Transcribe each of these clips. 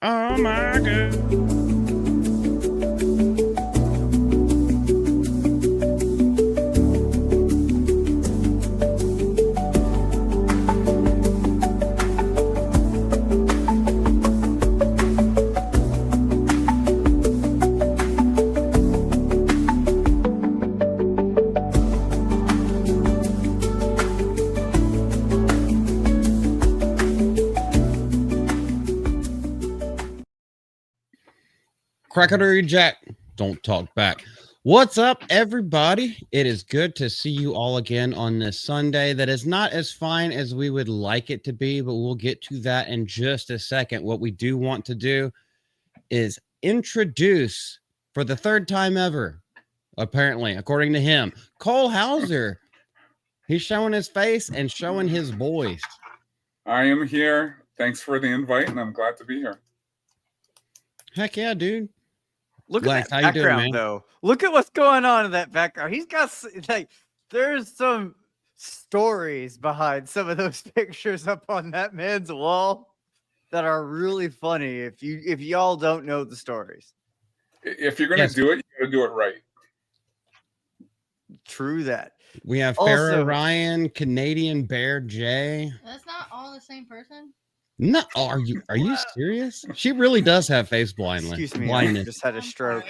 Oh my God. Crackery Jack, don't talk back. What's up, everybody? It is good to see you all again on this Sunday that is not as fine as we would like it to be, but we'll get to that in just a second. What we do want to do is introduce, for the third time ever, apparently, according to him, Colhauser. He's showing his face and showing his voice. I am here. Thanks for the invite, and I'm glad to be here. Heck yeah, dude. Look Lex, at that how you doing, background, man? though. Look at what's going on in that background. He's got like, there's some stories behind some of those pictures up on that man's wall that are really funny. If y'all don't know the stories, if you're gonna do it, you gotta do it right. True that. We have Farrah Ryan, Canadian Bear J. That's not all the same person. No, are you serious? She really does have face blindness. Excuse me, blindness. I just had a stroke.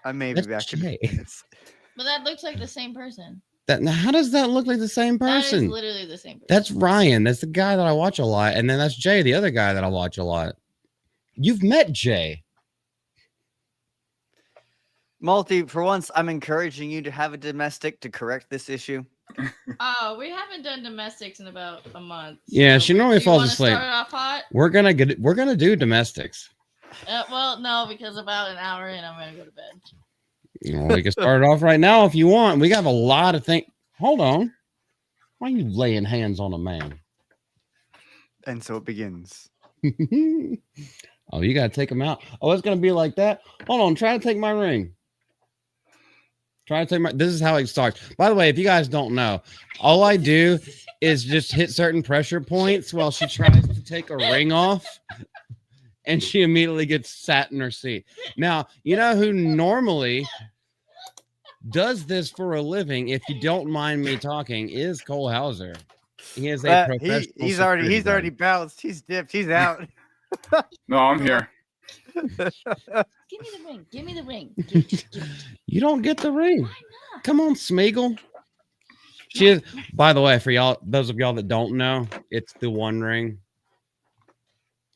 I may be back in minutes. But that looks like the same person. Now, how does that look like the same person? That is literally the same person. That's Ryan. That's the guy that I watch a lot, and then that's Jay, the other guy that I watch a lot. You've met Jay. Malty, for once, I'm encouraging you to have a domestic to correct this issue. Oh, we haven't done domestics in about a month. Yeah, she normally falls asleep. Start it off hot? We're gonna do domestics. Well, no, because about an hour in, I'm gonna go to bed. Well, we can start it off right now if you want. We got a lot of things. Hold on. Why are you laying hands on a man? And so it begins. Oh, you gotta take him out. Oh, it's gonna be like that. Hold on, try to take my ring. This is how it starts. By the way, if you guys don't know, all I do is just hit certain pressure points while she tries to take a ring off, and she immediately gets sat in her seat. Now, you know who normally does this for a living, if you don't mind me talking, is Colhauser. He is a professional. He's already bounced. He's dipped. He's out. No, I'm here. Give me the ring. Give me the ring. You don't get the ring. Come on, Smeagol. She is, by the way, for y'all, those of y'all that don't know, it's the one ring.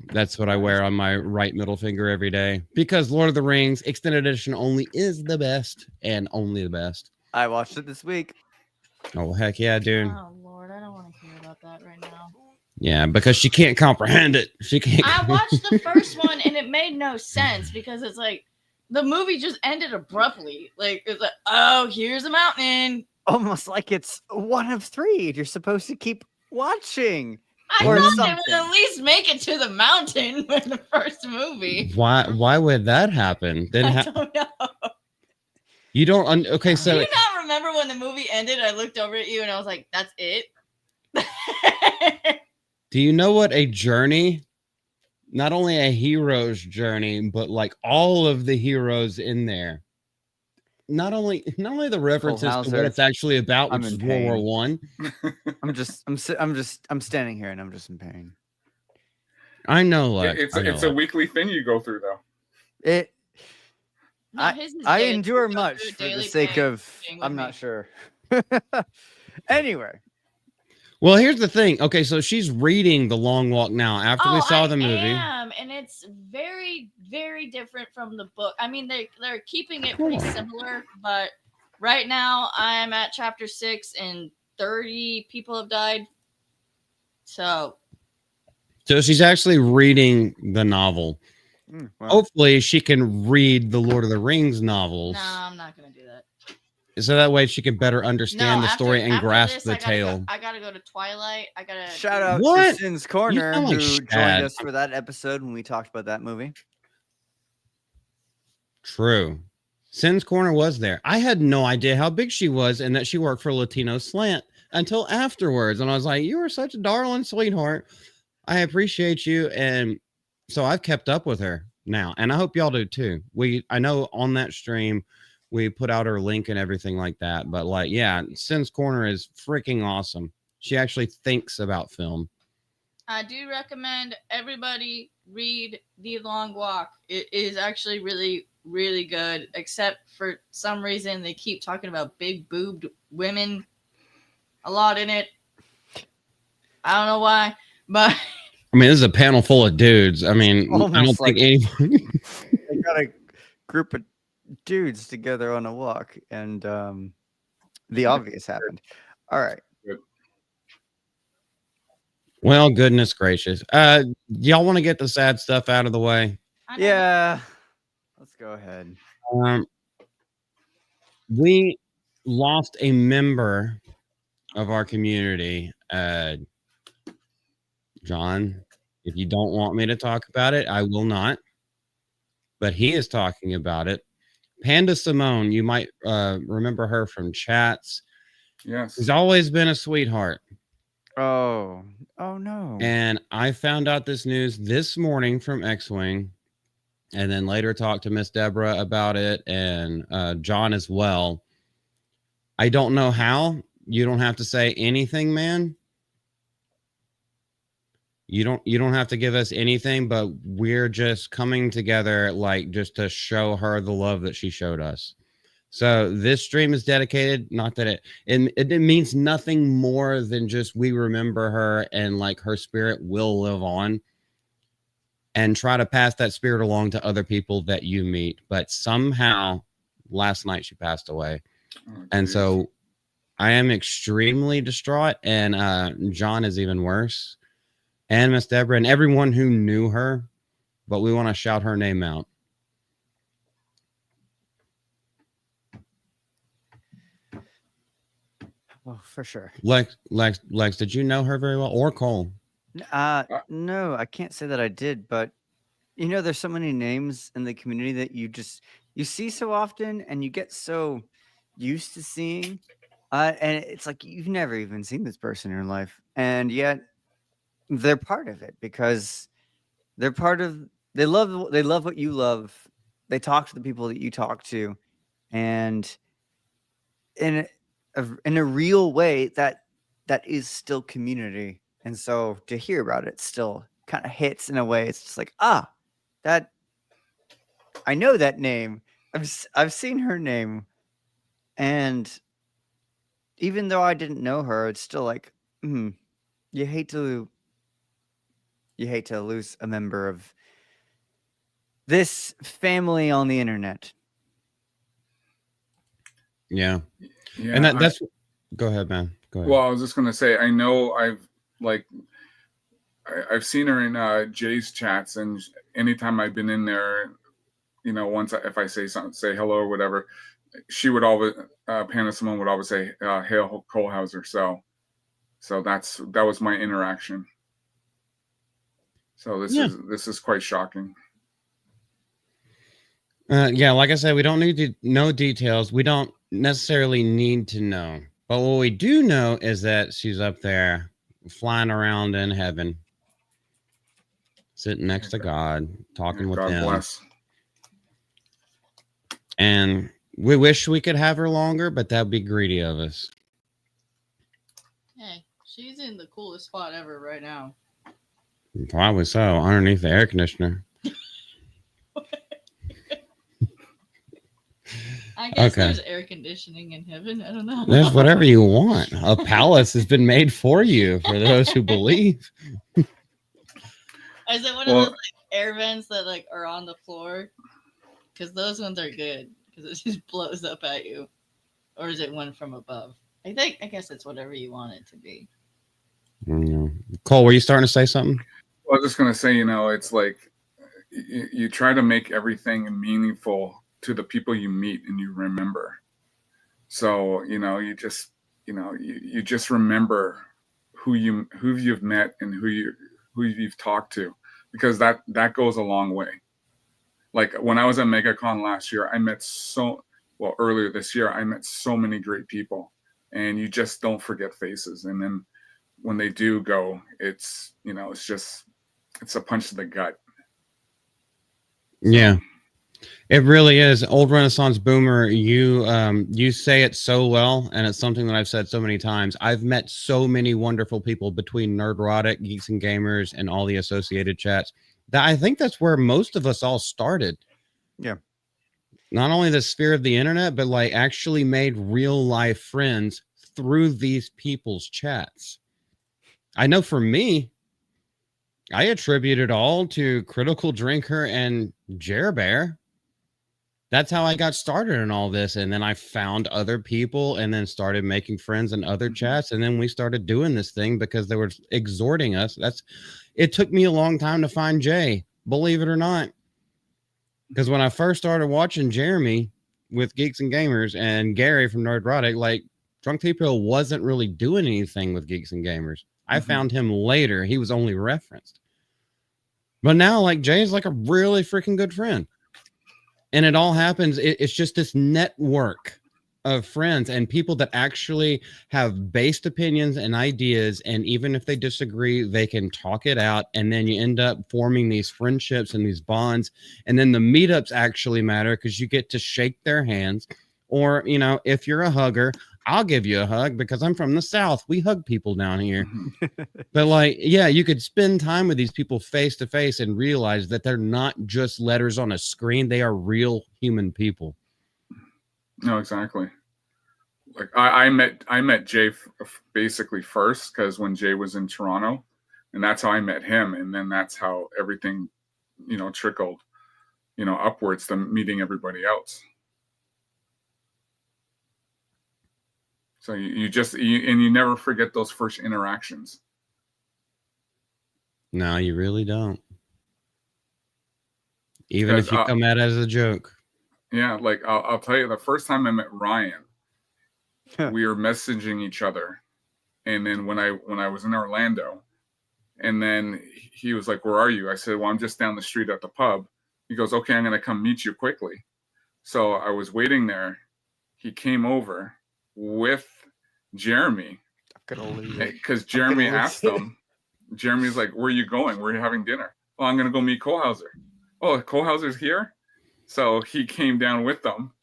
That's what I wear on my right middle finger every day because Lord of the Rings Extended Edition only is the best and only the best. I watched it this week. Oh, heck yeah, dude. Oh, Lord. I don't want to hear about that right now. Yeah, because she can't comprehend it. She can't. I watched the first one and it made no sense because it's like the movie just ended abruptly. Like it's like, oh, here's a mountain. Almost like it's one of three. You're supposed to keep watching. I thought they would at least make it to the mountain in the first movie. Why would that happen? Then I don't know. You don't. Okay, so do you not remember when the movie ended? I looked over at you and I was like, "That's it." Do you know what a journey, not only a hero's journey, but like all of the heroes in there, not only the references to what it's actually about, which is World War I. I'm standing here and I'm just in pain. I know, it's a weekly thing you go through, though. I endure much for the sake of. I'm not sure. Anyway. Well, here's the thing. Okay, so she's reading The Long Walk now after we saw the movie. And it's very, very different from the book. I mean, they're keeping it pretty similar, but right now I'm at chapter 6 and 30 people have died. So she's actually reading the novel. Wow. Hopefully she can read the Lord of the Rings novels. No, I'm not going to do that. So that way she can better understand the story and grasp the tale. I gotta go to Twilight. I gotta shout out to Sin's Corner who joined us for that episode when we talked about that movie. True. Sin's Corner was there. I had no idea how big she was and that she worked for Latino Slant until afterwards. And I was like, you are such a darling sweetheart. I appreciate you. And so I've kept up with her now, and I hope y'all do too. I know on that stream we put out her link and everything like that, but like, yeah, Sin's Corner is freaking awesome. She actually thinks about film. I do recommend everybody read The Long Walk. It is actually really, really good, except for some reason they keep talking about big boobed women a lot in it. I don't know why, but I mean, this is a panel full of dudes. I mean, I don't almost think like anyone. they got a group of dudes together on a walk, and the obvious happened. All right. Well, goodness gracious. Y'all want to get the sad stuff out of the way? Yeah. Let's go ahead. We lost a member of our community. John, if you don't want me to talk about it, I will not. But he is talking about it. Panda Simone, you might remember her from chats. Yes. She's always been a sweetheart. Oh no. And I found out this news this morning from X-Wing, and then later talked to Miss Deborah about it, and John as well. I don't know how. You don't have to say anything, man. You don't have to give us anything, but we're just coming together like just to show her the love that she showed us. So this stream is dedicated, not that it means nothing more than just we remember her and like her spirit will live on, and try to pass that spirit along to other people that you meet. But somehow last night she passed away. Oh, and geez. so I am extremely distraught, and John is even worse, and Miss Deborah and everyone who knew her, but we want to shout her name out. Oh, for sure. Lex, did you know her very well, or Cole? No, I can't say that I did, but you know, there's so many names in the community that you see so often, and you get so used to seeing, and it's like you've never even seen this person in your life, and yet they're part of it because they're part of. They love what you love. They talk to the people that you talk to, and in a real way that is still community. And so to hear about it still kind of hits in a way. It's just like, that I know that name. I've seen her name, and even though I didn't know her, it's still like, you hate to lose a member of this family on the internet. Yeah. Yeah, And that's go ahead, man. Go ahead. Well, I was just gonna say, I know I've seen her in Jay's chats, and anytime I've been in there, you know, if I say something, say hello or whatever, she would always Panda Simone would always say, "Hail Colhauser." So that was my interaction. So this is quite shocking. Yeah, like I said, we don't need to know details. We don't necessarily need to know. But what we do know is that she's up there flying around in heaven, sitting next to God, talking with God him. bless. And we wish we could have her longer, but that'd be greedy of us. Hey, she's in the coolest spot ever right now. Probably so, underneath the air conditioner. I guess there's air conditioning in heaven. I don't know. There's whatever you want. A palace has been made for you, for those who believe. Is it one of those like, air vents that like are on the floor? Because those ones are good because it just blows up at you. Or is it one from above? I guess it's whatever you want it to be. Cole, were you starting to say something? Well, I was just gonna say, you know, it's like you try to make everything meaningful to the people you meet and you remember. So, you know, you just remember who you've met and who you've talked to, because that goes a long way. Like when I was at MegaCon last year, earlier this year, I met so many great people, and you just don't forget faces. And then when they do go, it's a punch to the gut. Yeah. It really is. Old Renaissance Boomer, you say it so well, and it's something that I've said so many times. I've met so many wonderful people between Nerdrotic, Geeks and Gamers, and all the associated chats that I think that's where most of us all started. Yeah. Not only the sphere of the internet, but like actually made real life friends through these people's chats. I know for me, I attribute it all to Critical Drinker and Jer Bear. That's how I got started in all this. And then I found other people and then started making friends in other chats. And then we started doing this thing because they were exhorting us. It took me a long time to find Jay, believe it or not. Because when I first started watching Jeremy with Geeks and Gamers and Gary from Nerdrotic, like Drunk People wasn't really doing anything with Geeks and Gamers. I found him later. He was only referenced. But now, like, Jay's like a really freaking good friend. And it all happens. It's just this network of friends and people that actually have based opinions and ideas. And even if they disagree, they can talk it out. And then you end up forming these friendships and these bonds. And then the meetups actually matter because you get to shake their hands. Or, you know, if you're a hugger, I'll give you a hug because I'm from the South. We hug people down here. But like, yeah, you could spend time with these people face to face and realize that they're not just letters on a screen. They are real human people. No, exactly. Like I met Jay basically first because when Jay was in Toronto, and that's how I met him. And then that's how everything, you know, trickled, you know, upwards to meeting everybody else. So you never forget those first interactions. No, you really don't. Even if you come at it as a joke. Yeah, like I'll tell you, the first time I met Ryan, we were messaging each other, and then when I was in Orlando, and then he was like, "Where are you?" I said, "Well, I'm just down the street at the pub." He goes, "Okay, I'm gonna come meet you quickly." So I was waiting there. He came over with Jeremy because Jeremy asked him. Jeremy's like, "Where are you going? Where are you having dinner?" "Oh, I'm gonna go meet Colhauser." "Oh, Colhauser's here?" So he came down with them,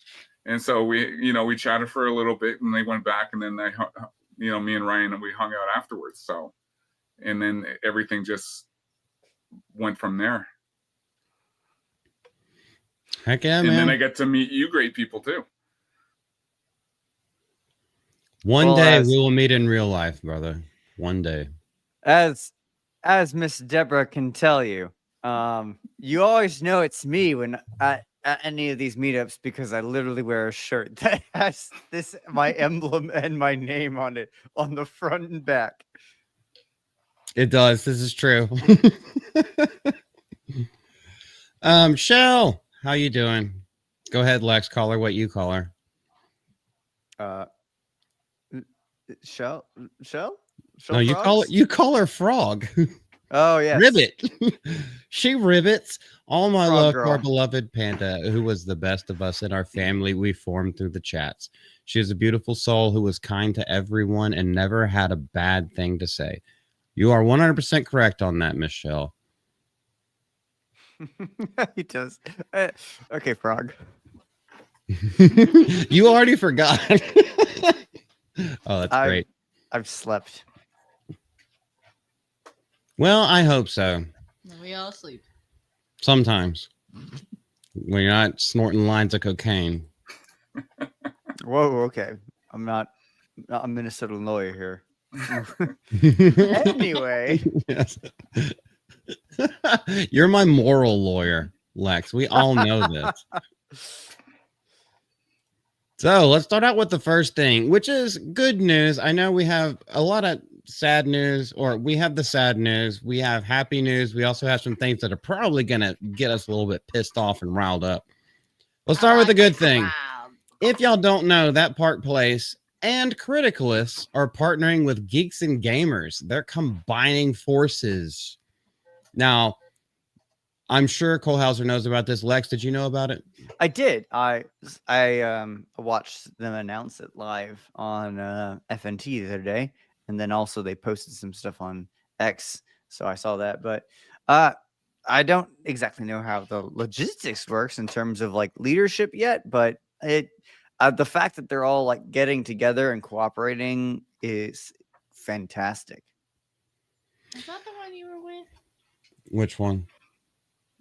and so we chatted for a little bit, and they went back, and then me and Ryan, and we hung out afterwards. So, and then everything just went from there. Heck yeah, man! And then I get to meet you, great people too. One day we will meet in real life, brother. One day. As Miss Deborah can tell you, you always know it's me when at any of these meetups because I literally wear a shirt that has my emblem and my name on it on the front and back. It does. This is true. Shell, how you doing? Go ahead, Lex. Call her what you call her. Shell? No, you call her Frog. Oh yeah, Ribbit. She ribbits. All my Frog love girl. for our beloved Panda, who was the best of us in our family. We formed through the chats. She is a beautiful soul who was kind to everyone and never had a bad thing to say. You are 100% correct on that, Michelle. He does. Okay, Frog. You already forgot. Oh, that's great. I've slept. Well, I hope so. We all sleep. Sometimes. When you're not snorting lines of cocaine. Whoa, okay. I'm not a Minnesota lawyer here. Anyway. Yes. You're my moral lawyer, Lex. We all know this. So let's start out with the first thing, which is good news. I know we have a lot of sad news, or we have the sad news. We have happy news. We also have some things that are probably going to get us a little bit pissed off and riled up. Let's start with the good thing. If y'all don't know, that Park Place and Criticalist are partnering with Geeks and Gamers. They're combining forces. Now, I'm sure Colhauser knows about this. Lex, did you know about it? I did. I watched them announce it live on FNT the other day, and then also they posted some stuff on X, so I saw that. But I don't exactly know how the logistics works in terms of like leadership yet, but the fact that they're all like getting together and cooperating is fantastic. Is that the one you were with? Which one?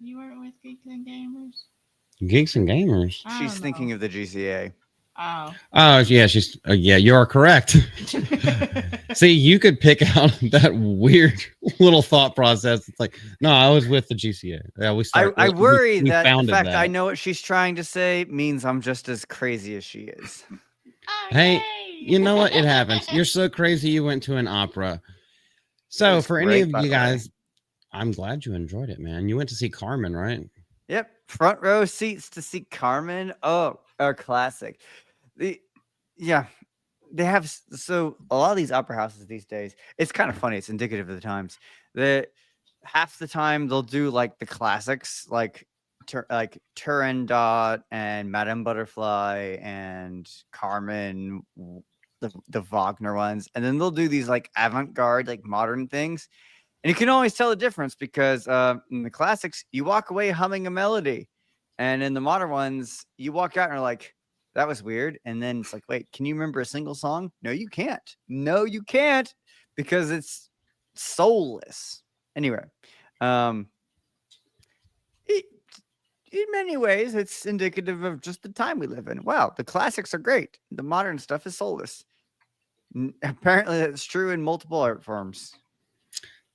You weren't with Geeks and Gamers? Geeks and Gamers. I She's don't thinking know. of the GCA. Oh. Oh yeah, yeah. You are correct. See, you could pick out that weird little thought process. It's like, no, I was with the GCA. Yeah, I worry we that the founded fact that. I know what she's trying to say means I'm just as crazy as she is. Oh, Hey, yay! you know what? It happens. You're so crazy. You went to an opera. So was for any great, of by you the way. guys, I'm glad you enjoyed it, man. You went to see Carmen, right? Yep, front row seats to see Carmen. Oh, a classic. Yeah, they have so a lot of these opera houses these days. It's kind of funny. It's indicative of the times. That half the time they'll do like the classics, like Turandot and Madame Butterfly and Carmen, the Wagner ones, and then they'll do these like avant-garde, like modern things. And you can always tell the difference because in the classics, you walk away humming a melody. And in the modern ones, you walk out and are like, that was weird. And then it's like, wait, can you remember a single song? No, you can't. No, you can't because it's soulless. Anyway, in many ways, it's indicative of just the time we live in. Wow, the classics are great. The modern stuff is soulless. Apparently, that's true in multiple art forms.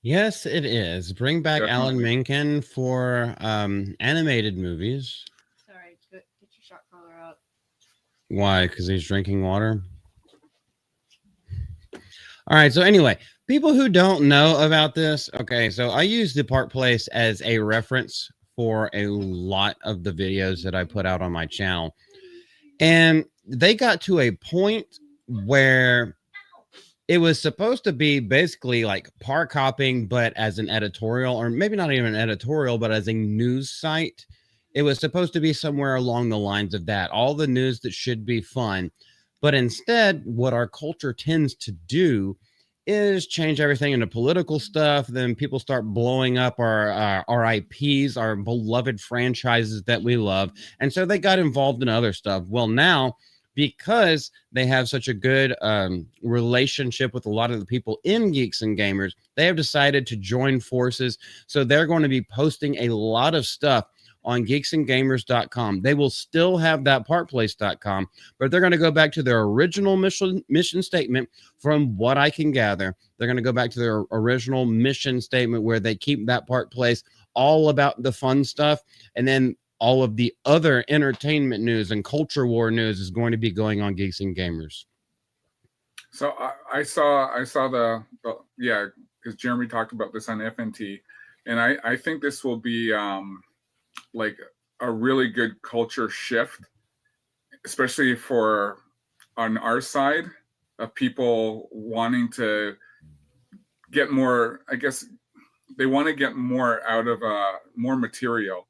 Yes, it is. Bring back Alan Definitely. Menken for animated movies. Sorry, get your shot caller out. Why? Because he's drinking water. All right. So anyway, people who don't know about this, okay. So I use the Park Place as a reference for a lot of the videos that I put out on my channel, and they got to a point where it was supposed to be basically like park hopping, but as an editorial, or maybe not even an editorial, but as a news site. It was supposed to be somewhere along the lines of that. All the news that should be fun. But instead, what our culture tends to do is change everything into political stuff. Then people start blowing up our IPs, our beloved franchises that we love. And so they got involved in other stuff. Well, now, because they have such a good relationship with a lot of the people in Geeks and Gamers, they have decided to join forces. So they're going to be posting a lot of stuff on geeksandgamers.com. They will still have that parkplace.com, but they're going to go back to their original mission statement. From what I can gather, they're going to go back to their original mission statement where they keep that Park Place all about the fun stuff, and then all of the other entertainment news and culture war news is going to be going on Geeks and Gamers. So I saw the yeah, because Jeremy talked about this on FNT, and I think this will be like a really good culture shift, especially for on our side of people wanting to get more. I guess they want to get more out of more material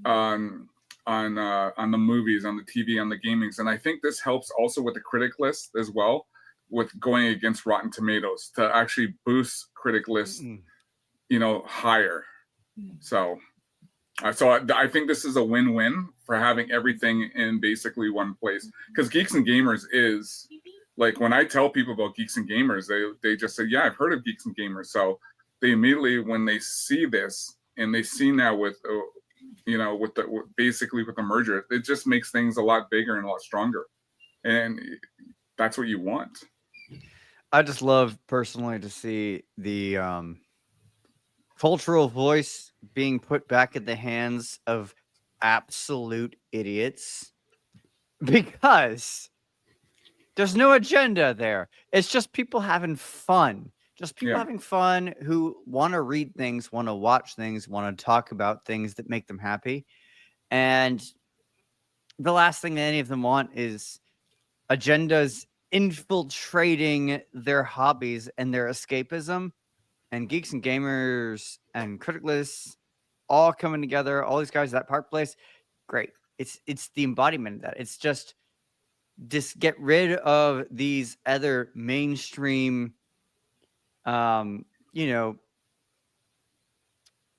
on the movies, on the TV, on the gamings, and I think this helps also with the critic list as well, with going against Rotten Tomatoes to actually boost critic lists, higher. So I think this is a win-win for having everything in basically one place, because Geeks and Gamers is like, when I tell people about Geeks and Gamers, they just say, yeah, I've heard of Geeks and Gamers. So they immediately, when they see this and they see now with basically with the merger, it just makes things a lot bigger and a lot stronger, and that's what you want. I just love personally to see the cultural voice being put back in the hands of absolute idiots, because there's no agenda there. It's just people having fun. Just people having fun who want to read things, want to watch things, want to talk about things that make them happy. And the last thing that any of them want is agendas infiltrating their hobbies and their escapism. And Geeks and Gamers and Critic Lists all coming together, all these guys at that Park Place, great. It's the embodiment of that. It's just get rid of these other mainstream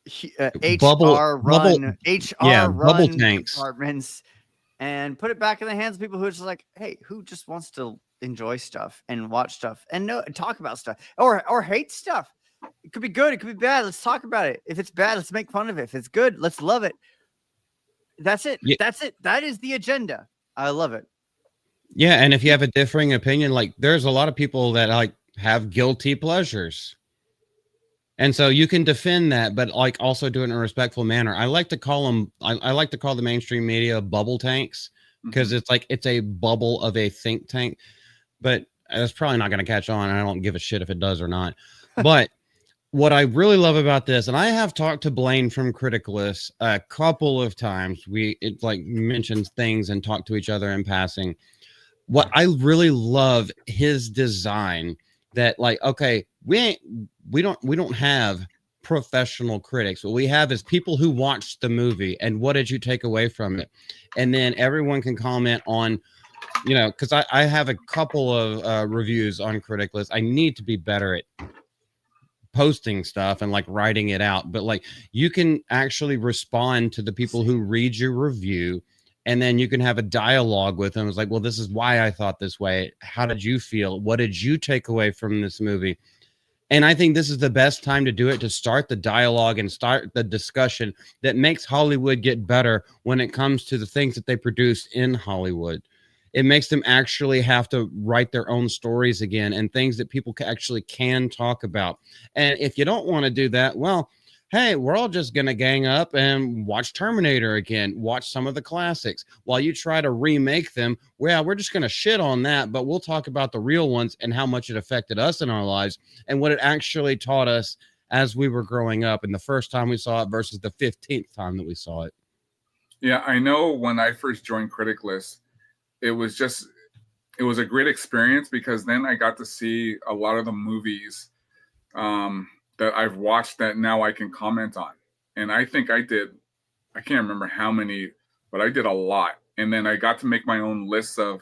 HR run bubble tanks. departments, and put it back in the hands of people who are just like, hey, who just wants to enjoy stuff and watch stuff and talk about stuff or hate stuff. It could be good, it could be bad. Let's talk about it. If it's bad, let's make fun of it. If it's good, let's love it. That's it. Yeah. That's it. That is the agenda. I love it. Yeah, and if you have a differing opinion, like there's a lot of people that like have guilty pleasures. And so you can defend that, but like also do it in a respectful manner. I like to call them, I like to call the mainstream media bubble tanks because it's like it's a bubble of a think tank, but it's probably not going to catch on. And I don't give a shit if it does or not. But what I really love about this, and I have talked to Blaine from Criticalist a couple of times. It like mentions things and talk to each other in passing. What I really love his design that like, okay, we don't have professional critics. What we have is people who watched the movie and what did you take away from it? And then everyone can comment on, you know, because I have a couple of reviews on Criticalist. I need to be better at posting stuff and like writing it out, but like you can actually respond to the people who read your review, and then you can have a dialogue with them. It's like, well, this is why I thought this way. How did you feel? What did you take away from this movie? And I think this is the best time to do it, to start the dialogue and start the discussion that makes Hollywood get better when it comes to the things that they produce in Hollywood. It makes them actually have to write their own stories again and things that people actually can talk about. And if you don't want to do that, well, hey, we're all just going to gang up and watch Terminator again, watch some of the classics. While you try to remake them, well, we're just going to shit on that, but we'll talk about the real ones and how much it affected us in our lives and what it actually taught us as we were growing up and the first time we saw it versus the 15th time that we saw it. Yeah, I know when I first joined Criticalist, it was a great experience because then I got to see a lot of the movies that I've watched that now I can comment on. And I think I can't remember how many, but I did a lot. And then I got to make my own list of,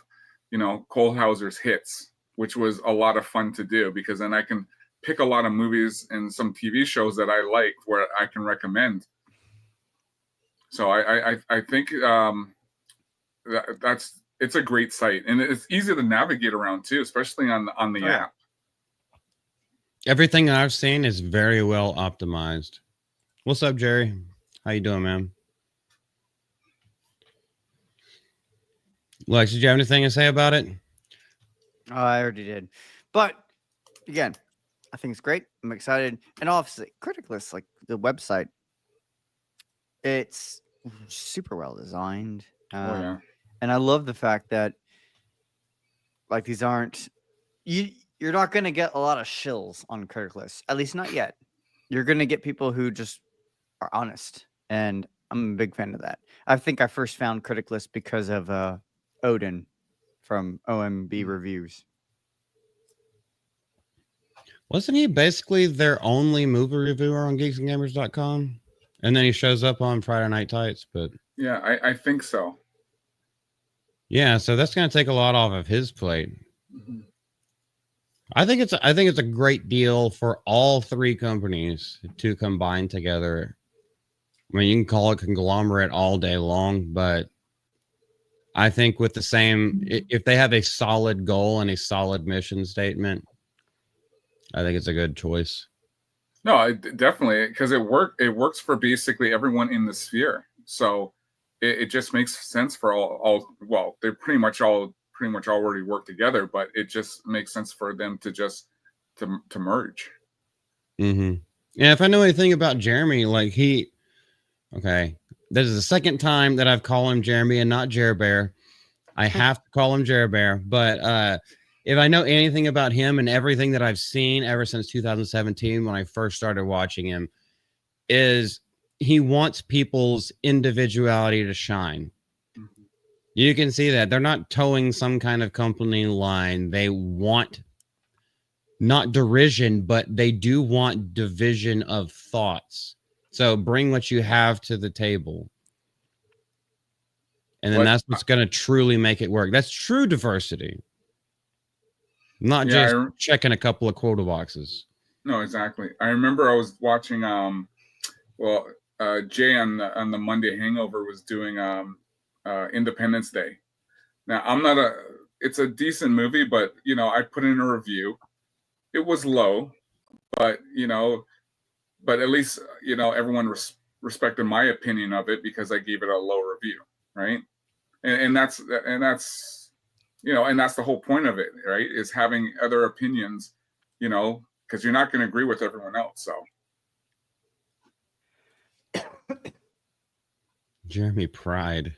you know, Colhauser's hits, which was a lot of fun to do because then I can pick a lot of movies and some TV shows that I liked where I can recommend. So I think it's a great site, and it's easy to navigate around too, especially on the app. Everything I've seen is very well optimized. What's up, Jerry? How you doing, man? Lex, did you have anything to say about it? Oh, I already did. But again, I think it's great. I'm excited. And obviously, Criticalist, like the website, it's super well designed. Yeah. And I love the fact that like these aren't you're not going to get a lot of shills on Criticalist, at least not yet. You're going to get people who just are honest, and I'm a big fan of that. I think I first found Criticalist because of Odin from OMB Reviews. Wasn't he basically their only movie reviewer on geeksandgamers.com? And then he shows up on Friday Night Tights, but yeah, I think so. Yeah, so that's going to take a lot off of his plate. Mm-hmm. I think it's a great deal for all three companies to combine together. I mean, you can call it conglomerate all day long, but I think with the same, if they have a solid goal and a solid mission statement, I think it's a good choice. No, definitely, because it works for basically everyone in the sphere. So it just makes sense for all. Well, they pretty much already work together, but it just makes sense for them to just to merge. Mm-hmm. Yeah, if I know anything about Jeremy, like this is the second time that I've called him Jeremy and not Jer Bear. I have to call him Jer Bear, but if I know anything about him and everything that I've seen ever since 2017 when I first started watching him, is he wants people's individuality to shine. You can see that they're not towing some kind of company line. They want not derision, but they do want division of thoughts. So bring what you have to the table. And then that's what's going to truly make it work. That's true diversity. Not just checking a couple of quota boxes. No, exactly. I remember I was watching Well, Jay on the Monday Hangover was doing Independence Day. Now it's a decent movie, but I put in a review. It was low, but but at least everyone respected my opinion of it because I gave it a low review, right? And that's and that's the whole point of it, right? Is having other opinions, because you're not going to agree with everyone else. So Jeremy Pride.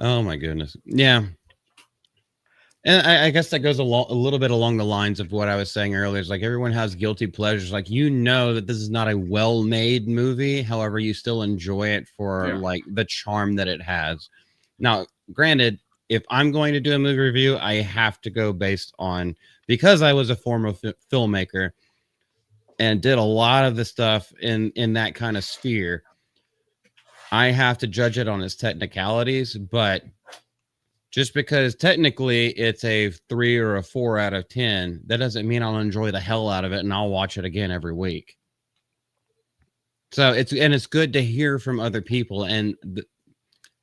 Oh my goodness. Yeah. And I guess that goes a little bit along the lines of what I was saying earlier. It's like everyone has guilty pleasures. Like, that this is not a well-made movie. However, you still enjoy it for like the charm that it has. Now, granted, if I'm going to do a movie review, I have to go based on, because I was a former filmmaker and did a lot of the stuff in that kind of sphere, I have to judge it on its technicalities. But just because technically it's a 3 or a 4 out of 10, that doesn't mean I'll enjoy the hell out of it and I'll watch it again every week. So it's good to hear from other people. And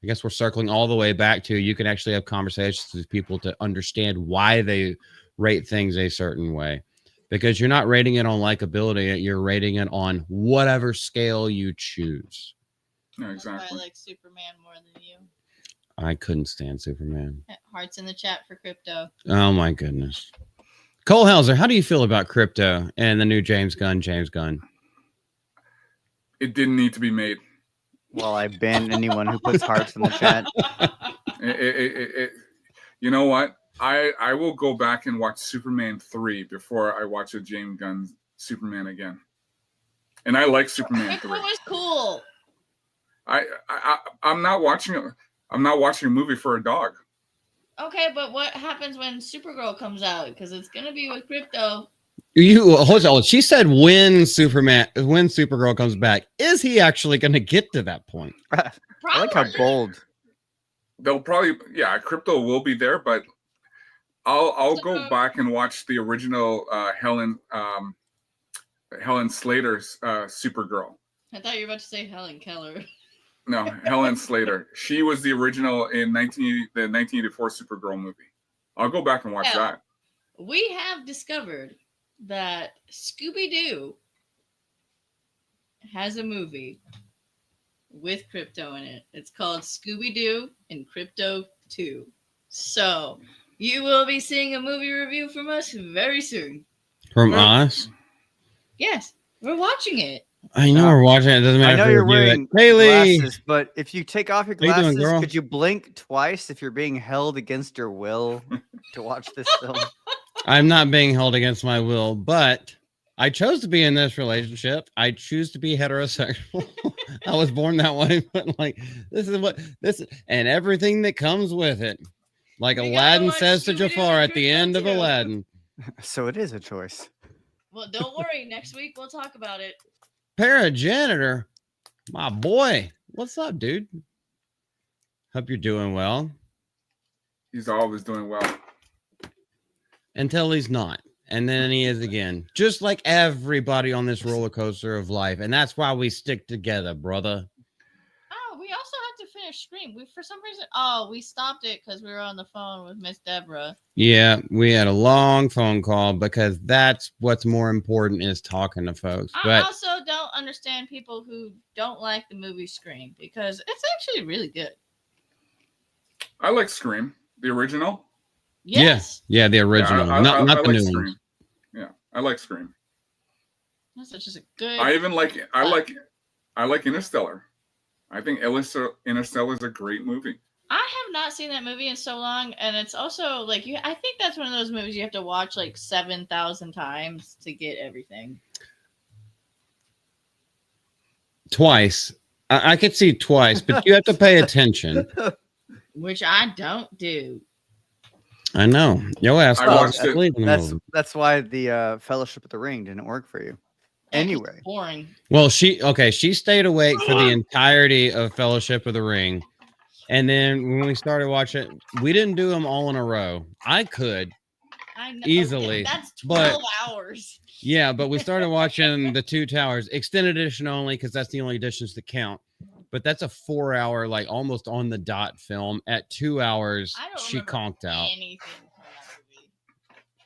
I guess we're circling all the way back to, you can actually have conversations with people to understand why they rate things a certain way, because you're not rating it on likability. You're rating it on whatever scale you choose. Yeah, exactly. I like Superman more than you. I couldn't stand Superman. Hearts in the chat for Crypto. Oh my goodness. Colhauser, how do you feel about Crypto and the new James Gunn? It didn't need to be made. Well, I ban anyone who puts hearts in the chat. You know what? I will go back and watch Superman 3 before I watch a James Gunn Superman again. And I like Superman 3. It was cool. I'm not watching it. I'm not watching a movie for a dog. Okay, but what happens when Supergirl comes out? Because it's gonna be with Crypto. She said when Supergirl comes back, is he actually going to get to that point? I like how bold. They'll probably, Crypto will be there, but I'll go back and watch the original Helen Slater's Supergirl. I thought you were about to say Helen Keller. No, Helen Slater. She was the original in the 1984 Supergirl movie. I'll go back and watch that. We have discovered that Scooby-Doo has a movie with Crypto in it. It's called Scooby-Doo and Crypto 2. So you will be seeing a movie review from us very soon. From us? Yes, we're watching it. I know we're watching it. It doesn't matter. I know you're wearing glasses, but if you take off your glasses, could you blink twice if you're being held against your will to watch this film? I'm not being held against my will, but I chose to be in this relationship. I choose to be heterosexual. I was born that way, but this is and everything that comes with it. Like Aladdin says to Jafar at the end of Aladdin. So it is a choice. Well, don't worry. Next week we'll talk about it. Parajanitor, my boy. What's up, dude? Hope you're doing well. He's always doing well. Until he's not. And then he is again. Just like everybody on this roller coaster of life. And that's why we stick together, brother. Oh, we also had to finish Scream. For some reason, we stopped it because we were on the phone with Miss Deborah. Yeah, we had a long phone call because that's what's more important is talking to folks. I also don't understand people who don't like the movie Scream because it's actually really good. I like Scream, the original. Yes. Yeah, the original, not the new Scream. ones. Yeah, I like Scream. That's just a good. I like Interstellar. I think Interstellar is a great movie. I have not seen that movie in so long, and it's also I think that's one of those movies you have to watch 7,000 times to get everything. Twice. I could see twice, but you have to pay attention. Which I don't do. I know. Yo ass. That's why the Fellowship of the Ring didn't work for you. Anyway. Boring. Well, she stayed awake for the entirety of Fellowship of the Ring. And then when we started watching, we didn't do them all in a row. I could. I know. Easily, That's but- 12 hours. Yeah, but we started watching the Two Towers extended edition only because that's the only editions that count. But that's a 4-hour, like almost on the dot film. At 2 hours, I don't she remember conked out. anything from that movie.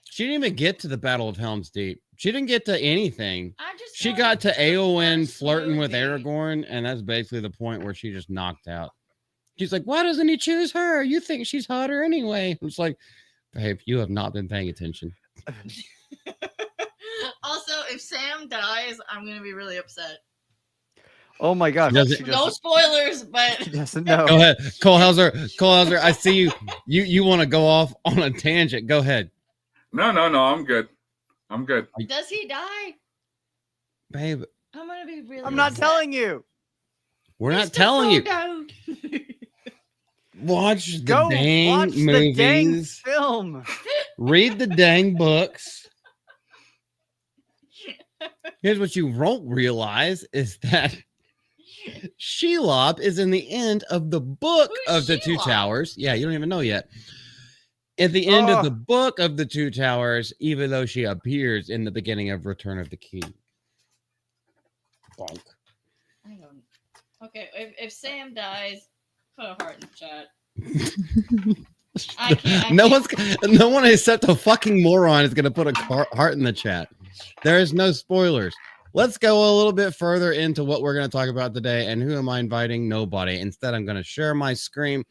She didn't even get to the Battle of Helm's Deep. She didn't get to anything. I just She know got to it's the Eowyn first flirting with movie. Aragorn, and that's basically the point where she just knocked out. She's like, why doesn't he choose her? You think she's hotter anyway. It's like, babe, you have not been paying attention. Also, if Sam dies, I'm gonna be really upset. Oh my gosh. Does it- She No doesn't, spoilers, she but doesn't know. Go ahead. Colhauser, I see you. You want to go off on a tangent. Go ahead. No, I'm good. I'm good. does he die? Babe, I'm gonna be really. I'm not upset. telling you. we're not Mr. telling you. Frodo. Watch the Go dang watch the dang movies. film. Read the dang books. Here's what you won't realize is that Shelob is in the end of the book Who's of the Two Shelob? Towers. Yeah, you don't even know yet. At the end Oh. of the book of the Two Towers, even though she appears in the beginning of Return of the King. Bonk. I don't. Okay, if Sam dies, put a heart in the chat. I can't. No one except a fucking moron is going to put a heart in the chat. There is no spoilers. Let's go a little bit further into what we're going to talk about today. And who am I inviting? Nobody. Instead, I'm going to share my screen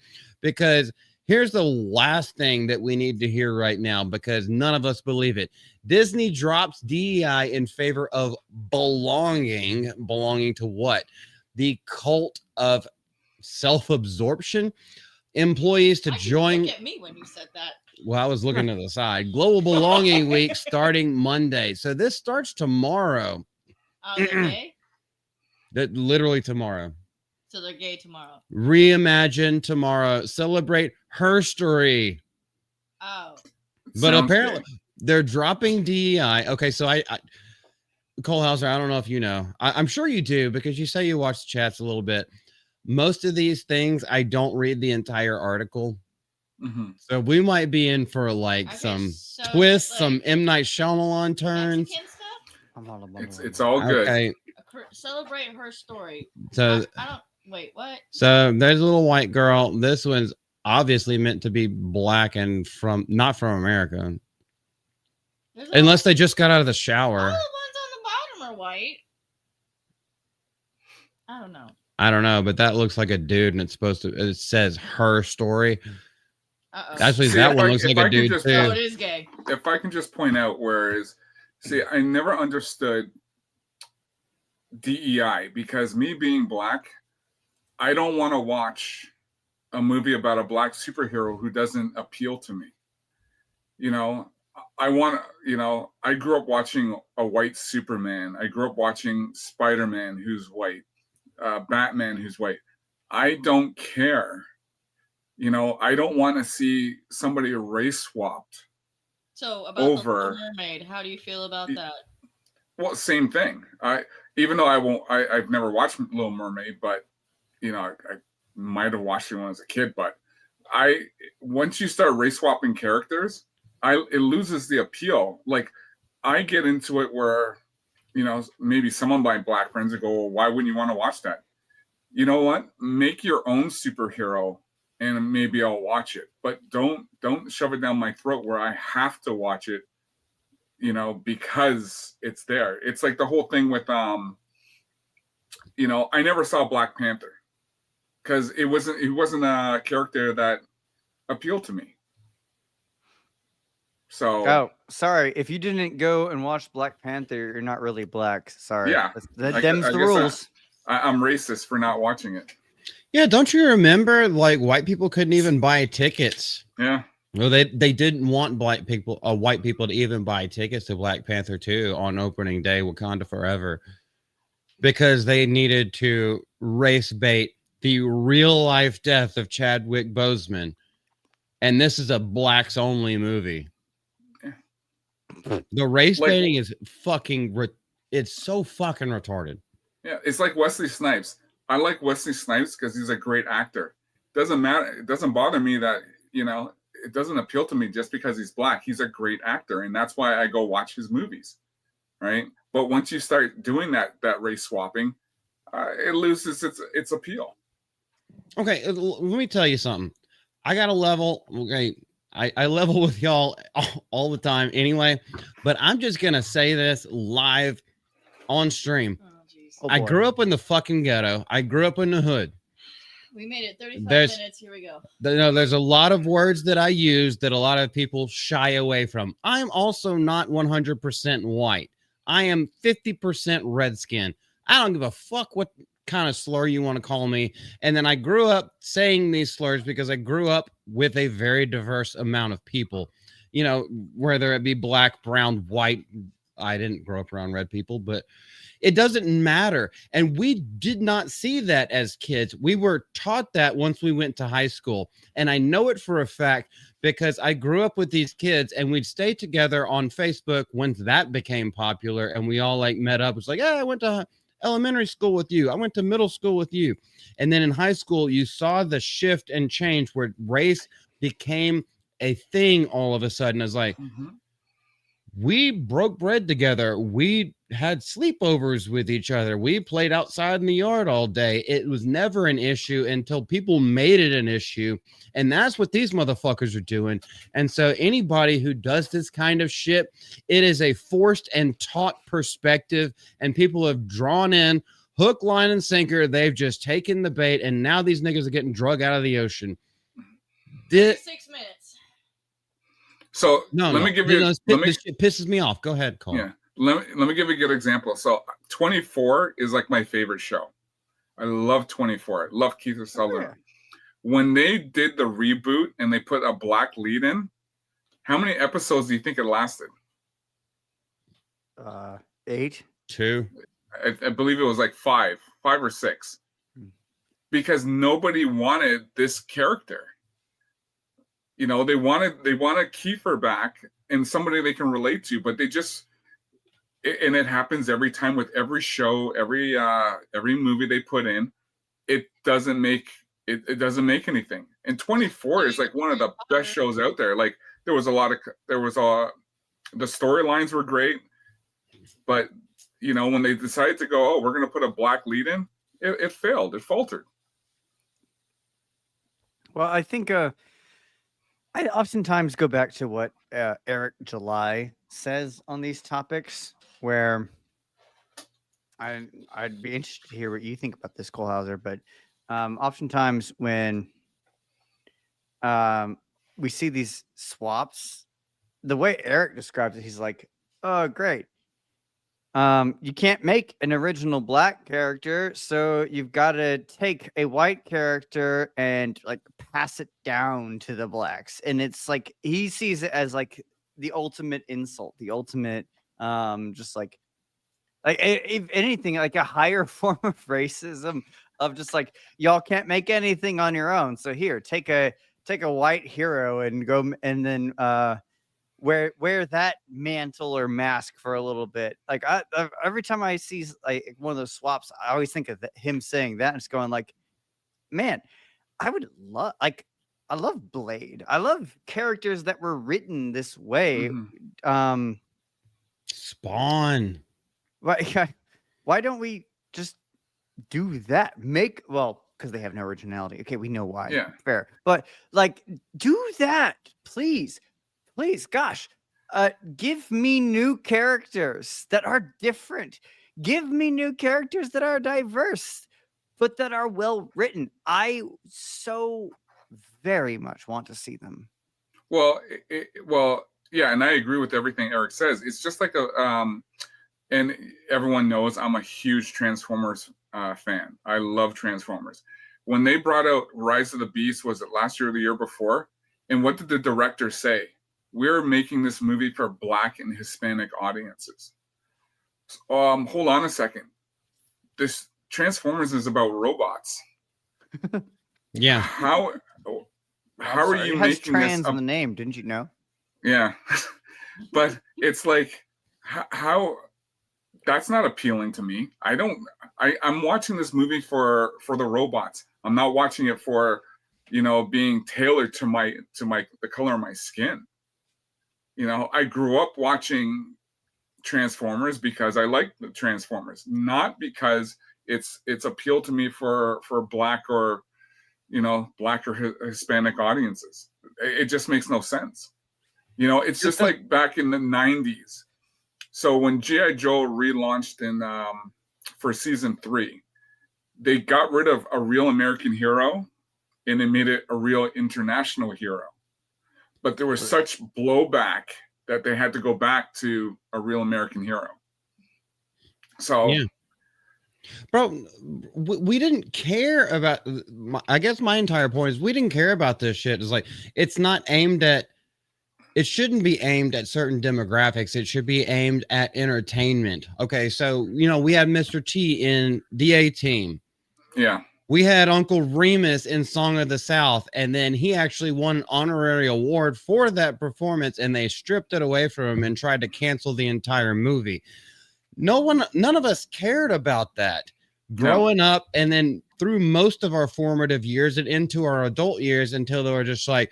because here's the last thing that we need to hear right now because none of us believe it. Disney drops DEI in favor of belonging. Belonging to what? The cult of self-absorption. Employees to Why'd you join. Look at me when you said that. Well, I was looking to the side. Global Belonging Week starting Monday. So this starts tomorrow. Oh, they're gay, That literally tomorrow. so they're gay tomorrow. Reimagine tomorrow. Celebrate her story. Oh, But Sounds apparently good. they're dropping DEI. Okay, so I Colhauser, I don't know if you know. I'm sure you do because you say you watch the chats a little bit. Most of these things, I don't read the entire article. Mhm. So we might be in for like okay, some so twists, like some M. Night Shyamalan turns. Mexican stuff. It's all good. Okay, Celebrate her story. so I don't. Wait, what? so there's a little white girl. This one's obviously meant to be black and not from America, There's unless they just got out of the all shower. the ones on the bottom are white. I don't know. I don't know, but that looks like a dude, and it says her story. Uh-oh. Actually, See, that if one I- looks if like I a can dude just- too. Oh, it is gay. If I can just point out I never understood DEI because me being black, I don't want to watch a movie about a black superhero who doesn't appeal to me. You know, I grew up watching a white Superman. I grew up watching Spider-Man who's white, Batman who's white. I don't care. You know, I don't want to see somebody race swapped. So about the Little Mermaid, how do you feel about that? Well, same thing. I've never watched Little Mermaid, but I might have watched it when I was a kid. But once you start race swapping characters, it loses the appeal. Like I get into it where, maybe some of my black friends would go, well, why wouldn't you want to watch that? You know what? Make your own superhero and maybe I'll watch it, but don't shove it down my throat where I have to watch it, because it's there. It's like the whole thing with, I never saw Black Panther because it wasn't a character that appealed to me. So, Oh, sorry. If you didn't go and watch Black Panther, you're not really black. Sorry. Yeah, That I them's guess the rules. I'm racist for not watching it. Yeah, don't you remember? Like white people couldn't even buy tickets. Yeah. Well, they didn't want white people to even buy tickets to Black Panther 2 on opening day, Wakanda Forever, because they needed to race bait the real life death of Chadwick Boseman, and this is a blacks only movie. The race baiting is it's so fucking retarded. Yeah, it's like Wesley Snipes. I like Wesley Snipes because he's a great actor. Doesn't matter. It doesn't bother me that, it doesn't appeal to me just because he's black. He's a great actor, and that's why I go watch his movies, right? But once you start doing that race swapping, it loses its appeal. Okay, let me tell you something. I got a level. Okay, I level with y'all all the time anyway, but I'm just gonna say this live on stream. Oh, jeez. Oh, I boy. grew up in the fucking ghetto. I grew up in the hood. We made it 35 There's- minutes. Here we go. There's a lot of words that I use that a lot of people shy away from. I'm also not 100% white. I am 50% redskin. I don't give a fuck what kind of slur you want to call me. And then I grew up saying these slurs because I grew up with a very diverse amount of people, you know, whether it be black, brown, white. I didn't grow up around red people, but it doesn't matter. And we did not see that as kids. We were taught that once we went to high school. And I know it for a fact because I grew up with these kids and we'd stay together on Facebook once that became popular. And we all like met up. It's like, hey, I went to elementary school with you. I went to middle school with you. And then in high school, you saw the shift and change where race became a thing all of a sudden. It's like, we broke bread together. We had sleepovers with each other. We played outside in the yard all day. It was never an issue until people made it an issue. And that's what these motherfuckers are doing. And so anybody who does this kind of shit, it is a forced and taught perspective. And people have drawn in hook, line, and sinker. They've just taken the bait. And now these niggas are getting drug out of the ocean. 6 minutes. So Let me give you. this shit pisses me off. Go ahead, Cole. Yeah. Let me give you a good example. So 24 is like my favorite show. I love 24. I love Keith Sutherland. When they did the reboot and they put a black lead in, how many episodes do you think it lasted? 8. 2. I believe it was like 5 or 6, because nobody wanted this character. You know, they wanted Kiefer back and somebody they can relate to, but they just, and it happens every time with every show, every movie they put in, it doesn't make anything. And 24 is like one of the best shows out there. Like the storylines were great, but you know, when they decided to go, oh, we're going to put a black lead in, it failed. It faltered. Well, I think I oftentimes go back to what Eric July says on these topics, where I'd be interested to hear what you think about this, Colhauser. But oftentimes when we see these swaps, the way Eric describes it, he's like, "Oh, great. You can't make an original black character, so you've got to take a white character and like pass it down to the blacks." And it's like he sees it as like the ultimate insult, the ultimate just like if anything, like a higher form of racism of just like, y'all can't make anything on your own. So here, take a white hero and go and then wear that mantle or mask for a little bit. Like every time I see like one of those swaps, I always think of him saying that and it's going like, man, I love Blade. I love characters that were written this way. Spawn. Why don't we just do that? Because they have no originality. Okay, we know why. Yeah. Fair. But like, do that, please. Please, gosh, give me new characters that are different. Give me new characters that are diverse, but that are well written. I so very much want to see them. Well, yeah, and I agree with everything Eric says. It's just like and everyone knows I'm a huge Transformers fan. I love Transformers. When they brought out Rise of the Beast, was it last year or the year before? And what did the director say? We're making this movie for Black and Hispanic audiences. Hold on a second. This Transformers is about robots. Yeah. How are you it has making trans this in the name? Didn't you know? Yeah, but it's like how that's not appealing to me. I'm watching this movie for the robots. I'm not watching it for being tailored to the color of my skin. I grew up watching Transformers because I like the Transformers, not because it's appealed to me for black or Hispanic audiences. It just makes no sense. It's just like back in the 90s. So when G.I. Joe relaunched for season 3, they got rid of a real American hero and they made it a real international hero. But there was such blowback that they had to go back to a real American hero. So, yeah. Bro, we didn't care about. I guess my entire point is we didn't care about this shit. It's like it's not aimed at. It shouldn't be aimed at certain demographics. It should be aimed at entertainment. Okay, so we had Mr. T in the A-Team. Yeah. We had Uncle Remus in Song of the South, and then he actually won an honorary award for that performance, and they stripped it away from him and tried to cancel the entire movie. None of us cared about that growing up, and then through most of our formative years and into our adult years until they were just like,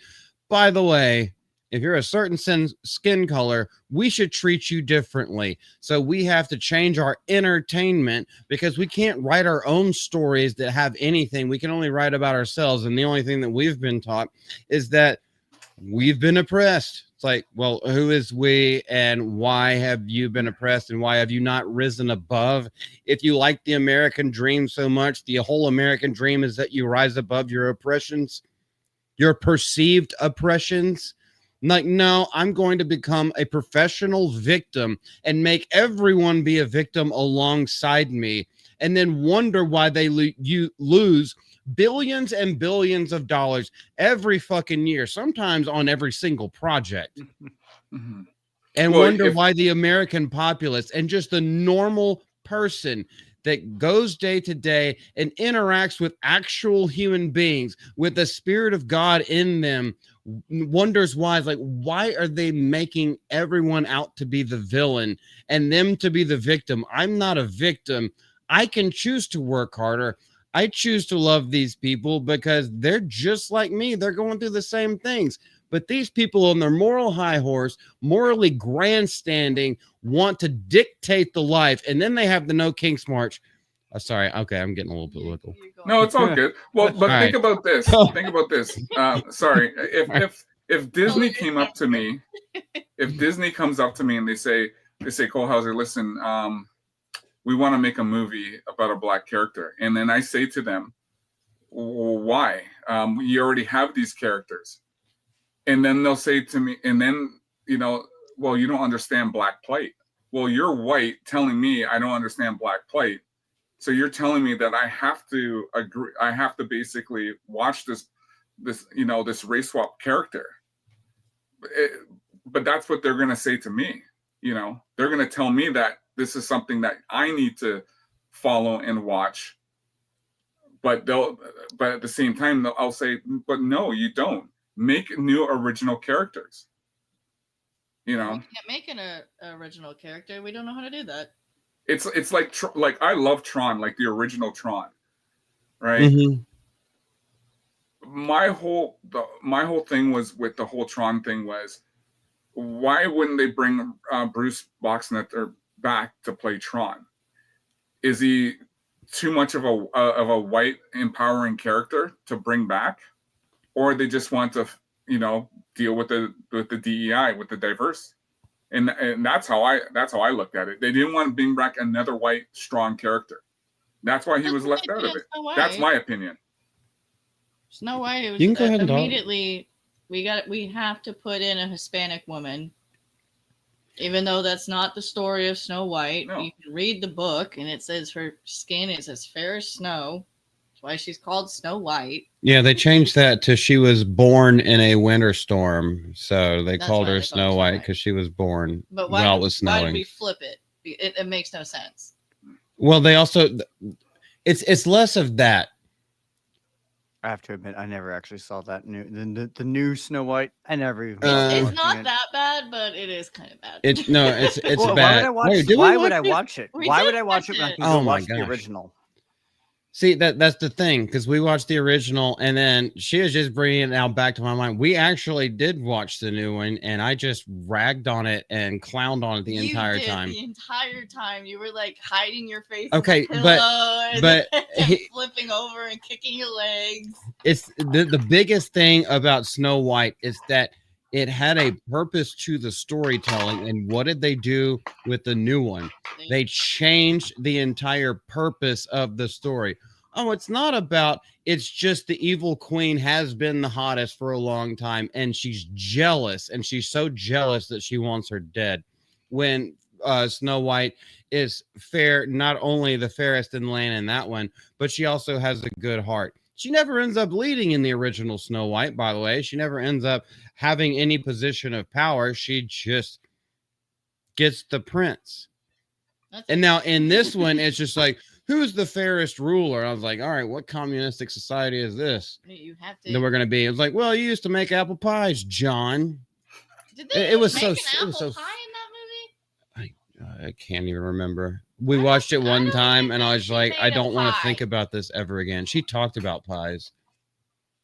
by the way, if you're a certain skin color, we should treat you differently. So we have to change our entertainment because we can't write our own stories that have anything. We can only write about ourselves. And the only thing that we've been taught is that we've been oppressed. It's like, well, who is we and why have you been oppressed and why have you not risen above? If you like the American dream so much, the whole American dream is that you rise above your oppressions, your perceived oppressions. Like, no, I'm going to become a professional victim and make everyone be a victim alongside me and then wonder why they lose billions and billions of dollars every fucking year, sometimes on every single project. Mm-hmm. And wonder why the American populace and just the normal person that goes day to day and interacts with actual human beings with the spirit of God in them wonders why. It's like, why are they making everyone out to be the villain and them to be the victim? I'm not a victim. I can choose to work harder. I choose to love these people because they're just like me. They're going through the same things. But these people on their moral high horse, morally grandstanding, want to dictate the life. And then they have the No Kinks March. Sorry. Okay. I'm getting a little political. No, it's all good. Well, but think about this. Think about this. Sorry. If Disney came up to me, if Disney comes up to me and they say, Colhauser, listen, we want to make a movie about a black character. And then I say to them, well, why? You already have these characters. And then they'll say to me, and then, well, you don't understand black plight. Well, you're white telling me I don't understand black plight. So you're telling me that I have to agree. I have to basically watch this race swap character. But that's what they're going to say to me. They're going to tell me that this is something that I need to follow and watch. But at the same time, I'll say, but no, you don't. Make new original characters. We can't make an original character. We don't know how to do that. It's like I love Tron, like the original Tron, right? Mm-hmm. My whole thing was with the whole Tron thing was, why wouldn't they bring Bruce Boxleitner back to play Tron? Is he too much of a white empowering character to bring back, or they just want to deal with the DEI, with the diverse? And that's how I looked at it. They didn't want to bring back another white strong character. That's why he was left out of it. That's my opinion. Snow White. It was you can go ahead and immediately we have to put in a Hispanic woman, even though that's not the story of Snow White. No. You can read the book, and it says her skin is as fair as snow. That's why she's called Snow White. Yeah, they changed that to she was born in a winter storm, so they called her Snow White because she was born while it was snowing. Why did we flip it? It makes no sense. Well, they also it's less of that. I have to admit, I never actually saw that the new Snow White. I never even. It's not that bad, but it is kind of bad. It's well, bad. Why would I watch it? Why would I watch it when I can go watch the original? See, that's the thing, because we watched the original, and then she was just bringing it now back to my mind. We actually did watch the new one, and I just ragged on it and clowned on it the entire time. The entire time you were like hiding your face. Okay, in the pillow but and flipping over and kicking your legs. It's the biggest thing about Snow White is that it had a purpose to the storytelling. And what did they do with the new one? They changed the entire purpose of the story. Oh, it's not about, it's just the evil queen has been the hottest for a long time, and she's jealous, and she's so jealous that she wants her dead. When Snow White is fair, not only the fairest in the land in that one, but she also has a good heart. She never ends up leading in the original Snow White, by the way. She never ends up having any position of power. She just gets the prince. And now in this one, it's just like, who's the fairest ruler? I was like, all right, what communistic society is this? You have to. Then we're gonna be. It was like, well, you used to make apple pies, John. Did they It was make so. an It apple was so. pie in that movie? I can't even remember. We watched it one time, and I was like, I don't want to think about this ever again. She talked about pies.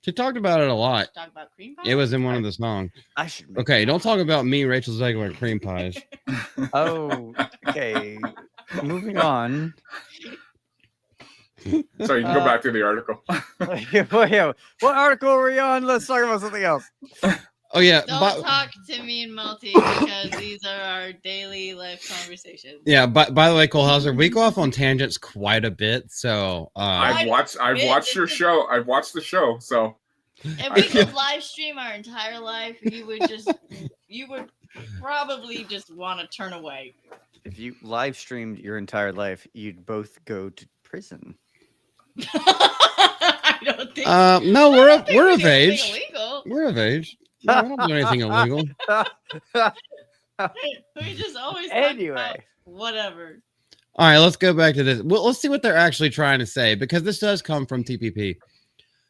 She talked about it a lot. Talk about cream pie. It was in one of the songs. I should. Okay, don't talk about me, Rachel Zegler, cream pies. Oh, okay. Moving on. Sorry, you can go back to the article. What article were we on? Let's talk about something else. Oh yeah, Don't talk to me and Multi because these are our daily life conversations. yeah. By the way, Colhauser, we go off on tangents quite a bit. So I've watched your show. I've watched the show. So if we could live stream our entire life, you would probably just want to turn away. If you live streamed your entire life, you'd both go to prison. I don't think. No, we're of age. Illegal. We're of age. No, we don't do anything illegal. We just always talk Anyway. about whatever. All right, let's go back to this. Well, let's see what they're actually trying to say, because this does come from TPP.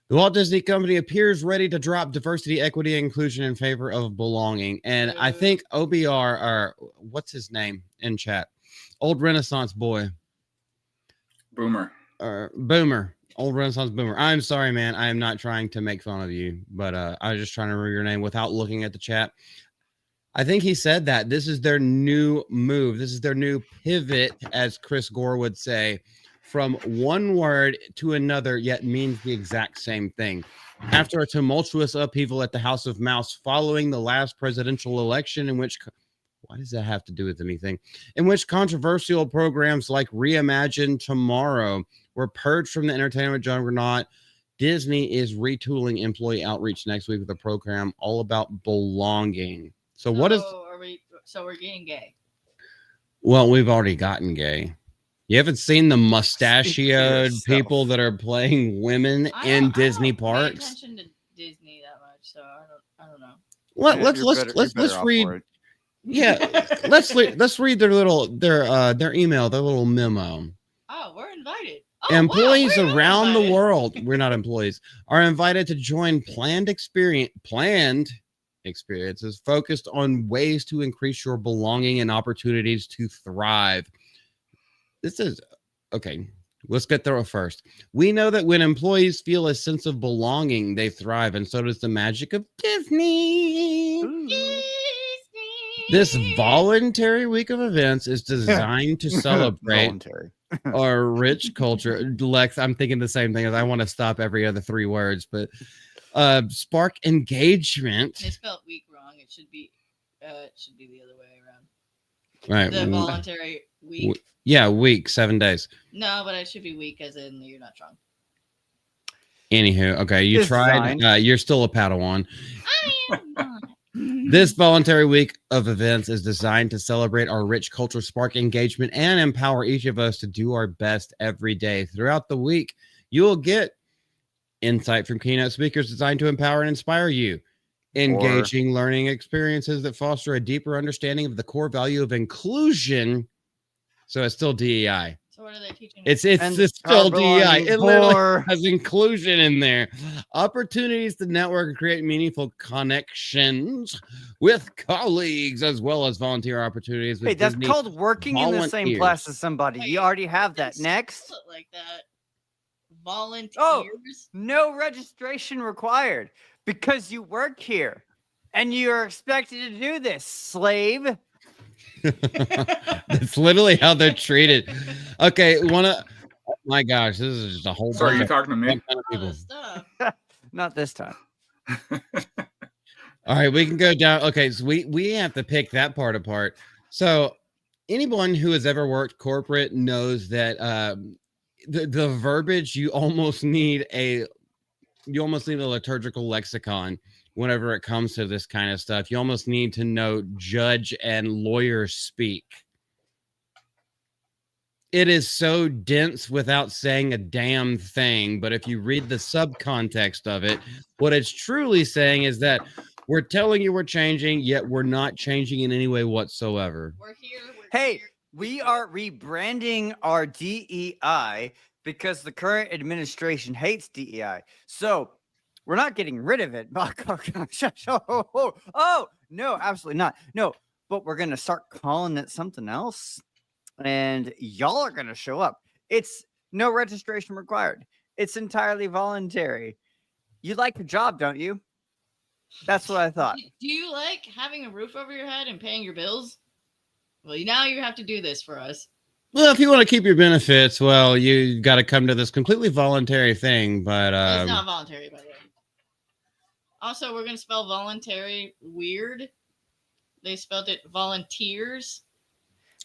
The Walt Disney Company appears ready to drop diversity, equity, and inclusion in favor of belonging. And I think OBR, or what's his name in chat? Old Renaissance boy. Boomer. Boomer. Old Renaissance Boomer. I'm sorry, man. I am not trying to make fun of you, but I was just trying to remember your name without looking at the chat. I think he said that this is their new move. This is their new pivot, as Chris Gore would say, from one word to another, yet means the exact same thing. After a tumultuous upheaval at the House of Mouse following the last presidential election, in which, why does that have to do with anything? In which controversial programs like Reimagine Tomorrow were purged from the entertainment juggernaut, Disney is retooling employee outreach next week with a program all about belonging. So what is? So we're getting gay. Well, we've already gotten gay. You haven't seen the mustachioed people that are playing women in Disney parks? Pay attention to Disney that much, so I don't know. Let's read. Yeah, let's read their email, their little memo. Oh, we're invited. Oh, employees wow, around the world, we're not employees, are invited to join planned experiences focused on ways to increase your belonging and opportunities to thrive. This is okay. Let's get through it first. We know that when employees feel a sense of belonging, they thrive, and so does the magic of Disney. Disney. This voluntary week of events is designed to celebrate our rich culture. Lex, I'm thinking the same thing. As I want to stop every other 3 words, but spark engagement. They spelled week wrong. It should be the other way around. Right. The voluntary week. Yeah, week, 7 days. No, but it should be week as in you're not drunk. Anywho, okay, you tried. You're still a Padawan. I am not. This voluntary week of events is designed to celebrate our rich culture, spark engagement, and empower each of us to do our best every day. Throughout the week, you will get insight from keynote speakers designed to empower and inspire you. Engaging learning experiences that foster a deeper understanding of the core value of inclusion. So it's still DEI. So what are they teaching? It's still DEI. It literally has inclusion in there. Opportunities to network and create meaningful connections with colleagues, as well as volunteer opportunities. With that's called working in the same class as somebody. You already have that. Next. Like that. volunteers. No registration required because you work here and you're expected to do this, slave. That's literally how they're treated. Okay, oh my gosh, this is just a whole So are bunch you of talking to me? fun kind of All people. this stuff. Not this time. All right, we can go down. Okay, so we have to pick that part apart. So anyone who has ever worked corporate knows that the verbiage you almost need a liturgical lexicon whenever it comes to this kind of stuff. You almost need to know judge and lawyer speak. It is so dense without saying a damn thing. But if you read the subcontext of it, what it's truly saying is that we're telling you we're changing, yet we're not changing in any way whatsoever. We're here. Hey, we are rebranding our DEI because the current administration hates DEI. So we're not getting rid of it. Oh, no, absolutely not. No, but we're going to start calling it something else. And y'all are going to show up. It's no registration required. It's entirely voluntary. You like your job, don't you? That's what I thought. Do you like having a roof over your head and paying your bills? Well, now you have to do this for us. Well, if you want to keep your benefits, well, you got to come to this completely voluntary thing. But It's not voluntary, by the way. Also, we're going to spell voluntary weird. They spelled it volunteers.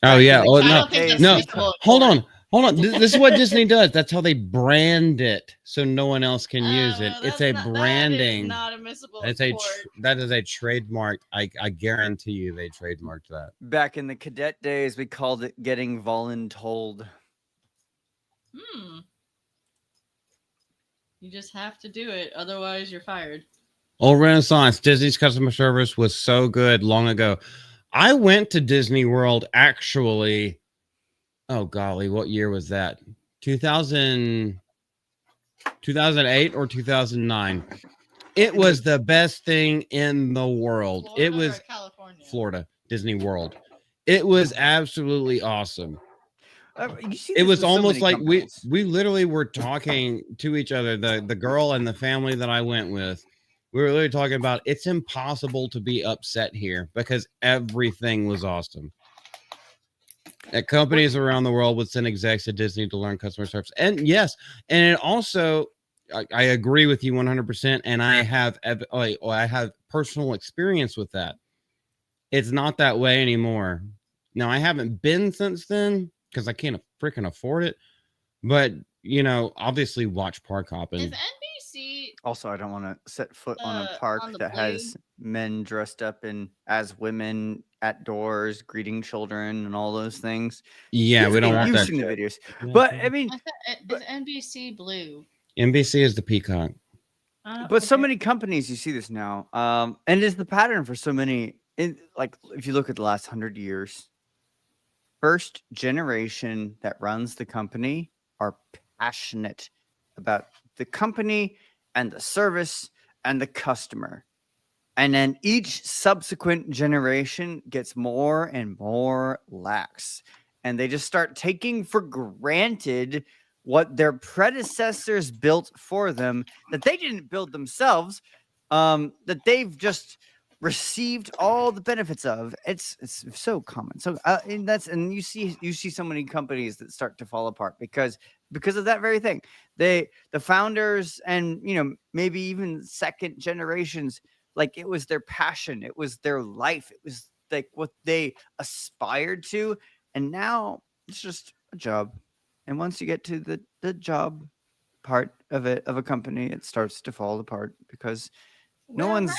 oh yeah, I oh don't think that's no, useful hold anymore. on. This is what Disney does. That's how they brand it, so no one else can use it. Well, It's a branding. That is not admissible. It's that is a trademark. I guarantee you, they trademarked that. Back in the cadet days, we called it getting voluntold. You just have to do it, otherwise you're fired. Old Renaissance. Disney's customer service was so good long ago. I went to Disney World actually. Oh golly, what year was that? 2008 or 2009. It was the best thing in the world. Florida It was or California. Florida, Disney World. It was absolutely awesome. You see It this was with so almost many like companies. we literally were talking to each other. The girl and the family that I went with, we were literally talking about it's impossible to be upset here because everything was awesome. At companies around the world would send execs to Disney to learn customer service. And yes, and it also I agree with you 100%, and I have personal experience with that. It's not that way anymore. Now, I haven't been since then because I can't freaking afford it. But, obviously watch Park Hopping. Is NBC Also, I don't want to set foot on a park on the that has men dressed up as women at doors, greeting children, and all those things. Yeah, we don't want You've that. seen the shit. videos, Yeah. but I mean, is NBC blue? NBC is the peacock. but so many companies, you see this now, and it is the pattern for so many. Like if you look at the last 100 years, first generation that runs the company are passionate about the company and the service and the customer. And then each subsequent generation gets more and more lax. And they just start taking for granted what their predecessors built for them that they didn't build themselves, that they've just received all the benefits of. It's so common. So and you see so many companies that start to fall apart because of that very thing. The founders and maybe even second generations, like it was their passion, it was their life, it was like what they aspired to, and now it's just a job. And once you get to the job part of a company, it starts to fall apart because no one's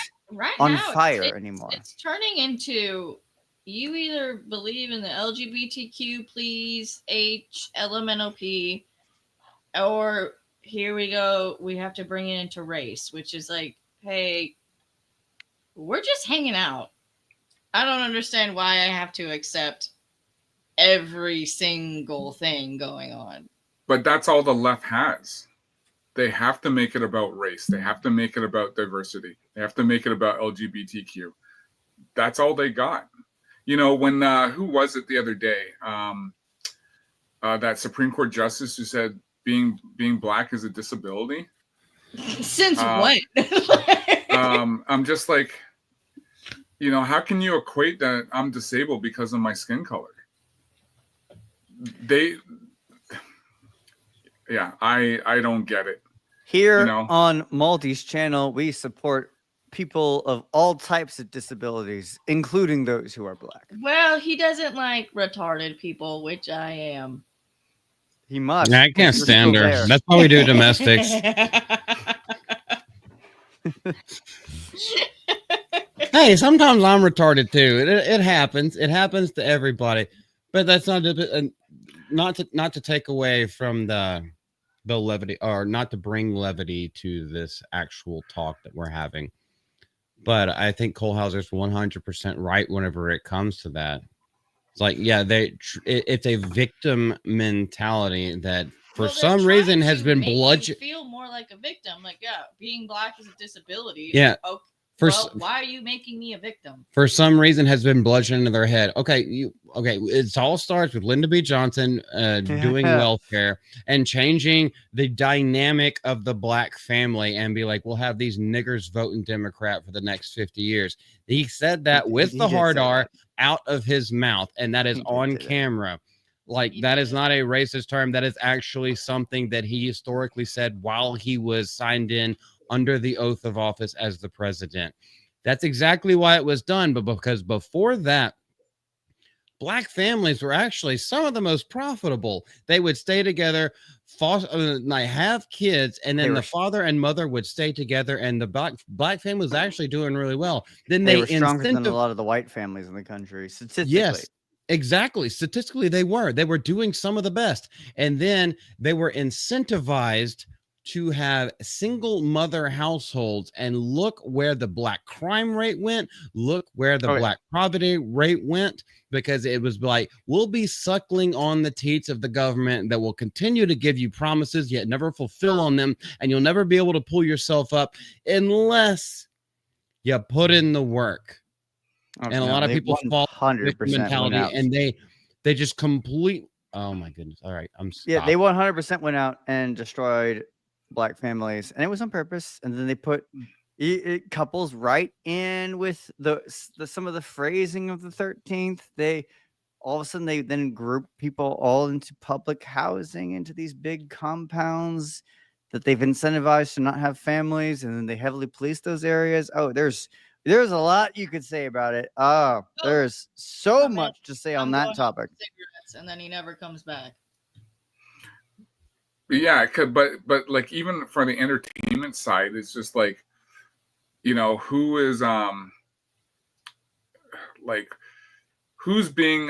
on fire anymore. It's turning into you either believe in the LGBTQ, please, LMNOP, or here we go, we have to bring it into race, which is like, hey, we're just hanging out. I don't understand why I have to accept every single thing going on. But that's all the left has. They have to make it about race. They have to make it about diversity. They have to make it about LGBTQ. That's all they got. When who was it the other day? That Supreme Court justice who said being black is a disability. Since when? I'm just like, you know, how can you equate that I'm disabled because of my skin color? I don't get it. Here you know? on Malty's channel, we support people of all types of disabilities, including those who are black. Well, he doesn't like retarded people, which I am. He must. I can't We're stand still her. there. That's why we do domestics. Hey, sometimes I'm retarded too. It happens. It happens to everybody. But that's not to take away from the levity, or not to bring levity to this actual talk that we're having. But I think Colhauser's 100% right whenever it comes to that. It's like, yeah, it's a victim mentality that for some reason has been bludgeoned. Feel more like a victim. Like, yeah, being black is a disability. Yeah. Well, why are you making me a victim? For some reason has been bludgeoned into their head. Okay, it all starts with Lyndon B. Johnson doing welfare and changing the dynamic of the black family and be like, we'll have these niggers voting Democrat for the next 50 years. He said that with the hard R out of his mouth, and that is on camera. Like, that is not a racist term. That is actually something that he historically said while he was signed in under the oath of office as the president. That's exactly why it was done. But because before that, black families were actually some of the most profitable. They would stay together, have kids, and then the father and mother would stay together, and the black family was actually doing really well. Then they were stronger than a lot of the white families in the country, statistically. Yes, exactly. Statistically, they were doing some of the best. And then they were incentivized to have single mother households, and look where the black crime rate went. Look where the black poverty rate went, because it was like, we'll be suckling on the teats of the government that will continue to give you promises yet never fulfill on them, and you'll never be able to pull yourself up unless you put in the work. And a lot of people fall 100% mentality, and they just complete. Oh my goodness! All right, they 100% went out and destroyed black families, and it was on purpose. And then they put couples right in with some of the phrasing of the 13th. They all of a sudden they then group people all into public housing, into these big compounds that they've incentivized to not have families, and then they heavily police those areas. Oh, there's a lot you could say about it. There's so much to say on that topic. And then he never comes back. Yeah, but like, even for the entertainment side, it's just like, you know, who's being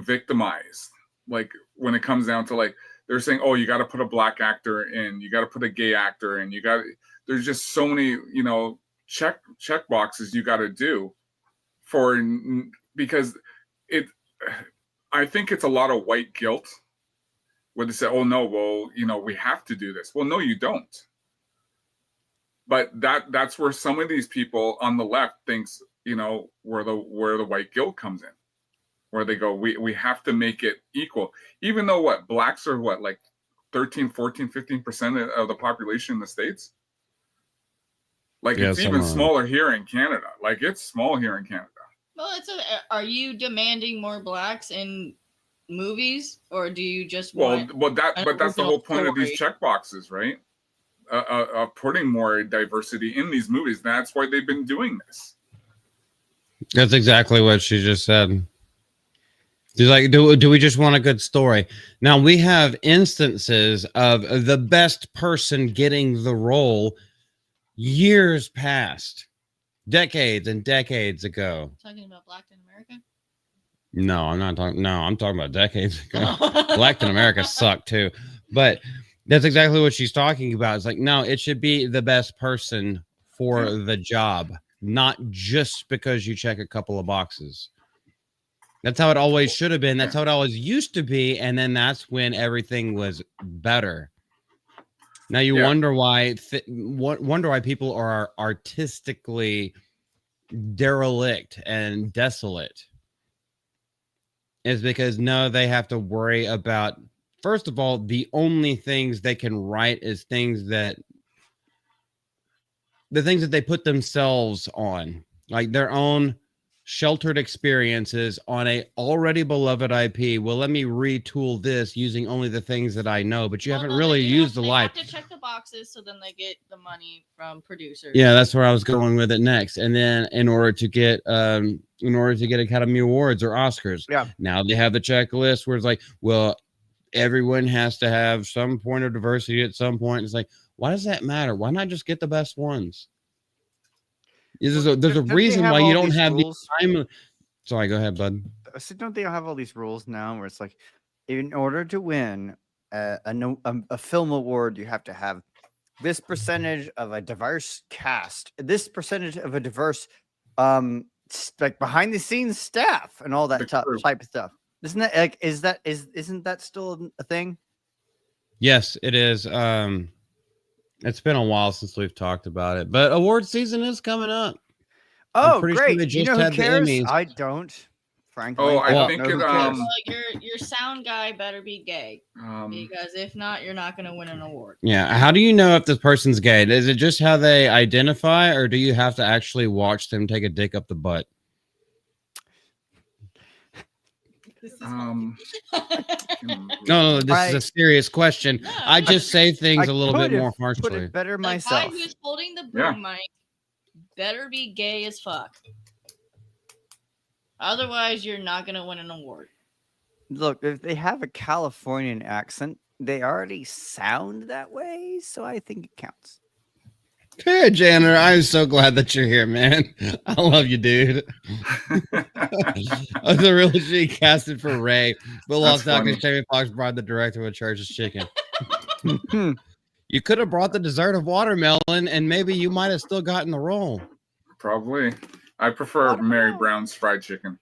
victimized. Like, when it comes down to, like, they're saying, oh, you got to put a black actor in, you got to put a gay actor in, there's just so many, you know, check boxes you got to do because I think it's a lot of white guilt where they say, oh no, well, you know, we have to do this. Well, no, you don't. But that's where some of these people on the left thinks, you know, where the white guilt comes in, where they go, we have to make it equal, even though blacks are like 13, 14, 15% of the population in the States. Like, it's even smaller here in Canada. Like, it's small here in Canada. Well, are you demanding more blacks in movies, or do you just want? But that's the whole point of these check boxes, right? Putting more diversity in these movies. That's why they've been doing this. That's exactly what she just said. She's like, do we just want a good story? Now, we have instances of the best person getting the role years past, decades and decades ago. Talking about Black in America? No, I'm not talking. No, I'm talking about decades ago. Black in America sucked too, but that's exactly what she's talking about. It's like, no, it should be the best person for the job, not just because you check a couple of boxes. That's how it always should have been. That's how it always used to be, and then that's when everything was better. Now you wonder why people are artistically derelict and desolate. Is because they have to worry about first of all, the only things they can write is the things that they put themselves on, like their own sheltered experiences on a already beloved IP. Well, let me retool this using only the things that I know, but you haven't really used the life. They have to check the boxes, so then they get the money from producers. Yeah, that's where I was going with it next. And then in order to get Academy Awards or Oscars, now they have the checklist where it's like, well, everyone has to have some point of diversity at some point. It's like, why does that matter? Why not just get the best ones? There's a reason why you don't have these time. Sorry, go ahead, bud. So don't they have all these rules now where it's like, in order to win a film award, you have to have this percentage of a diverse cast, this percentage of a diverse, like behind the scenes staff and all that type of stuff. Isn't that like, isn't that still a thing? Yes, it is. It's been a while since we've talked about it, but award season is coming up. Oh, great! Sure you know who cares? I don't. Frankly, I think it. Your sound guy better be gay, because if not, you're not going to win an award. Yeah. How do you know if this person's gay? Is it just how they identify, or do you have to actually watch them take a dick up the butt? No, this is a serious question. No, I just say things a little bit more harshly. Put it better myself. The guy who's holding the boom mic better be gay as fuck. Otherwise, you're not going to win an award. Look, if they have a Californian accent, they already sound that way, so I think it counts. Hey, Janitor, I'm so glad that you're here, man. I love you, dude. The real G casted for Ray, but lost out because Jamie Foxx brought the director of Church's Chicken. You could have brought the dessert of watermelon, and maybe you might have still gotten the role. Probably. I prefer Mary Brown's fried chicken.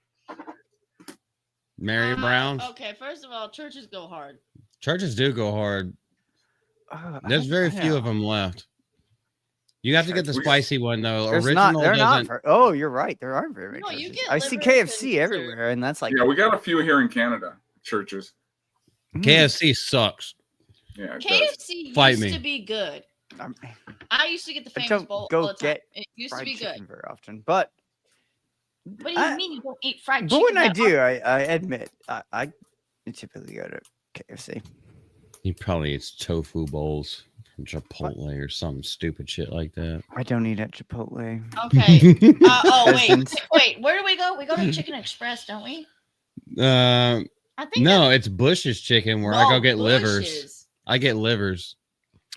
Mary Brown's? Okay, first of all, churches go hard. Churches do go hard. There's very few of them left. You have to get the spicy one though. Original doesn't. Oh, you're right. There aren't very many. No, you get I see KFC everywhere, and that's like. Yeah, we got a few here in Canada. Churches. KFC sucks. Yeah, KFC used to be good. I used to get the famous bowl all the time. It used to be good very often, but. What do you mean you don't eat fried chicken? But when I do, I admit I typically go to KFC. He probably eats tofu bowls. Chipotle or some stupid shit like that. I don't eat at Chipotle. Okay. Wait. Where do we go? We go to Chicken Express, don't we? I think no, it's Bush's Chicken where I go get livers. I get livers.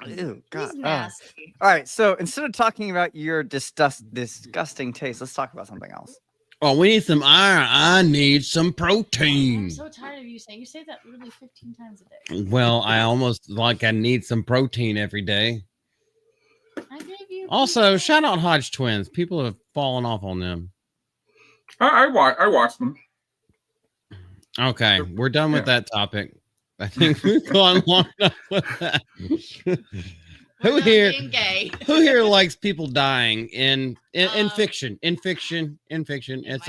Ew, God. Nasty. All right, so instead of talking about your disgusting taste, let's talk about something else. Oh, we need some iron. I need some protein. I'm so tired of you saying. You say that really 15 times a day. Well, I almost like I need some protein every day. I gave you. Also, shout out Hodge Twins. People have fallen off on them. I watched them. Okay, we're done with that topic. I think we've gone long enough with that. Who here likes people dying in fiction? In fiction. It's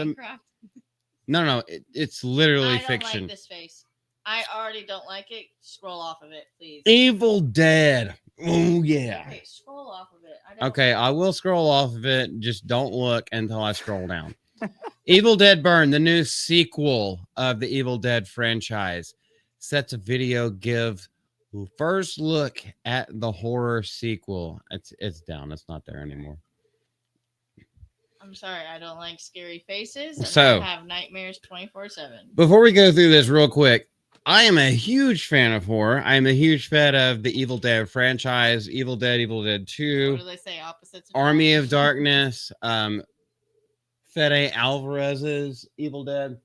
no. It's literally fiction. I don't like this face. I already don't like it. Scroll off of it, please. Evil Dead. Oh yeah. Okay, scroll off of it. Okay, I will scroll off of it. Just don't look until I scroll down. Evil Dead Burn, the new sequel of the Evil Dead franchise, sets a video give first look at the horror sequel. It's down. It's not there anymore. I'm sorry. I don't like scary faces. So I have nightmares 24/7. Before we go through this real quick, I am a huge fan of horror. I'm a huge fan of the Evil Dead franchise, Evil Dead 2. What do they say? Opposites. Army of Darkness, Fede Alvarez's Evil Dead.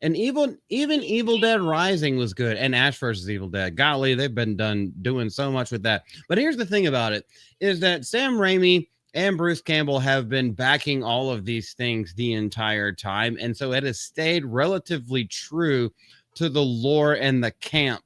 And even Evil Dead Rising was good, and Ash vs. Evil Dead. Golly, they've been doing so much with that. But here's the thing about it, is that Sam Raimi and Bruce Campbell have been backing all of these things the entire time, and so it has stayed relatively true to the lore and the camp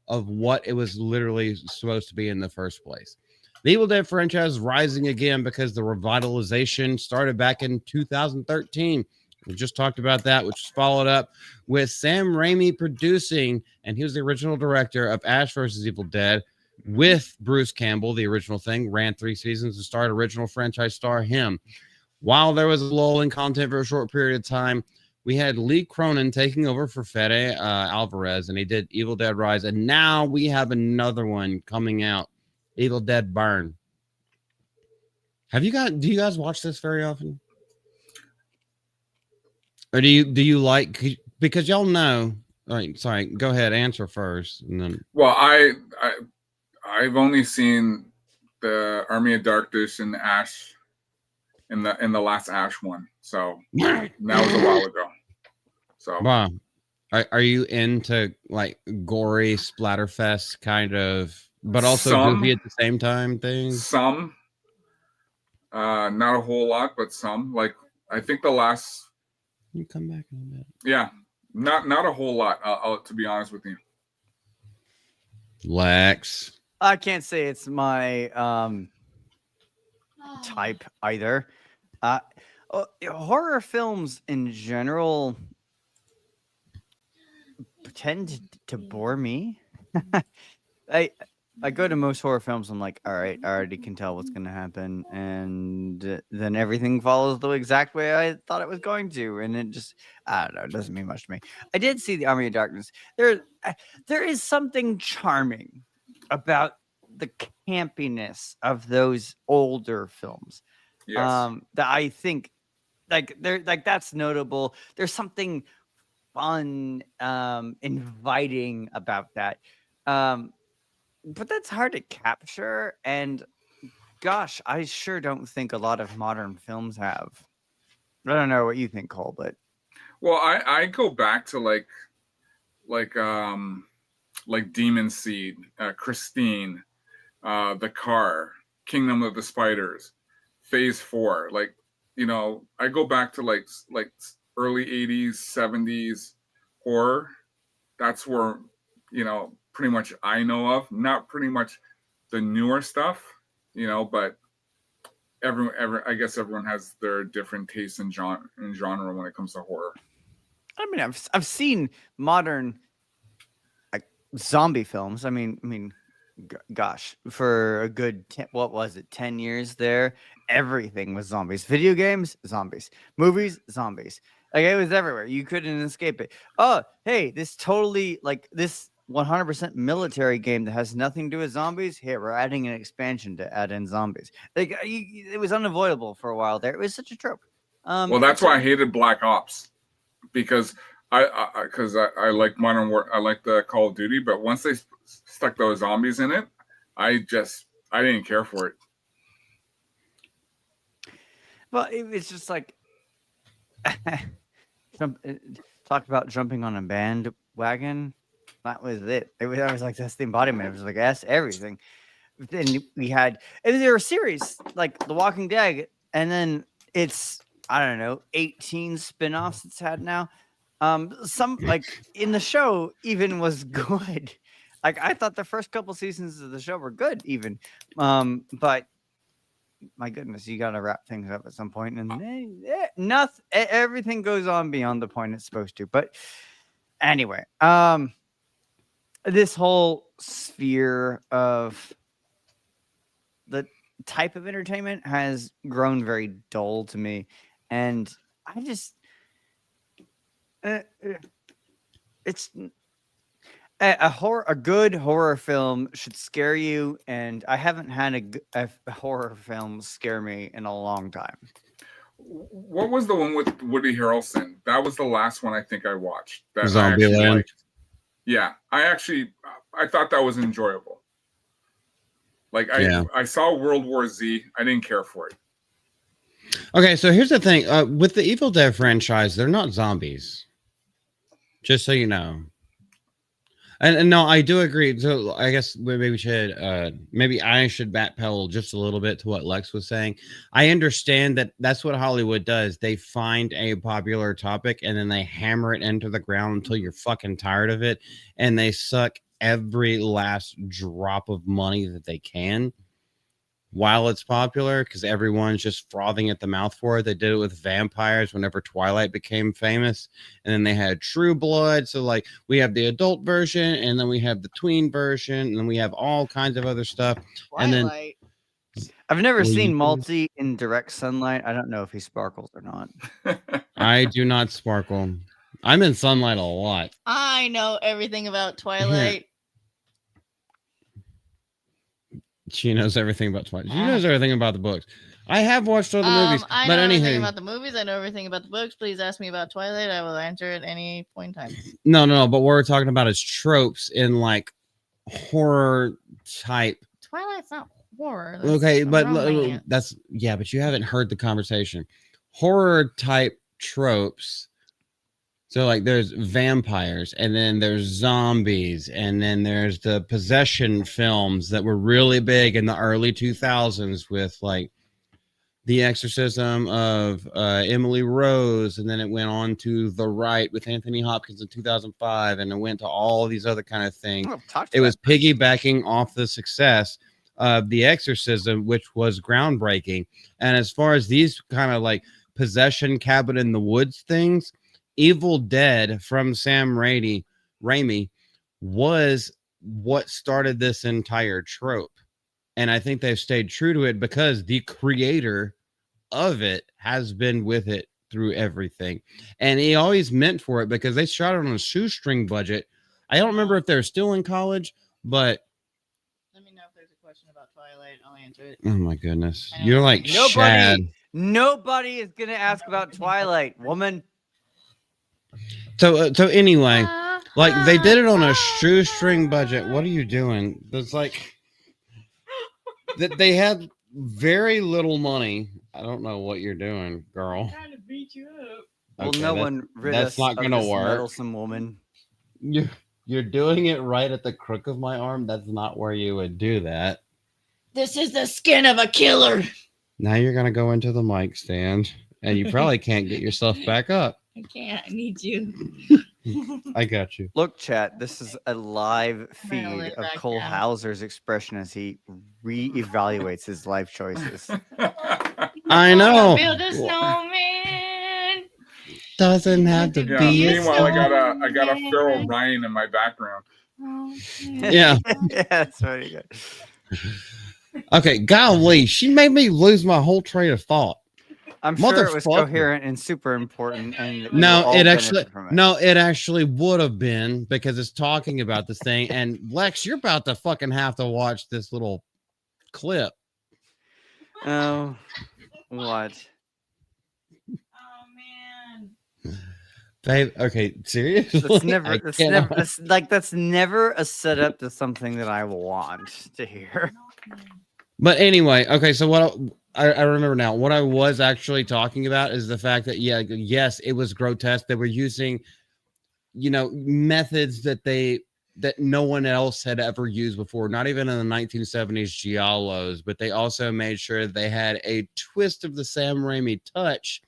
of what it was literally supposed to be in the first place. The Evil Dead franchise is rising again because the revitalization started back in 2013. We just talked about that, which was followed up with Sam Raimi producing, and he was the original director of Ash vs. Evil Dead with Bruce Campbell. The original thing ran 3 seasons and starred original franchise star him. While there was a lull in content for a short period of time, we had Lee Cronin taking over for Fede Alvarez, and he did Evil Dead Rise. And now we have another one coming out, Evil Dead Burn. Do you guys watch this very often? Or do you like, because y'all know, all right, sorry, go ahead, answer first. And then. Well, I've only seen the Army of Darkness and Ash in the last Ash one. So that was a while ago. So wow. Are you into like gory splatterfest kind of, but also goofy at the same time things? Some. Not a whole lot, but some. Like I think the last. You come back in a bit. Yeah, not a whole lot. To be honest with you. Lex. I can't say it's my type either. Horror films in general tend to bore me. I go to most horror films. I'm like, all right, I already can tell what's going to happen, and then everything follows the exact way I thought it was going to, and it just, I don't know, it doesn't mean much to me. I did see the Army of Darkness. There is something charming about the campiness of those older films. Yes. That I think, that's notable. There's something fun, inviting about that. But that's hard to capture, and gosh, I sure don't think a lot of modern films have. I don't know what you think, Cole, but well, I go back to like Demon Seed, Christine, The Car, Kingdom of the Spiders, Phase 4. Like, you know, I go back to like early 80s, 70s horror. That's where, you know, pretty much I know of. Not pretty much the newer stuff, you know, but I guess everyone has their different tastes in genre when it comes to horror. I mean, I've seen modern like zombie films. I mean, gosh, for a good 10 years there, everything was zombies. Video games, zombies. Movies, zombies. Like it was everywhere. You couldn't escape it. Oh, hey, this totally like this 100% military game that has nothing to do with zombies. Here, we're adding an expansion to add in zombies. Like it was unavoidable for a while there. It was such a trope. Well, that's why I hated Black Ops, because I like Modern War. I like the Call of Duty, but once they stuck those zombies in it, I didn't care for it. Well, it's just like talk about jumping on a bandwagon. That was it. I was like, that's the embodiment. It was like, that's everything. Then we had, and there were series like The Walking Dead, and then it's, I don't know, 18 spin-offs it's had now. Some like in the show even was good. Like I thought the first couple seasons of the show were good even. But my goodness, you got to wrap things up at some point, and nothing, everything goes on beyond the point it's supposed to. But anyway, this whole sphere of the type of entertainment has grown very dull to me, and I just it's a good horror film should scare you, and I haven't had a horror film scare me in a long time. What was the one with Woody Harrelson? That was the last one I think I watched. That Zombieland. Yeah, I thought that was enjoyable. Like I saw World War Z. I didn't care for it. Okay, so here's the thing. With the Evil Dead franchise, they're not zombies. Just so you know. And no, I do agree. So I guess maybe we should, maybe I should backpedal just a little bit to what Lex was saying. I understand that that's what Hollywood does. They find a popular topic and then they hammer it into the ground until you're fucking tired of it. And they suck every last drop of money that they can. while it's popular because everyone's just frothing at the mouth for it. They did it with vampires whenever Twilight became famous, and then they had True Blood. So like we have the adult version, and then we have the tween version, and then we have all kinds of other stuff. And then Twilight. I've never Well, seen you- Malty in direct sunlight. I don't know if he sparkles or not. I do not sparkle. I'm in sunlight a lot. I know everything about Twilight. She knows everything about Twilight. She knows everything about the books. I have watched all the movies, I but know everything anything. about the movies. I know everything about the books. Please ask me about Twilight. I will answer at any point in time. No. But what we're talking about is tropes in like horror type. Twilight's not horror. That's Okay, but romance. that's but you haven't heard the conversation. Horror type tropes. So like there's vampires, and then there's zombies, and then there's the possession films that were really big in the early 2000s with like The Exorcism of Emily Rose, and then it went on to The Rite with Anthony Hopkins in 2005, and it went to all these other kind of things. It was piggybacking off the success of The Exorcism, which was groundbreaking. And as far as these kind of like possession cabin in the woods things, Evil Dead from Sam Raimi was what started this entire trope. And I think they've stayed true to it because the creator of it has been with it through everything. And he always meant for it because they shot it on a shoestring budget. I don't remember if they're still in college, but Let me know if there's a question about Twilight. I'll answer it. oh my goodness. I know. You're like Shad. Nobody is gonna ask about Twilight, woman. So anyway, like they did it on a shoestring budget. What are you doing? There's like that they had very little money. I don't know what you're doing, girl. I'm trying to beat you up. Well, Okay, no that- one rid that's us not of gonna this work. meddlesome woman. You're doing it right at the crook of my arm. That's not where you would do that. This is the skin of a killer. Now you're gonna go into the mic stand, and you probably can't get yourself back up. I can't. I need you. I got you. Look, chat. This is a live feed Barely of back Colhauser's expression as he reevaluates his life choices. I know. Build a snowman. Doesn't have to Yeah. be. Meanwhile, I got a feral Ryan in my background. Yeah. Yeah, that's very good. Okay. Golly, she made me lose my whole train of thought. I'm sure it was Motherfucker. coherent and super important. And that we will No, all it benefit actually from it. no, it actually would have been because it's talking about this thing. And Lex, you're about to fucking have to watch this little clip. Oh, what? Oh man. Babe, okay, seriously. That's never. I That's cannot- never. That's never a setup to something that I want to hear. But anyway, okay, so what I remember now, what I was actually talking about is the fact that, yes, it was grotesque. They were using, methods that no one else had ever used before, not even in the 1970s giallos, but they also made sure they had a twist of the Sam Raimi touch,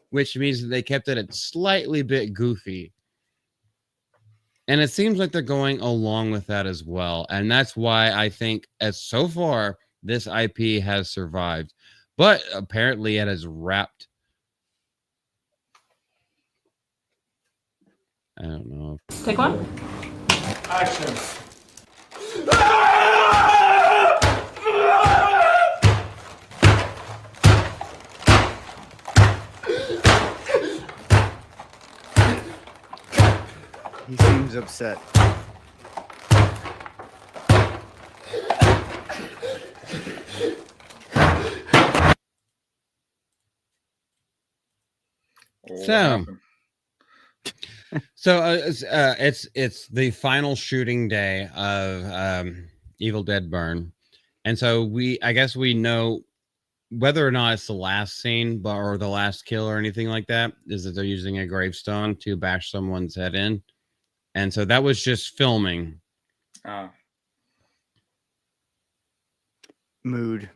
which means that they kept it a slightly bit goofy. And it seems like they're going along with that as well. And that's why I think, as so far, this IP has survived. But apparently it has wrapped. I don't know. Take one. Action. He seems upset. What So- happened? So it's the final shooting day of Evil Dead Burn, and so I guess we know whether or not it's the last scene, or the last kill or anything like that, is that they're using a gravestone to bash someone's head in, and so that was just filming. Ah, Mood.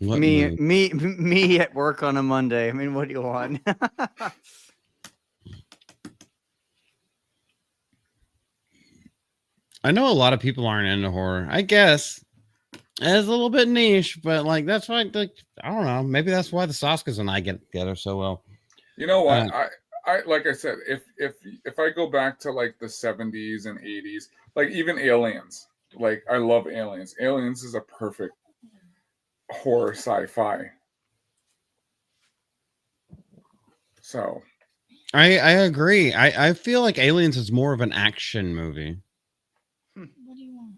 What Me, mood? me at work on a Monday. I mean, what do you want? I know a lot of people aren't into horror. I guess It's a little bit niche, but like that's why. Like, I don't know. Maybe that's why the Saskas and I get together so well. You know what? Uh, I like I said, if I go back to like the 70s and 80s, like even Aliens, like I love Aliens. Aliens is a perfect horror sci-fi. So I agree. I feel like Aliens is more of an action movie. What do you want?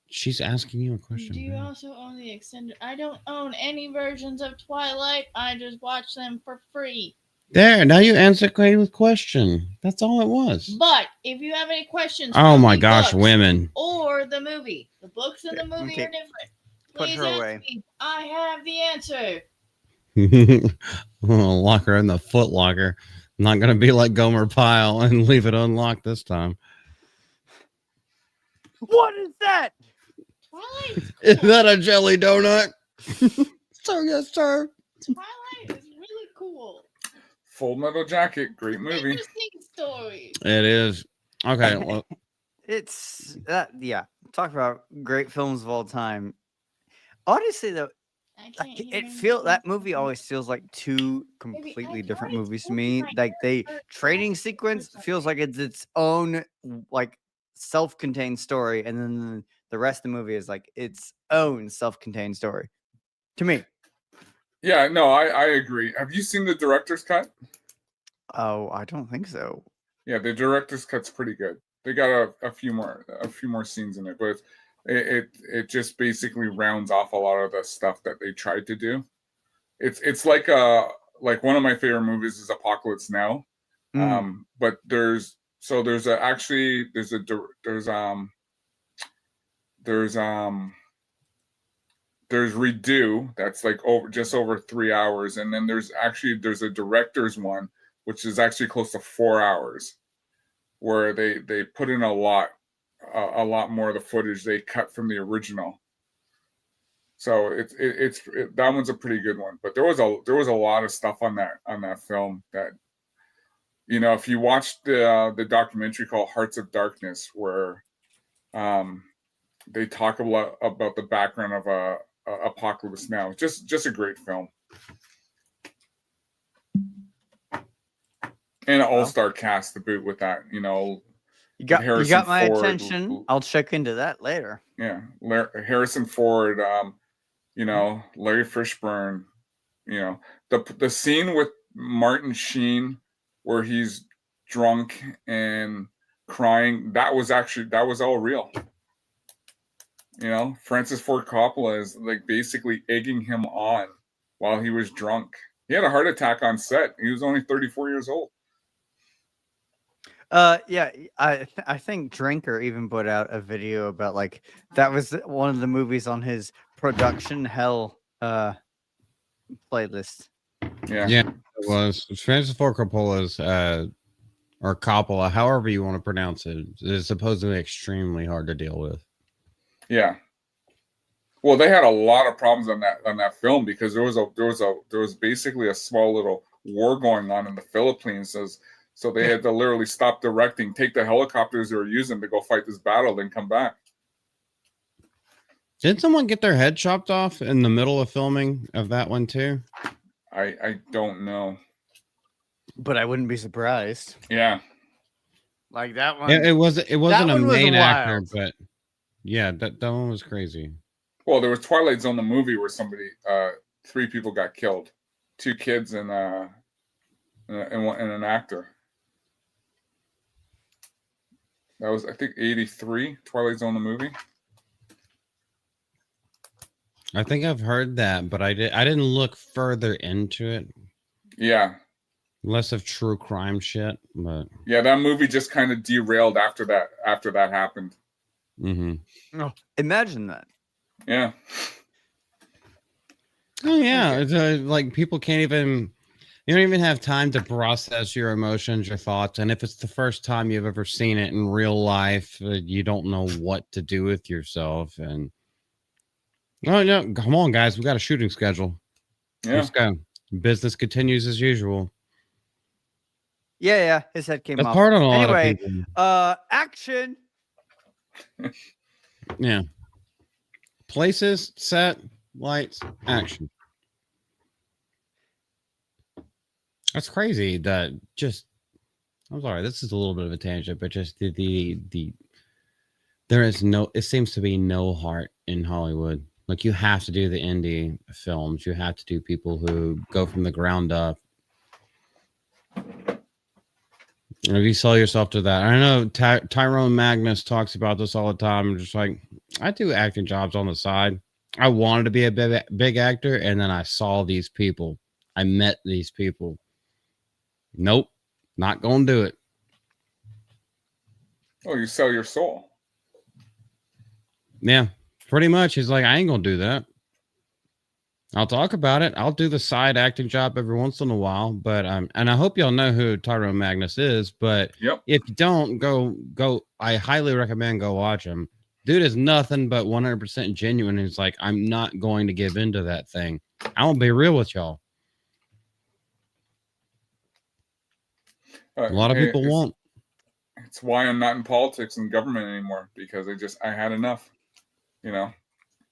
She's asking you a question. Do you man. also own the extended? I don't own any versions of Twilight. I just watch them for free. There, now you answered Clayton's question. That's all it was. But if you have any questions, Oh from my the gosh, books women. or the movie, the books and the movie Okay. are different. Put Please her ask away. me. I have the answer. Lock her in the foot locker. I'm not gonna be like Gomer Pyle and leave it unlocked this time. What is that? Twilight's Is cool. that a jelly donut? Sir, yes, sir. Twilight is really cool. Full Metal Jacket, great movie. Interesting story. It is. Okay. Well, It's that. Yeah. Talk about great films of all time. Honestly, though, I like, can't hear it feel anything. that movie always feels like two completely different movies to me. Like the training sequence feels like it's its own like self-contained story, and then the rest of the movie is like its own self-contained story. To me. Yeah, no, I agree. Have you seen the director's cut? Oh, I don't think so. Yeah, the director's cut's pretty good. They got a few more scenes in it, but it just basically rounds off a lot of the stuff that they tried to do. It's like one of my favorite movies is Apocalypse Now. But there's Redo that's like just over 3 hours, and then there's a director's one which is actually close to 4 hours, where they put in a lot more of the footage they cut from the original. So that one's a pretty good one. But there was a lot of stuff on that film that, you know, if you watch the documentary called Hearts of Darkness, where they talk a lot about the background of Apocalypse Now. Just a great film. And an all-star cast to boot with that, you know. You got my Ford, attention. I'll check into that later. Yeah, Harrison Ford, you know, Larry Fishburne, you know, the scene with Martin Sheen where he's drunk and crying, that was all real. You know, Francis Ford Coppola is like basically egging him on while he was drunk. He had a heart attack on set. He was only 34 years old. Yeah, I think Drinker even put out a video about like that was one of the movies on his production hell playlist. Yeah, it was. Francis Ford Coppola's or Coppola, however you want to pronounce it, is supposedly extremely hard to deal with. Yeah. Well, they had a lot of problems on that film because there was basically a small little war going on in the Philippines. So they had to literally stop directing, take the helicopters they were using to go fight this battle, then come back. Didn't someone get their head chopped off in the middle of filming of that one too? I don't know. But I wouldn't be surprised. Yeah. Like that one. It wasn't a main actor, wild. but yeah, that one was crazy. Well, there was Twilight Zone, the movie, where 3 people got killed, 2 kids and an actor. That was, I think, 83, Twilight Zone, the movie. I think I've heard that, but I didn't look further into it. Yeah. Less of true crime shit, but yeah, that movie just kind of derailed after that happened. Mm-hmm. Oh, imagine that. Yeah. Oh yeah, it's like people can't even. You don't even have time to process your emotions, your thoughts, and if it's the first time you've ever seen it in real life, you don't know what to do with yourself. And no, come on, guys, we got a shooting schedule. Yeah. Let's go. Business continues as usual. Yeah, his head came That's off. part of a lot Anyway, of people. action. Yeah. Places, set, lights, action. That's crazy. That just. I'm sorry. This is a little bit of a tangent, but just the there is no. It seems to be no heart in Hollywood. Like you have to do the indie films. You have to do people who go from the ground up. And if you sell yourself to that, I know Tyrone Magnus talks about this all the time. I'm just like, I do acting jobs on the side. I wanted to be a big actor, and then I saw these people. I met these people. Nope, not gonna do it. Oh, you sell your soul. Yeah, pretty much. He's like, I ain't gonna do that. I'll talk about it. I'll do the side acting job every once in a while, but and I hope y'all know who Tyrone Magnus is. But Yep. if you don't, go. I highly recommend go watch him. Dude is nothing but 100% genuine. He's like, I'm not going to give into that thing. I won't be real with y'all. A lot of people won't. It's why I'm not in politics and government anymore, because I had enough, you know.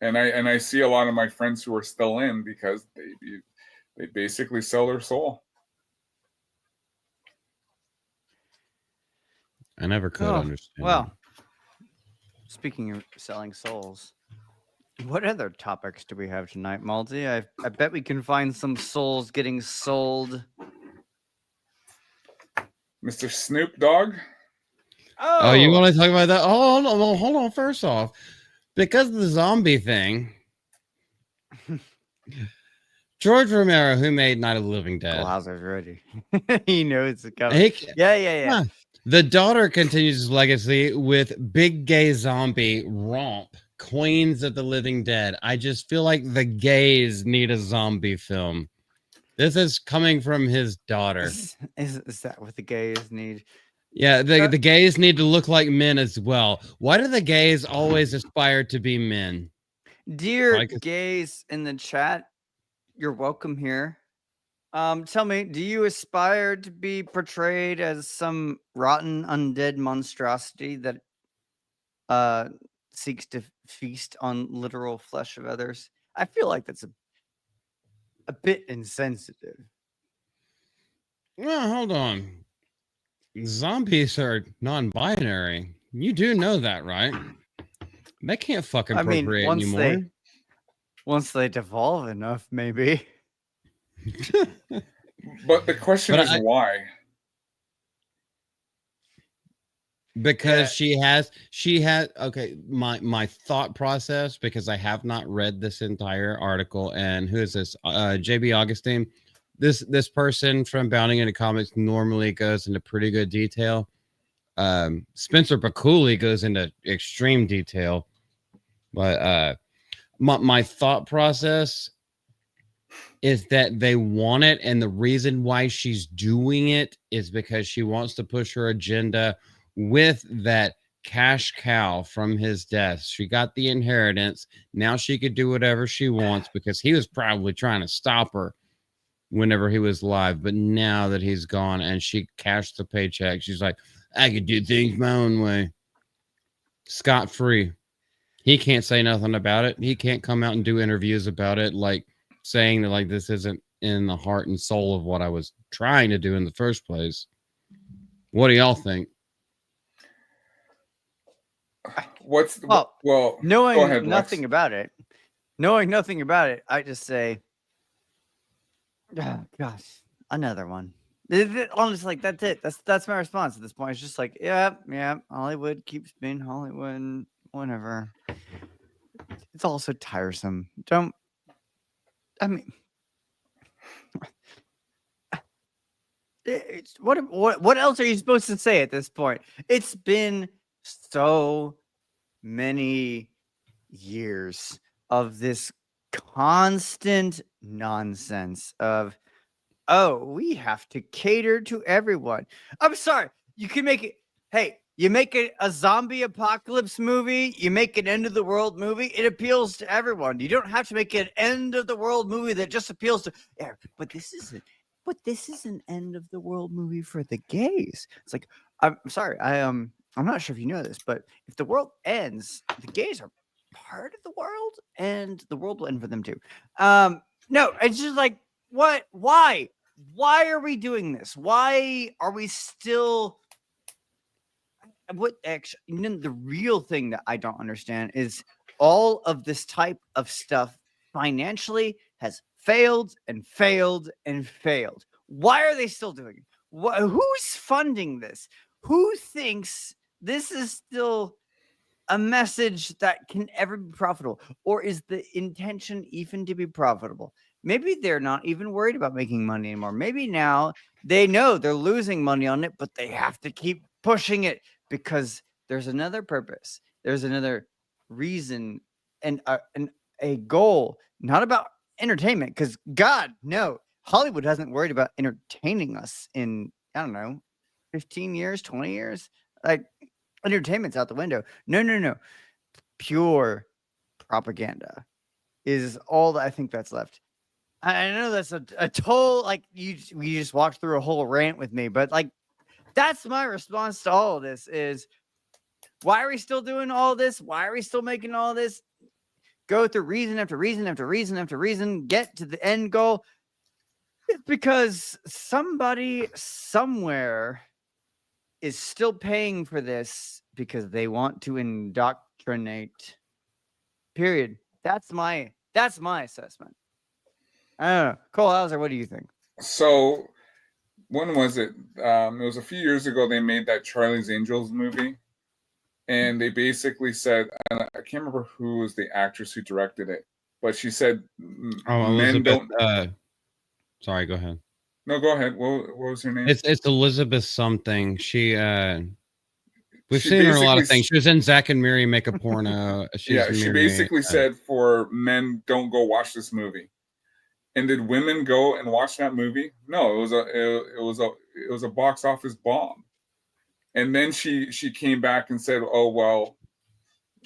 And I see a lot of my friends who are still in because they basically sell their soul. I never could understand. Well, speaking of selling souls, what other topics do we have tonight, Malty? I bet we can find some souls getting sold. Mr. Snoop Dogg. Oh, you want to talk about that? Oh, hold on. First off, because of the zombie thing, George Romero, who made Night of the Living Dead, Colhauser's ready. He knows it's coming. Yeah. The daughter continues his legacy with Big Gay Zombie Romp, Queens of the Living Dead. I just feel like the gays need a zombie film. This is coming from his daughter. Is that what the gays need? Yeah, the gays need to look like men as well. Why do the gays always aspire to be men? Dear gays in the chat, you're welcome here. Tell me, do you aspire to be portrayed as some rotten undead monstrosity that seeks to feast on literal flesh of others? I feel like that's a bit insensitive. Well, hold on. Zombies are non-binary. You do know that, right? They can't fucking procreate anymore. Once they devolve enough, maybe. But the question is why? Because she has okay, my thought process, because I have not read this entire article. And who is this? JB Augustine. This person from Bounding into Comics normally goes into pretty good detail. Spencer Bakuli goes into extreme detail. But my thought process is that they want it, and the reason why she's doing it is because she wants to push her agenda with that cash cow from his death. She got the inheritance. Now she could do whatever she wants because he was probably trying to stop her whenever he was alive. But now that he's gone and she cashed the paycheck, she's like, I could do things my own way. Scot-free. He can't say nothing about it. He can't come out and do interviews about it, like saying that like this isn't in the heart and soul of what I was trying to do in the first place. What do y'all think? Knowing nothing about it, I just say, oh, gosh, another one. Honestly, like that's it. That's my response at this point. It's just like, yeah, Hollywood keeps being Hollywood, whatever. It's all so tiresome. What else are you supposed to say at this point? It's been so many years of this constant nonsense of, oh, we have to cater to everyone. I'm sorry. You can make it. Hey, you make it a zombie apocalypse movie. You make an end of the world movie. It appeals to everyone. You don't have to make an end of the world movie that just appeals to. Yeah, but this is an end of the world movie for the gays. It's like, I'm sorry. I'm not sure if you know this, but if the world ends, the gays are part of the world, and the world will end for them too. No, it's just like, what? Why are we doing this? Why are we still? What actually? The real thing that I don't understand is all of this type of stuff financially has failed and failed and failed. Why are they still doing it? Who's funding this? Who thinks this is still a message that can ever be profitable? Or is the intention even to be profitable? Maybe they're not even worried about making money anymore. Maybe now they know they're losing money on it, but they have to keep pushing it because there's another purpose. There's another reason and a goal, not about entertainment. Because God, no, Hollywood hasn't worried about entertaining us in, I don't know, 15 years, 20 years. Like, entertainment's out the window. No. Pure propaganda is all that I think that's left. I know that's a total, like, we just walked through a whole rant with me, but like, that's my response to all of this is, why are we still doing all this? Why are we still making all this? Go through reason after reason after reason after reason, get to the end goal. It's because somebody somewhere is still paying for this because they want to indoctrinate. Period. That's my assessment. I don't know. Colhauser, what do you think? So when was it? It was a few years ago. They made that Charlie's Angels movie, and they basically said, and I can't remember who was the actress who directed it, but she said, "Men don't." Sorry, go ahead. No, go ahead. What was her name? It's Elizabeth something. We've seen her in a lot of things. She was in Zack and Miri Make a Porno. She basically said for men, don't go watch this movie. And did women go and watch that movie? No, it was a box office bomb. And then she came back and said, "Oh well,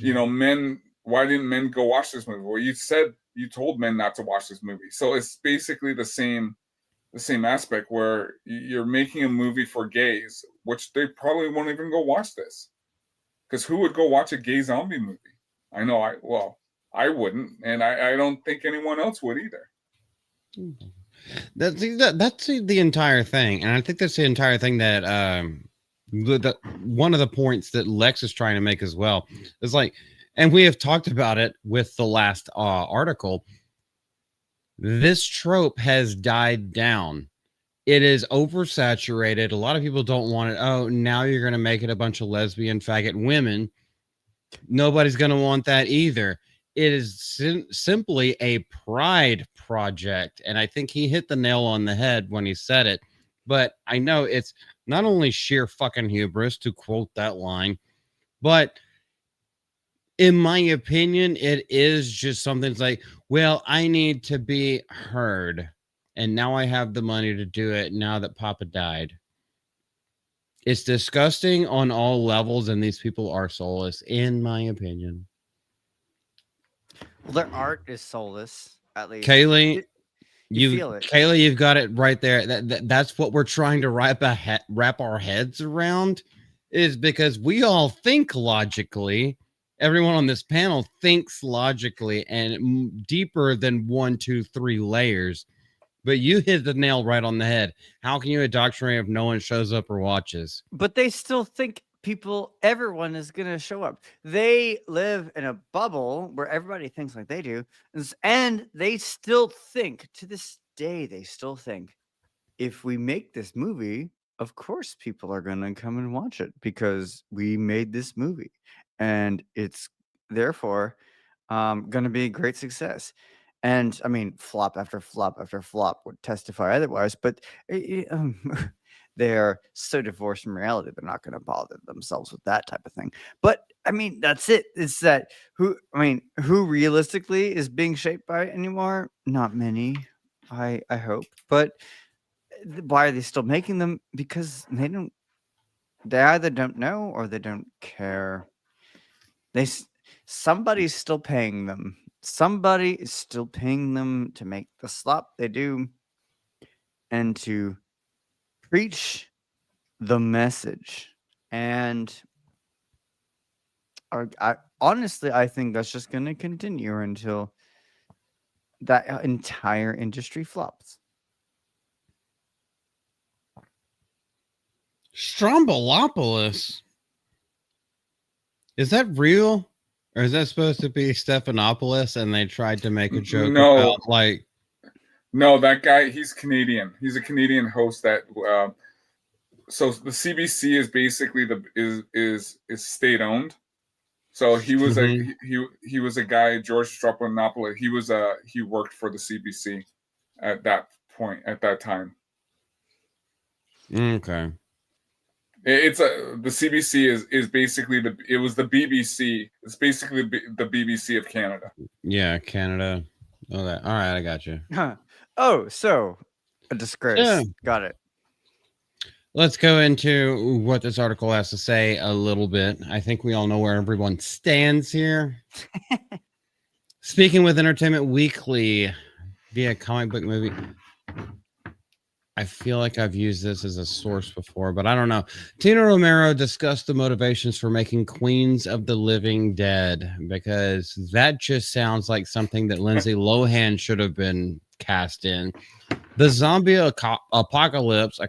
men. Why didn't men go watch this movie? Well, you told men not to watch this movie. So it's basically the same aspect where you're making a movie for gays, which they probably won't even go watch this, because who would go watch a gay zombie movie? I know I wouldn't, and I don't think anyone else would either. That's the entire thing, and I think that's the entire thing that one of the points that Lex is trying to make as well is like, and we have talked about it with the last article. This trope has died down. It is oversaturated. A lot of people don't want it. Oh, now you're going to make it a bunch of lesbian faggot women. Nobody's going to want that either. It is simply a pride project. And I think he hit the nail on the head when he said it. But I know it's not only sheer fucking hubris, to quote that line, but in my opinion, it is just something that's like, well, I need to be heard. And now I have the money to do it now that Papa died. It's disgusting on all levels, and these people are soulless, in my opinion. Well, their art is soulless, at least. Kaylee, you feel it. Kaylee, you've got it right there. That's what we're trying to wrap our heads around, is because we all think logically. Everyone on this panel thinks logically and deeper than 1, 2, 3 layers. But you hit the nail right on the head. How can you indoctrinate if no one shows up or watches? But they still think everyone is going to show up. They live in a bubble where everybody thinks like they do. And they still think, to this day, they still think, if we make this movie, of course people are going to come and watch it because we made this movie. And it's therefore going to be a great success. And I mean, flop after flop after flop would testify otherwise, but they're so divorced from reality, they're not going to bother themselves with that type of thing. But I mean, that's it. It's that who realistically is being shaped by it anymore? Not many, I hope. But why are they still making them? Because they either don't know or they don't care. Somebody's still paying them. Somebody is still paying them to make the slop they do and to preach the message. And honestly, I think that's just going to continue until that entire industry flops. Strombolopolis. Is that real? Or is that supposed to be Stephanopoulos and they tried to make a joke No, about like no, that guy, he's Canadian. He's a Canadian host that so the CBC is basically is state owned. So he was Mhm. he was a guy, George Strophanopoulou. He worked for the CBC at that point, at that time. Okay. It's the CBC is basically it was the BBC. It's basically the BBC of Canada. Yeah, Canada. Okay. All right, I got you. Oh, so a disgrace. Yeah. Got it. Let's go into what this article has to say a little bit. I think we all know where everyone stands here. Speaking with Entertainment Weekly via comic book movie. I feel like I've used this as a source before, but I don't know. Tina Romero discussed the motivations for making Queens of the Living Dead because that just sounds like something that Lindsay Lohan should have been cast in. The zombie apocalypse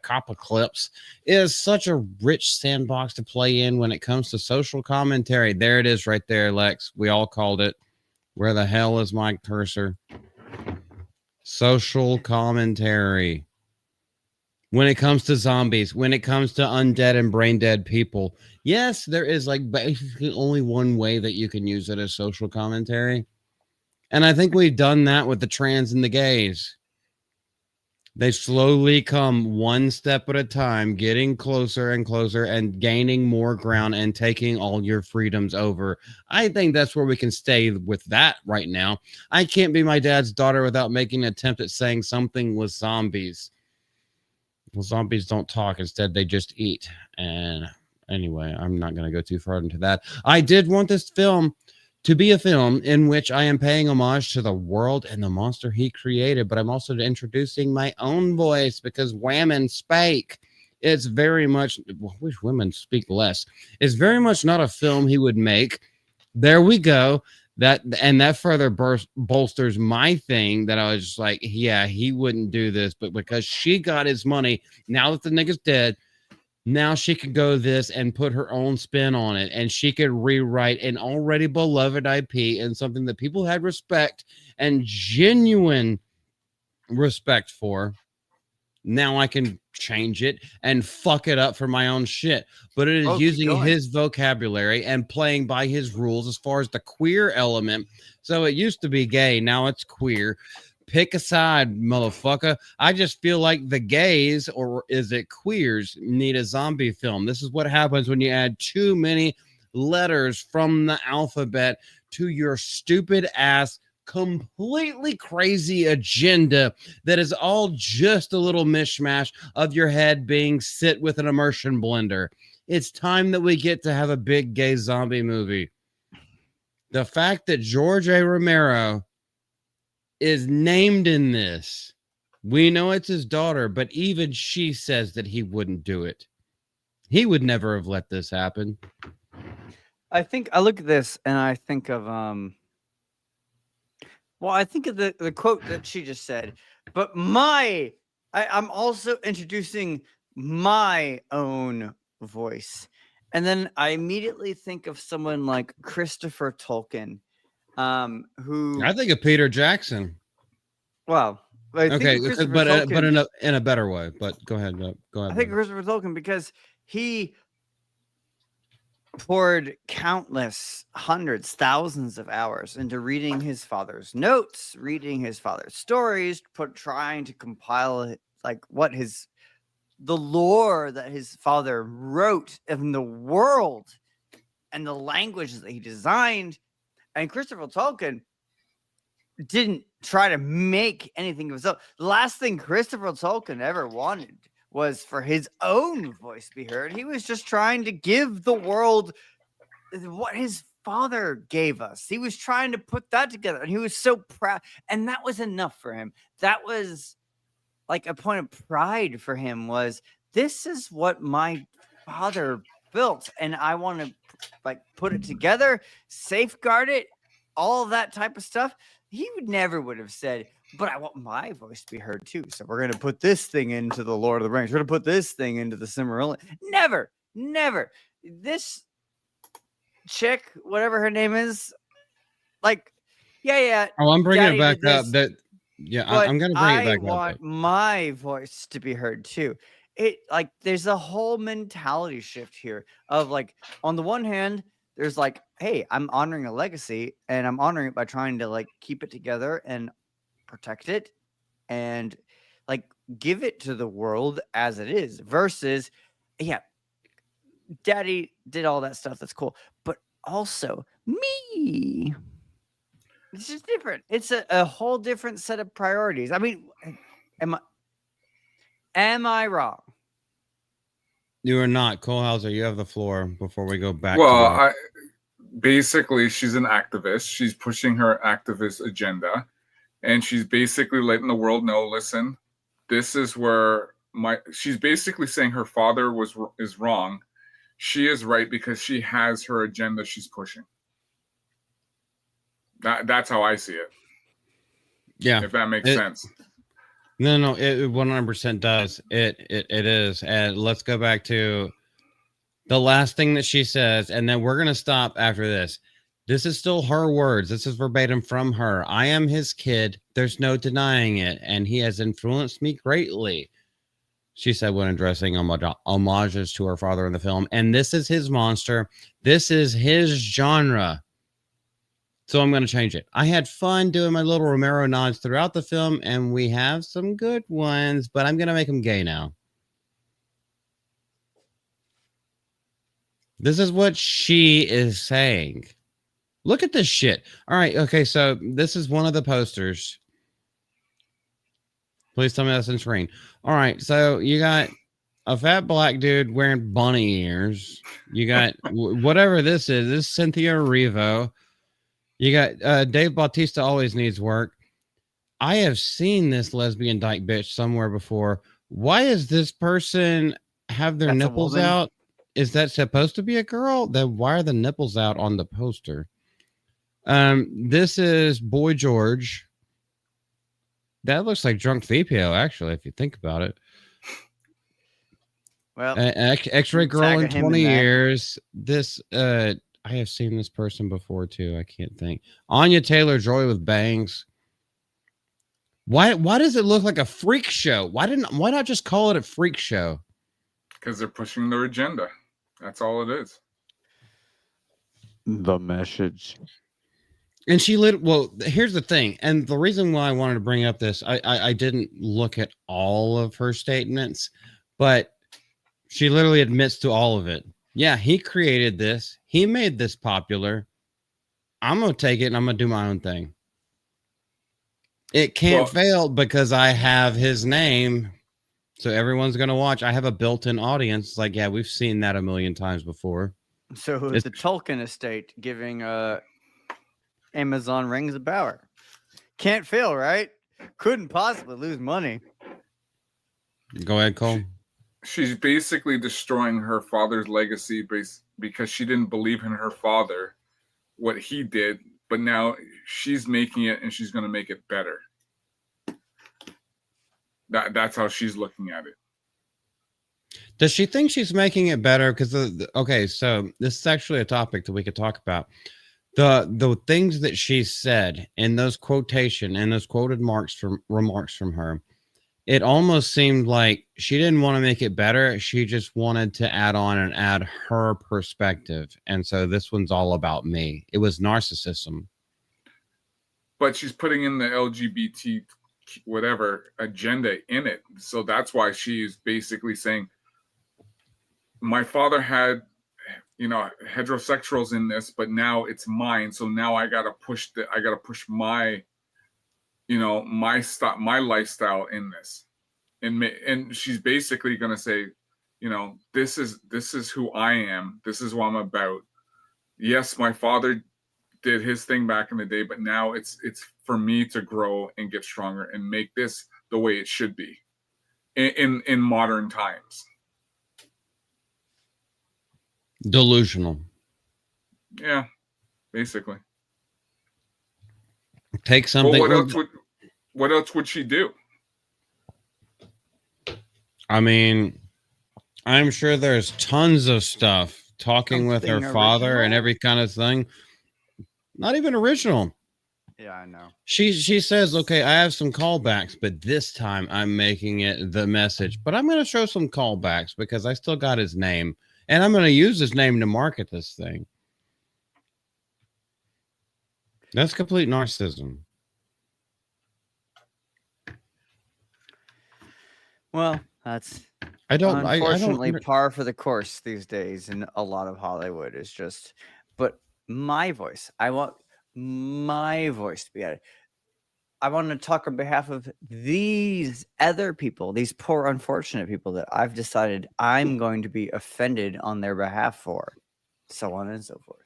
is such a rich sandbox to play in when it comes to social commentary. There it is right there, Lex. We all called it. Where the hell is my cursor? Social commentary. When it comes to zombies, when it comes to undead and brain dead people, yes, there is like basically only one way that you can use it as social commentary. And I think we've done that with the trans and the gays. They slowly come one step at a time, getting closer and closer and gaining more ground and taking all your freedoms over. I think that's where we can stay with that right now. I can't be my dad's daughter without making an attempt at saying something with zombies. Well, zombies don't talk. Instead, they just eat. And anyway, I'm not going to go too far into that. I did want this film to be a film in which I am paying homage to the world and the monster he created, but I'm also introducing my own voice because women spake. It's very much, well, I wish women speak less. It's very much not a film he would make. There we go. That further bolsters my thing that I was just like, yeah, he wouldn't do this, but because she got his money, now that the nigga's dead, now she could go this and put her own spin on it, and she could rewrite an already beloved IP and something that people had respect and genuine respect for. Now I can change it and fuck it up for my own shit. But it is using his vocabulary and playing by his rules as far as the queer element. So it used to be gay. Now it's queer. Pick a side, motherfucker. I just feel like the gays, or is it queers, need a zombie film. This is what happens when you add too many letters from the alphabet to your stupid ass completely crazy agenda that is all just a little mishmash of your head being sit with an immersion blender. It's time that we get to have a big gay zombie movie. The fact that George A. Romero is named in this, we know it's his daughter, but even she says that he wouldn't do it. He would never have let this happen. I think I look at this and I think of well, I think of the quote that she just said, but I'm also introducing my own voice. And then I immediately think of someone like Christopher Tolkien, who I think of Peter Jackson. Well, I think Okay, Christopher but Tolkien, in a better way. But go ahead. Go ahead. I think Christopher Tolkien because he poured countless hundreds, thousands of hours into reading his father's notes, reading his father's stories, trying to compile like the lore that his father wrote in the world and the language that he designed. And Christopher Tolkien didn't try to make anything of himself. The last thing Christopher Tolkien ever wanted was for his own voice to be heard. He was just trying to give the world what his father gave us. He was trying to put that together, and he was so proud. And that was enough for him. That was like a point of pride for him, was this is what my father built, and I want to like put it together, safeguard it, all that type of stuff. He would have said, but I want my voice to be heard too. So we're going to put this thing into the Lord of the Rings. We're going to put this thing into the Silmarillion. Never. This chick, whatever her name is, like, yeah. Oh, I'm bringing it Daddy back did up. this, That yeah, but I'm gonna bring it I back want up. my voice to be heard too. It like there's a whole mentality shift here of like, on the one hand, there's like, hey, I'm honoring a legacy, and I'm honoring it by trying to like keep it together and protect it and like give it to the world as it is, versus, yeah, Daddy did all that stuff. That's cool. But also me. It's just different. It's a whole different set of priorities. I mean, am I wrong? You are not. Colhauser, you have the floor before we go back Well, to basically, she's an activist. She's pushing her activist agenda, and she's basically letting the world know, listen, this is where she's basically saying her father is wrong. She is right because she has her agenda she's pushing. That's how I see it. yeah. If that makes sense. No, it 100% does. It is. And let's go back to the last thing that she says, and then we're gonna stop after this. This is still her words. This is verbatim from her. I am his kid. There's no denying it, and he has influenced me greatly, she said when addressing homages to her father in the film. And this is his monster. This is his genre. So I'm going to change it. I had fun doing my little Romero nods throughout the film, and we have some good ones, but I'm going to make them gay now. This is what she is saying. Look at this shit. All right. Okay. So this is one of the posters. Please tell me that's in screen. All right. So you got a fat black dude wearing bunny ears. You got whatever this is. This is Cynthia Erivo. You got Dave Bautista always needs work. I have seen this lesbian dyke bitch somewhere before. Why is this person have their nipples out? Is that supposed to be a girl? Then why are the nipples out on the poster? This is Boy George. That looks like Drunk VPO, actually, if you think about it. Well, X-ray girl in 20 years. This I have seen this person before too. I can't think. Anya Taylor-Joy with bangs. Why does it look like a freak show? Why not just call it a freak show? Because they're pushing their agenda. That's all it is. The message. And well, here's the thing. And the reason why I wanted to bring up this, I didn't look at all of her statements, but she literally admits to all of it. Yeah, he created this. He made this popular. I'm going to take it and I'm going to do my own thing. It can't fail because I have his name. So everyone's going to watch. I have a built-in audience. It's like, yeah, we've seen that a million times before. So it's the Tolkien estate giving Amazon rings of power. Can't fail, right? Couldn't possibly lose money. Go ahead, Cole. She's basically destroying her father's legacy because she didn't believe in her father, what he did, but now she's making it and she's going to make it better. That's how she's looking at it. Does she think she's making it better? Because okay, so this is actually a topic that we could talk about. The things that she said in those quotation and those quoted remarks from her, it almost seemed like she didn't want to make it better. She just wanted to add on and add her perspective. And so this one's all about me. It was narcissism. But she's putting in the LGBT whatever agenda in it. So that's why she's basically saying, my father had, heterosexuals in this, but now it's mine. So now I got to push my, my lifestyle in this. And she's basically going to say, this is who I am. This is what I'm about. Yes, my father did his thing back in the day, but now it's for me to grow and get stronger and make this the way it should be in modern times. Delusional. Yeah, basically. Take Well, something. what else would she do? I mean, I'm sure there's tons of stuff talking with her Something father and original? every kind of thing. Not even original. Yeah, I know. She says, okay, I have some callbacks, but this time I'm making it the message. But I'm going to show some callbacks because I still got his name, and I'm going to use his name to market this thing. That's complete narcissism. Well, that's I don't. unfortunately par for the course these days in a lot of Hollywood. Is just, but my voice. I want my voice to be added. I want to talk on behalf of these other people, these poor, unfortunate people that I've decided I'm going to be offended on their behalf for, so on and so forth.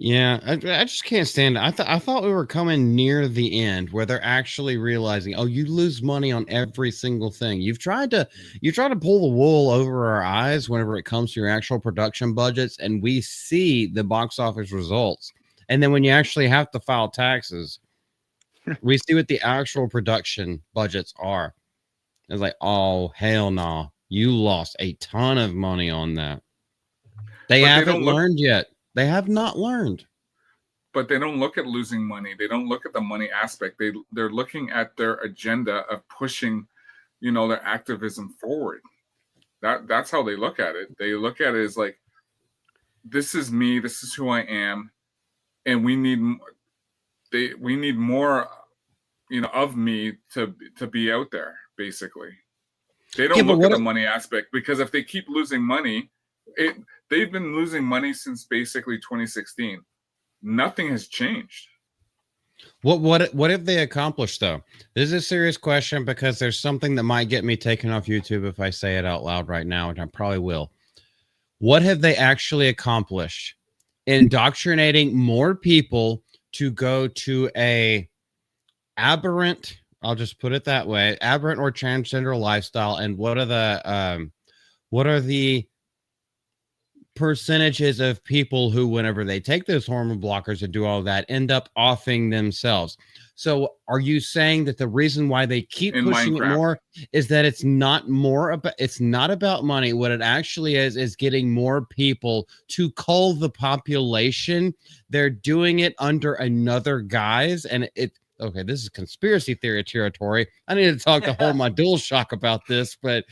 Yeah, I just can't stand it. I thought we were coming near the end where they're actually realizing, oh, you lose money on every single thing. You try to pull the wool over our eyes whenever it comes to your actual production budgets, and we see the box office results. And then when you actually have to file taxes, we see what the actual production budgets are. It's like, oh, hell no. You lost a ton of money on that. They haven't learned yet. They have not learned. But they don't look at losing money. They don't look at the money aspect. They're looking at their agenda of pushing, their activism forward. That's how they look at it. They look at it as like, this is me. This is who I am, and we need more, of me to be out there. Basically, they don't look at the money aspect, because if they keep losing money, they've been losing money since basically 2016. Nothing has changed. What if they accomplish, though? This is a serious question because there's something that might get me taken off YouTube if I say it out loud right now, and I probably will. What have they actually accomplished? Indoctrinating more people to go to a aberrant, I'll just put it that way, aberrant or transgender lifestyle. And what are the percentages of people who, whenever they take those hormone blockers and do all that, end up offing themselves? So are you saying that the reason why they keep pushing it more is that it's not about money? What it actually is getting more people to cull the population. They're doing it under another guise, and okay, this is conspiracy theory territory. I need to talk to Hold My DualShock about this, but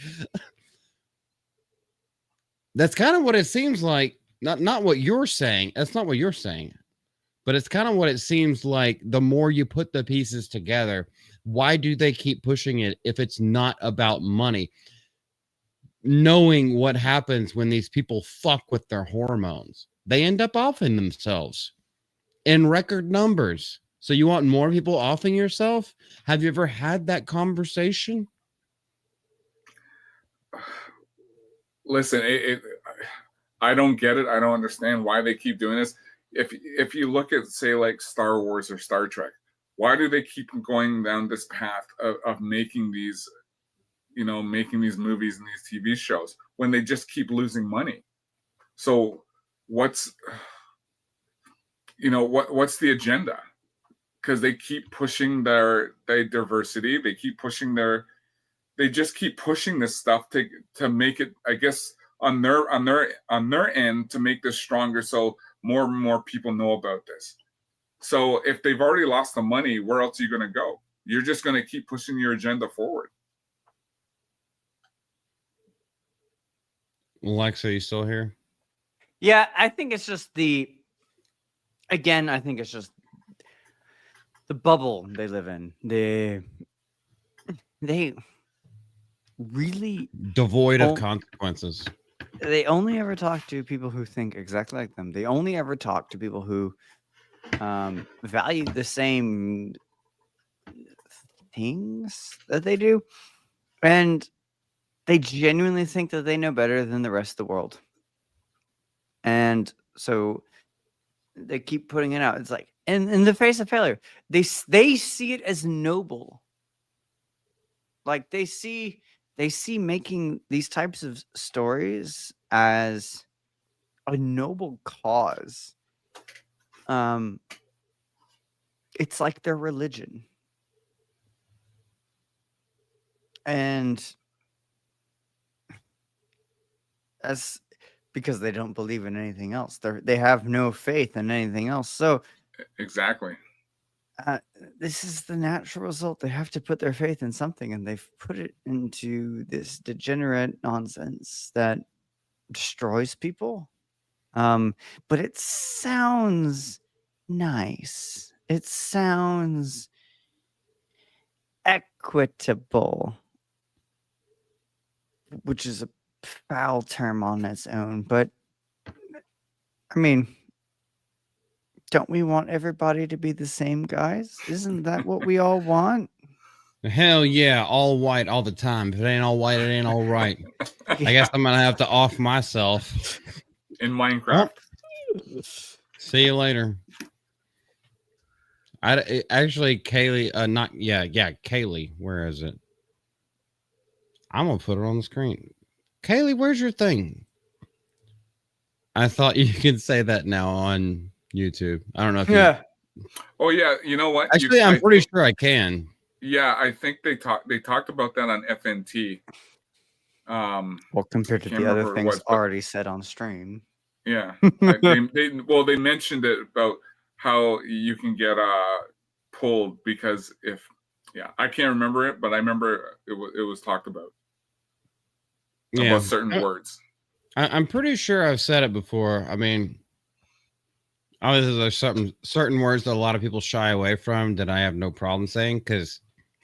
that's kind of what it seems like. Not what you're saying. That's not what you're saying. But it's kind of what it seems like. The more you put the pieces together, why do they keep pushing it if it's not about money? Knowing what happens when these people fuck with their hormones, they end up offing themselves in record numbers. So you want more people offing yourself? Have you ever had that conversation? Listen, I don't get it. I don't understand why they keep doing this. If you look at, say, like Star Wars or Star Trek, why do they keep going down this path of making these, making these movies and these TV shows when they just keep losing money? So what's the agenda? Because they keep pushing their diversity. They keep pushing they just keep pushing this stuff to make it, I guess, on their end, to make this stronger, so more and more people know about this. So if they've already lost the money, where else are you going to go? You're just going to keep pushing your agenda forward. Alexa, are you still here? Yeah, I think it's just the bubble they live in. They really devoid of consequences. They only ever talk to people who think exactly like them. They only ever talk to people who value the same things that they do, and they genuinely think that they know better than the rest of the world. And so they keep putting it out. It's like, in the face of failure, they see it as noble. Like they see making these types of stories as a noble cause, it's like their religion. And because they don't believe in anything else. They have no faith in anything else. So Exactly. this is the natural result. They have to put their faith in something, and they've put it into this degenerate nonsense that destroys people. But it sounds nice. It sounds equitable, which is a foul term on its own. But I mean, don't we want everybody to be the same, guys? Isn't that what we all want? Hell yeah, all white all the time. If it ain't all white, it ain't all right. I guess I'm gonna have to off myself. In Minecraft. See you later. Actually, Kaylee, Kaylee, where is it? I'm gonna put it on the screen. Kaylee, where's your thing? I thought you could say that now on YouTube. I don't know if Yeah. Oh yeah, you know what? Actually, I'm pretty sure I can. Yeah, I think they talked about that on FNT. Well, compared to the other things already said on stream. Yeah, they mentioned it about how you can get pulled because I can't remember it, but I remember it was talked about. About certain words. I'm pretty sure I've said it before. I mean, obviously there's certain words that a lot of people shy away from that I have no problem saying because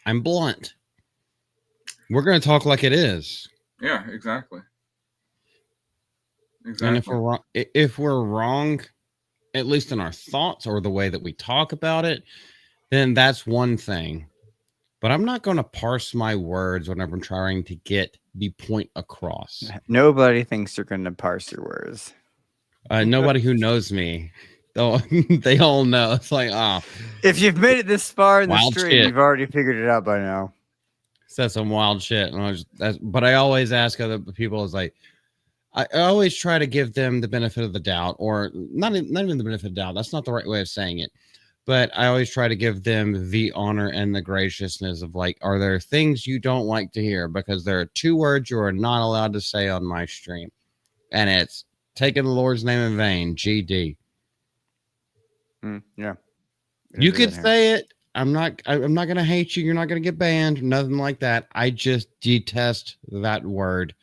I'm blunt. We're going to talk like it is. Yeah, exactly. And if we're wrong, at least in our thoughts or the way that we talk about it, then that's one thing. But I'm not going to parse my words whenever I'm trying to get the point across. Nobody thinks you're going to parse your words. Nobody who knows me. They all know. It's like, if you've made it this far in the stream, shit. You've already figured it out by now. Said some wild shit. But I always ask other people, is like, I always try to give them the benefit of the doubt, or not even the benefit of the doubt. That's not the right way of saying it. But I always try to give them the honor and the graciousness of like, are there things you don't like to hear? Because there are 2 words you are not allowed to say on my stream. And it's taking the Lord's name in vain, GD. Yeah. You could say it. I'm not going to hate you. You're not going to get banned. Nothing like that. I just detest that word.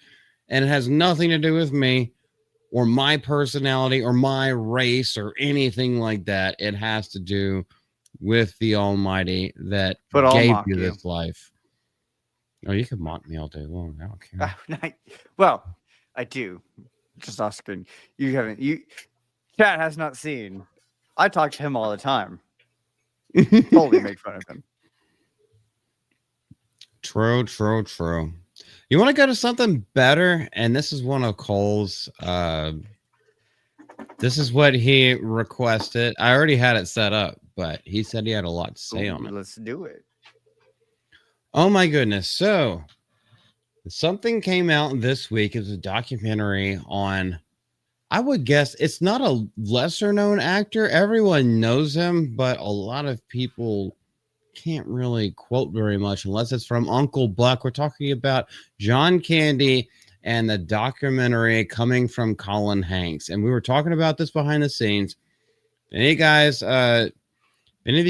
And it has nothing to do with me or my personality or my race or anything like that. It has to do with the Almighty that gave you this life. Oh, you can mock me all day long. I don't care. Well, I do. Just asking. Chat has not seen. I talk to him all the time. Totally make fun of him. True. You want to go to something better? And this is one of Cole's. This is what he requested. I already had it set up, but he said he had a lot to say on it. Let's do it. Oh my goodness. So something came out this week. It was a documentary on, I would guess it's not a lesser known actor. Everyone knows him, but a lot of people can't really quote very much unless it's from Uncle Buck. We're talking about John Candy and the documentary coming from Colin Hanks. And we were talking about this behind the scenes. Any of you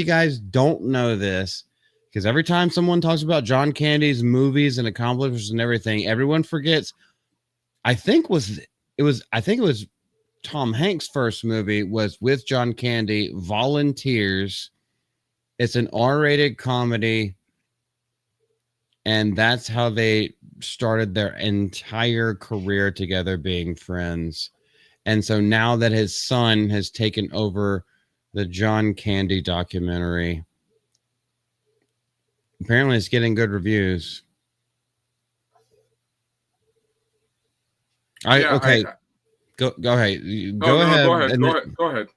guys don't know this, because every time someone talks about John Candy's movies and accomplishments and everything, everyone forgets. I think it was Tom Hanks' first movie was with John Candy, Volunteers. It's an R-rated comedy, and that's how they started their entire career together, being friends. And so now that his son has taken over the John Candy documentary, apparently it's getting good reviews. Go ahead. Go ahead.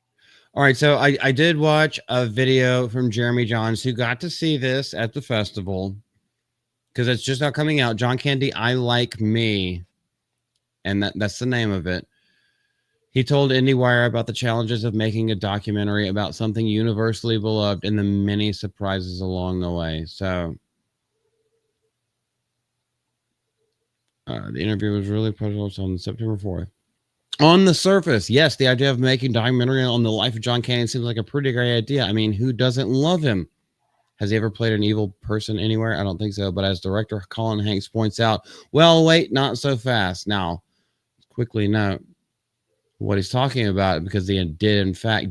All right, so I did watch a video from Jeremy Johns, who got to see this at the festival, because it's just now coming out. John Candy, I Like Me, and that's the name of it. He told IndieWire about the challenges of making a documentary about something universally beloved and the many surprises along the way. So the interview was really published on September 4th. On the surface, yes, the idea of making a documentary on the life of John Candy seems like a pretty great idea. I mean, who doesn't love him? Has he ever played an evil person anywhere? I don't think so. But as director Colin Hanks points out, well, wait, not so fast. Now, quickly note what he's talking about, because he did, in fact,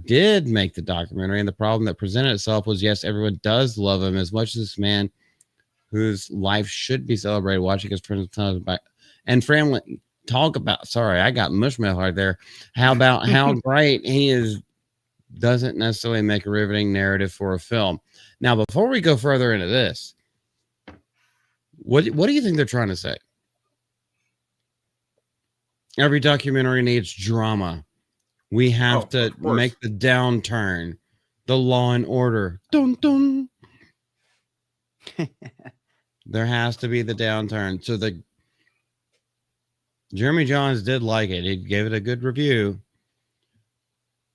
make the documentary. And the problem that presented itself was, yes, everyone does love him as much as this man whose life should be celebrated, watching his friends and family talk about. Sorry, I got mushmouth right there. How about how great he is? Doesn't necessarily make a riveting narrative for a film. Now, before we go further into this, what do you think they're trying to say? Every documentary needs drama. We have to make the downturn, the Law and Order. Dun, dun. There has to be the downturn. So Jeremy Jahns did like it. He gave it a good review.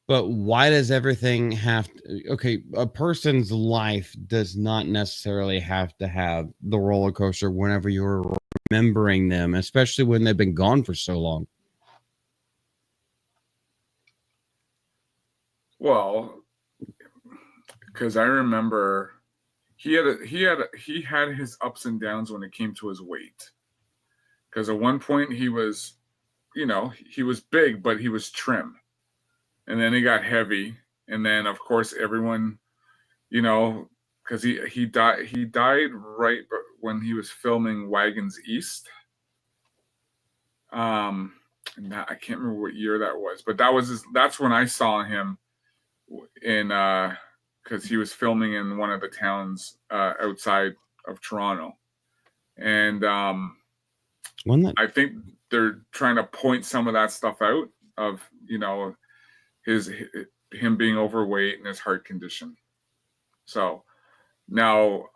But why does everything have to... Okay, a person's life does not necessarily have to have the roller coaster whenever you're remembering them, especially when they've been gone for so long. Well, because I remember he had his ups and downs when it came to his weight. Because at one point he was, he was big, but he was trim. And then he got heavy. And then, of course, everyone, because he died right when he was filming Wagons East. I can't remember what year that was, but that's when I saw him in, because he was filming in one of the towns outside of Toronto. And I think they're trying to point some of that stuff out of, him being overweight and his heart condition. So now,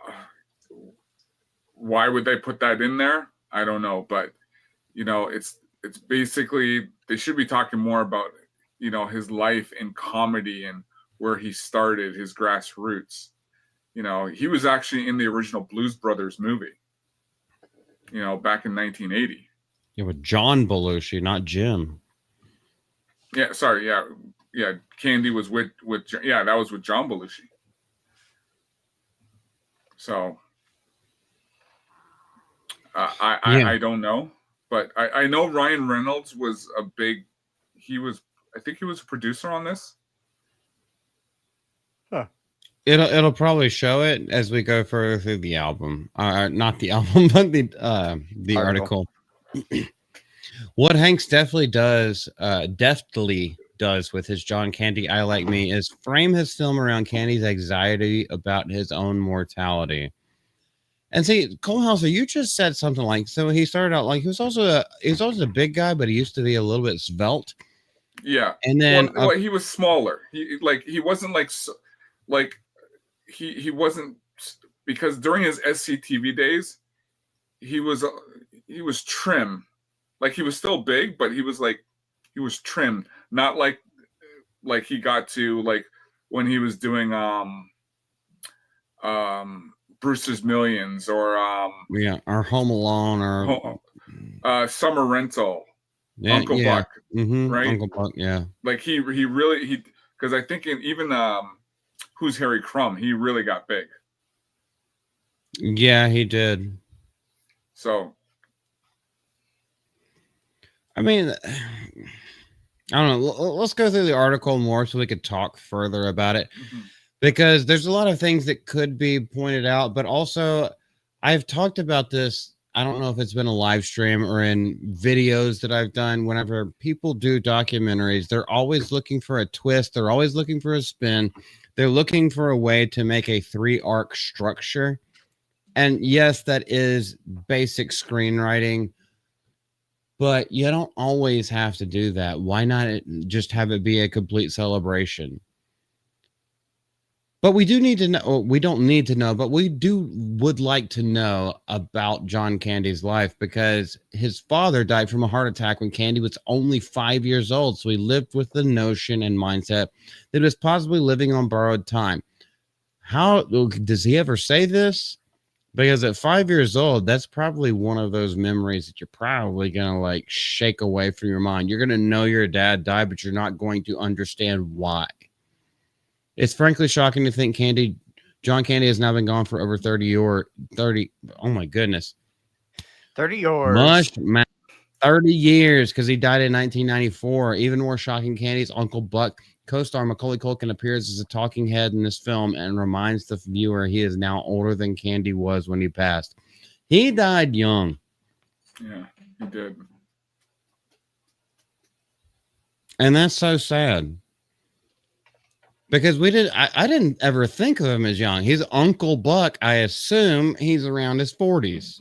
why would they put that in there? I don't know, but it's basically, they should be talking more about his life in comedy and where he started, his grassroots. He was actually in the original Blues Brothers movie, back in 1980. Yeah, with John Belushi, not Jim. Yeah, sorry, yeah. Candy was with that was with John Belushi. So I don't know, but I know Ryan Reynolds was I think he was a producer on this. Huh. It'll probably show it as we go further through the album. Not the album, but the article. What Hanks deftly does with his John Candy I Like Me is frame his film around Candy's anxiety about his own mortality. And see, Colhauser, you just said something like, so he started out like he was also a big guy, but he used to be a little bit svelte. Yeah. And then he was smaller. He wasn't he wasn't, because during his SCTV days, he was trim. Like, he was still big, but he was trimmed. Not like he got to, like, when he was doing Brewster's Millions or or Home Alone or Summer Rental, Uncle Buck, right? Uncle Buck, yeah. Like he really because I think even Who's Harry Crumb, he really got big. Yeah, he did. So, I mean, I don't know. Let's go through the article more so we could talk further about it, because there's a lot of things that could be pointed out, but also I've talked about this. I don't know if it's been a live stream or in videos that I've done. Whenever people do documentaries, they're always looking for a twist. They're always looking for a spin. They're looking for a way to make a 3-arc structure. And yes, that is basic screenwriting, but you don't always have to do that. Why not just have it be a complete celebration? But we do need to know. We don't need to know, but we would like to know about John Candy's life, because his father died from a heart attack when Candy was only 5 years old. So he lived with the notion and mindset that he was possibly living on borrowed time. How does he ever say this? Because at 5 years old, that's probably one of those memories that you're probably going to like shake away from your mind. You're going to know your dad died, but you're not going to understand why. It's frankly shocking to think John Candy has now been gone for over 30 or 30. Oh my goodness. 30 yours. Mush, 30 years, because he died in 1994. Even more shocking, Candy's Uncle Buck co-star Macaulay Culkin appears as a talking head in this film and reminds the viewer he is now older than Candy was when he passed. He died young. Yeah, he did. And that's so sad. Because I didn't ever think of him as young. He's Uncle Buck. I assume he's around his 40s.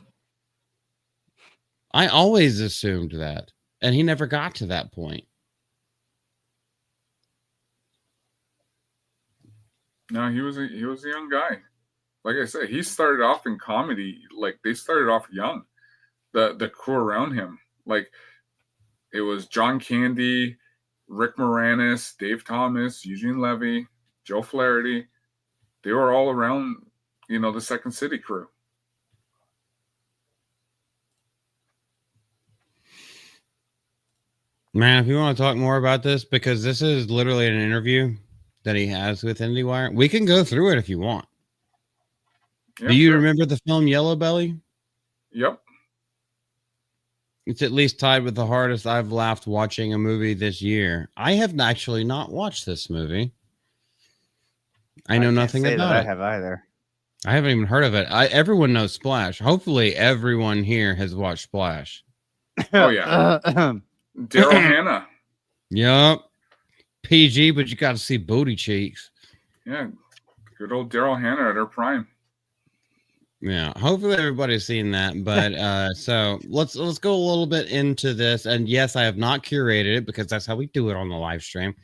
I always assumed that. And he never got to that point. No, he was a young guy. Like I said, he started off in comedy. Like they started off young. The crew around him. Like it was John Candy, Rick Moranis, Dave Thomas, Eugene Levy, Joe Flaherty. They were all around, the Second City crew. Man, if you want to talk more about this, because this is literally an interview that he has with IndieWire, we can go through it if you want. Yeah, Do you sure. remember the film Yellow Belly? Yep. It's at least tied with the hardest I've laughed watching a movie this year. I have actually not watched this movie. I know nothing about it. I have either. I haven't even heard of it. Everyone knows Splash. Hopefully, everyone here has watched Splash. Oh yeah. Daryl Hannah. Yup. PG, but you got to see booty cheeks. Yeah, good old Daryl Hannah at her prime. Yeah, hopefully everybody's seen that. But so let's go a little bit into this. And yes, I have not curated it because that's how we do it on the live stream.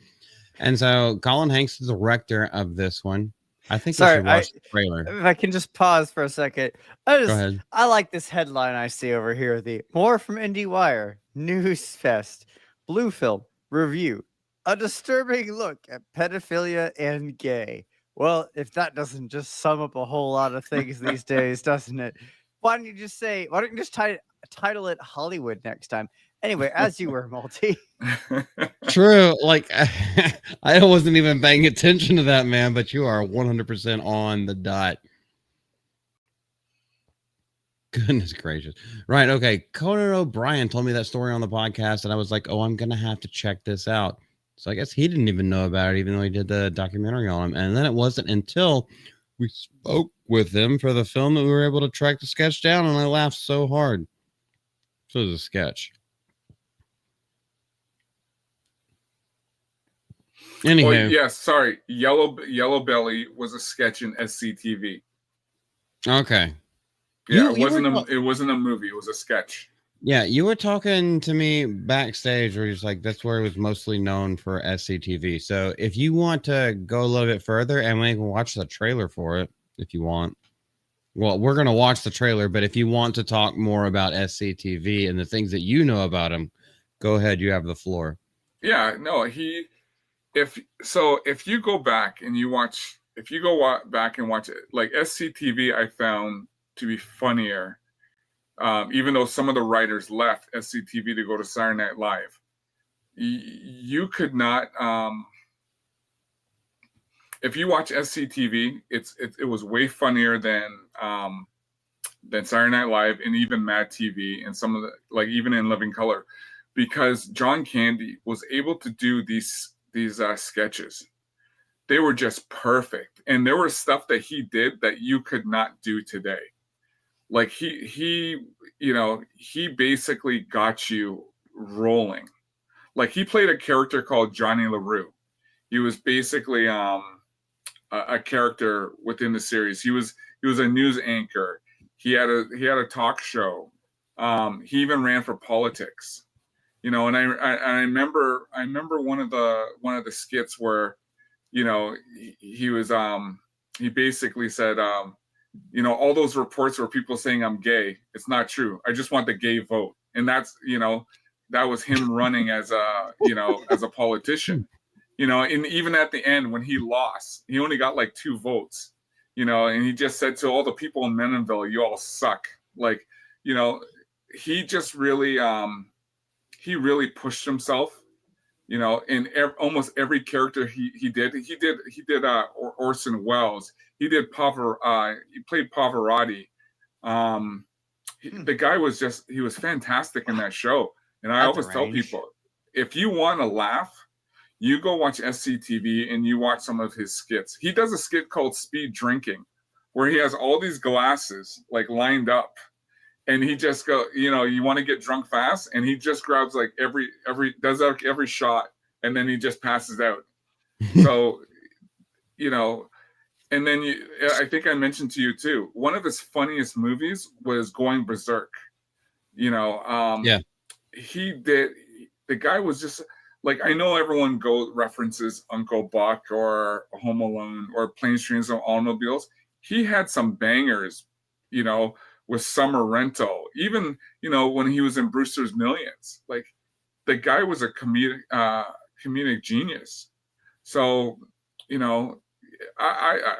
And so Colin Hanks is the director of this one. I think we should watch the trailer. If I can just pause for a second. Go ahead. I like this headline I see over here. The more from IndieWire, News Fest, Blue Film, Review, a disturbing look at pedophilia and gay. Well, if that doesn't just sum up a whole lot of things these days, doesn't it? Why don't you just title it Hollywood next time? Anyway, as you were, Multi. True. Like, I wasn't even paying attention to that, man, but you are 100% on the dot. Goodness gracious. Right. Okay. Conan O'Brien told me that story on the podcast, and I was like, oh, I'm going to have to check this out. So I guess he didn't even know about it, even though he did the documentary on him. And then it wasn't until we spoke with him for the film that we were able to track the sketch down, and I laughed so hard. So it was a sketch. Anywho. Oh, yes, sorry. Yellow Belly was a sketch in SCTV. Okay. Yeah, it wasn't a movie. It was a sketch. Yeah, you were talking to me backstage where you're like, that's where it was mostly known for SCTV. So if you want to go a little bit further, and we can watch the trailer for it if you want. Well, we're going to watch the trailer, but if you want to talk more about SCTV and the things that you know about him, go ahead. You have the floor. Yeah, no, if you go back and back and watch it, like SCTV, I found to be funnier. Even though some of the writers left SCTV to go to Saturday Night Live, you could not. If you watch SCTV, it was way funnier than Saturday Night Live and even Mad TV and some of the, like, even in Living Color, because John Candy was able to do these sketches. They were just perfect, and there was stuff that he did that you could not do today. Like he basically got you rolling. Like he played a character called Johnny LaRue. He was basically a character within the series. He was a news anchor. He had a talk show. He even ran for politics. And I remember one of the skits where, he was he basically said, you know, all those reports where people saying I'm gay, it's not true. I just want the gay vote. And that's, you know, that was him running as a, you know, as a politician, you know, and even at the end when he lost, he only got like 2 votes, you know, and he just said to all the people in Menonville, you all suck. Like, you know, he just really, he really pushed himself, you know, in almost every character he did Orson Welles. He did he played Pavarotti. The guy was just, he was fantastic in that show. And I always tell people, if you want to laugh, you go watch SCTV and you watch some of his skits. He does a skit called Speed Drinking, where he has all these glasses like lined up, and he just go, you know, you want to get drunk fast, and he just grabs like every shot, and then he just passes out. So, you know, and then I think I mentioned to you too, one of his funniest movies was Going Berserk. You know, yeah, the guy was just like, I know everyone references Uncle Buck or Home Alone or Planes, Trains, and Automobiles. He had some bangers, you know, with Summer Rental, even, you know, when he was in Brewster's Millions. Like, the guy was a comedic genius. So, you know, I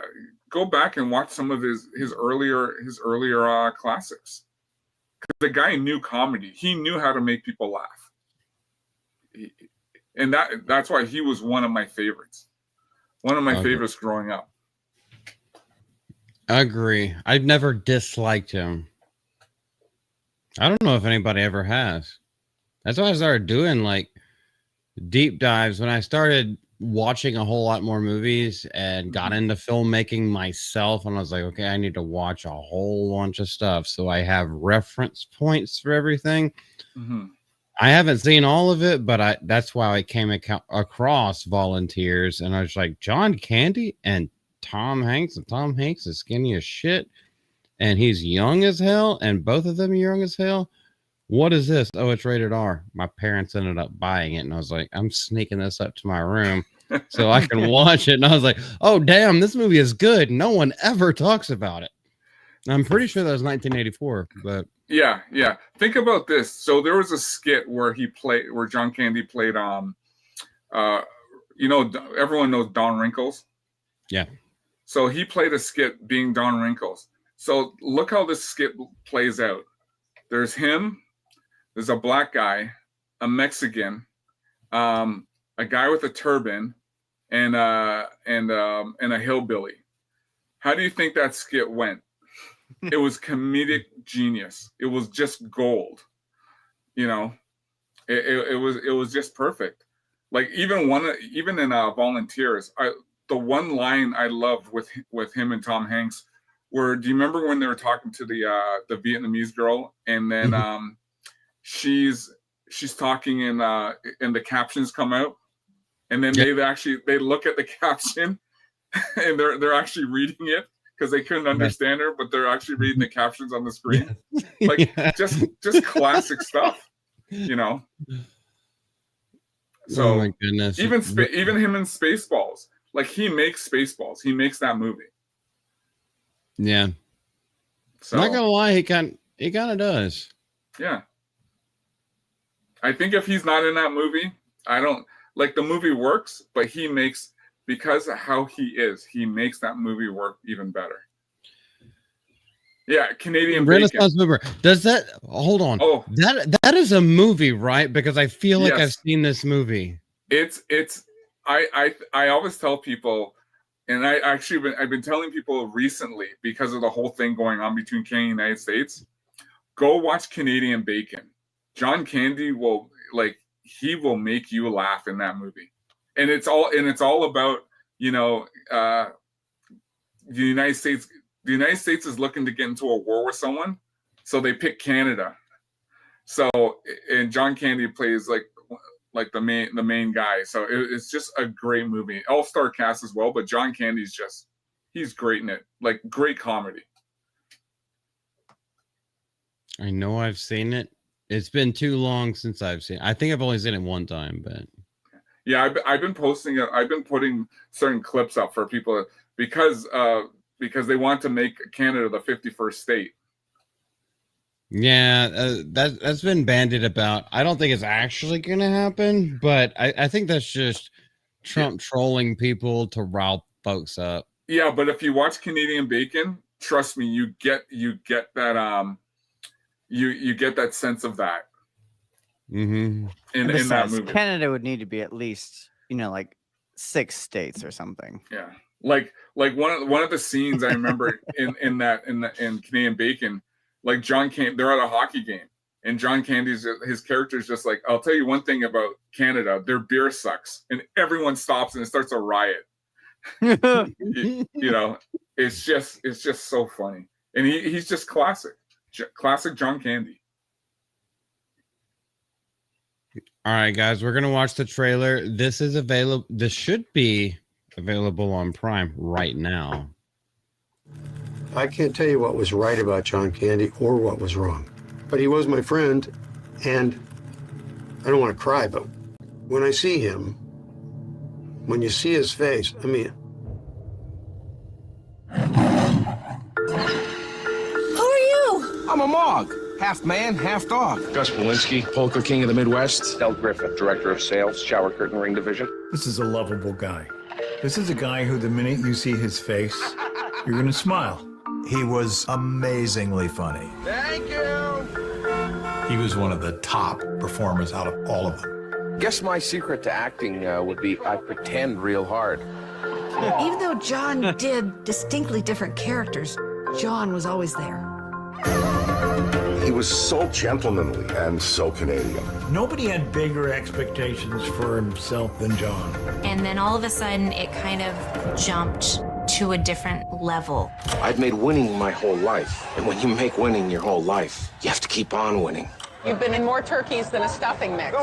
go back and watch some of his earlier classics. The guy knew comedy. He knew how to make people laugh. And that's why he was one of my favorites. One of my favorites growing up. I agree. I've never disliked him. I don't know if anybody ever has. That's why I started doing like deep dives when I started watching a whole lot more movies and got into filmmaking myself. And I was like, okay, I need to watch a whole bunch of stuff so I have reference points for everything. Mm-hmm. I haven't seen all of it, but that's why I came across Volunteers, and I was like, John Candy and Tom Hanks, and Tom Hanks is skinny as shit, and he's young as hell, and both of them are young as hell. What is this? Oh, it's rated R. My parents ended up buying it, and I was like, I'm sneaking this up to my room so I can watch it. And I was like, oh, damn, this movie is good. No one ever talks about it. I'm pretty sure that was 1984, but yeah. Think about this. So there was a skit where John Candy played, you know, everyone knows Don Rinkles. Yeah. So he played a skit being Don Rinkles. So look how this skit plays out. There's him. There's a black guy, a Mexican, a guy with a turban, and a hillbilly. How do you think that skit went? It was comedic genius. It was just gold. You know, it was just perfect. Like even in Volunteers, the one line I loved with him and Tom Hanks were, do you remember when they were talking to the Vietnamese girl, and then she's talking and the captions come out, and then they look at the caption and they're actually reading it because they couldn't understand her, but they're actually reading the captions on the screen. Like just classic stuff, you know. So oh my goodness. Even him in Spaceballs, like he makes Spaceballs. He makes that movie. Yeah. So, not gonna lie, he kind of does. Yeah. I think if he's not in that movie, I don't like the movie works, but he makes, because of how he makes that movie work even better. Yeah, Canadian Renaissance Mover. Does that hold on? Oh, that is a movie, right? Because I feel like yes. I've seen this movie. I always tell people, and I've been telling people recently, because of the whole thing going on between Canada and the United States, go watch Canadian Bacon. John Candy will make you laugh in that movie. And it's all about, you know, the United States. The United States is looking to get into a war with someone, so they pick Canada. So, and John Candy plays like the main guy. So it's just a great movie. All-star cast as well, but John Candy's he's great in it. Like, great comedy. I know I've seen it. It's been too long since I've seen it. I think I've only seen it one time, but Yeah, I've been posting it. I've been putting certain clips up for people because they want to make Canada the 51st state. Yeah, that's been bandied about. I don't think it's actually going to happen, but I think that's just Trump trolling people to rile folks up. Yeah, but if you watch Canadian Bacon, trust me, you get that you get that sense of that Mm-hmm. in that Besides, movie. Canada would need to be at least, like 6 states or something. Yeah, like one of the scenes I remember in Canadian Bacon, like John Candy, they're at a hockey game, and John Candy's his character's just like, I'll tell you one thing about Canada, their beer sucks, and everyone stops and it starts a riot. you know, it's just so funny, and he's just classic John Candy. All right, guys, we're gonna watch the trailer. This is available. This should be available on Prime right now. I can't tell you what was right about John Candy or what was wrong, but he was my friend, and I don't want to cry, but when I see him, when you see his face, I mean. Who are you? I'm a Mog. Half man, half dog. Gus Walensky, Polka King of the Midwest. Del Griffith, Director of Sales, Shower Curtain Ring Division. This is a lovable guy. This is a guy who, the minute you see his face, you're gonna smile. He was amazingly funny. Thank you. He was one of the top performers out of all of them. Guess my secret to acting would be I pretend real hard. Even though John did distinctly different characters, John was always there. He was so gentlemanly and so Canadian. Nobody had bigger expectations for himself than John. And then all of a sudden, it kind of jumped to a different level. I've made winning my whole life. And when you make winning your whole life, you have to keep on winning. You've been in more turkeys than a stuffing mix.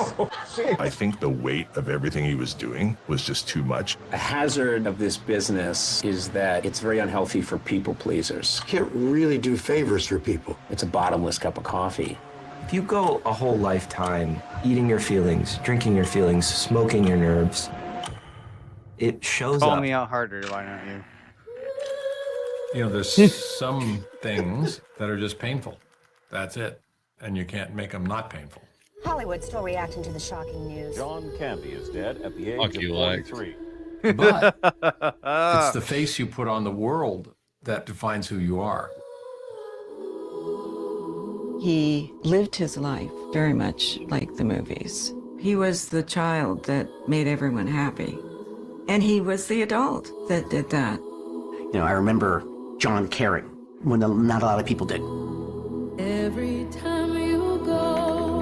I think the weight of everything he was doing was just too much. A hazard of this business is that it's very unhealthy for people pleasers. Can't really do favors for people. It's a bottomless cup of coffee. If you go a whole lifetime eating your feelings, drinking your feelings, smoking your nerves, it shows up. Call me out harder, why don't you? You know, there's some things that are just painful. That's it. And you can't make them not painful. Hollywood still reacting to the shocking news. John Candy is dead at the age of 43. But it's the face you put on the world that defines who you are. He lived his life very much like the movies. He was the child that made everyone happy. And he was the adult that did that. You know, I remember John caring when not a lot of people did. Every time you go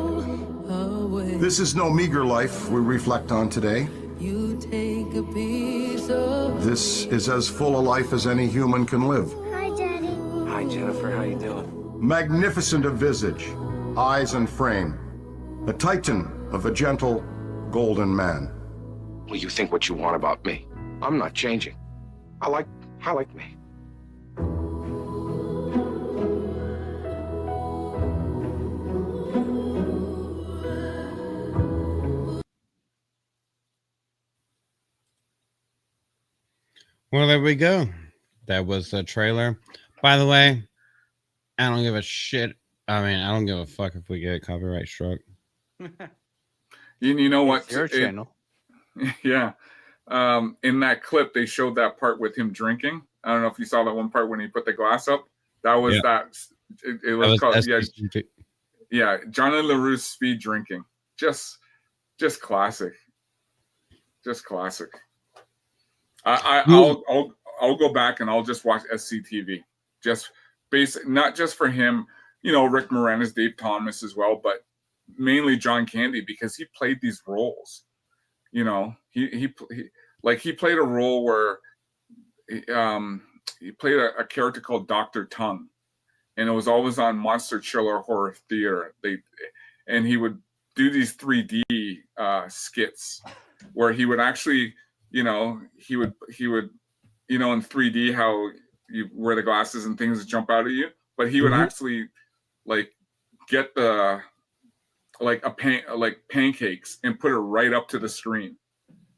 away, This is no meager life we reflect on today. you take a piece of. This is as full a life as any human can live. Hi, Daddy. Hi, Jennifer. How you doing? Magnificent of visage, eyes and frame, a titan of a gentle, golden man. Well, you think what you want about me. I'm not changing. I like me. Well, there we go. That was the trailer. By the way, I don't give a shit. I mean, I don't give a fuck if we get copyright struck. You know what? It's your channel. Yeah. In that clip, they showed that part with him drinking. I don't know if you saw that one part when he put the glass up. That was that. It was called yeah. Johnny LaRue's speed drinking. Just classic. Just classic. I'll go back and I'll just watch SCTV. Just basic, not just for him. You know, Rick Moranis, Dave Thomas as well, but mainly John Candy because he played these roles. You know, he played a role where he played a character called Dr. Tongue, and it was always on Monster Chiller Horror Theater. And he would do these 3D skits where he would actually, he would in 3D how you wear the glasses and things jump out at you, but he would actually get the pancakes and put it right up to the screen.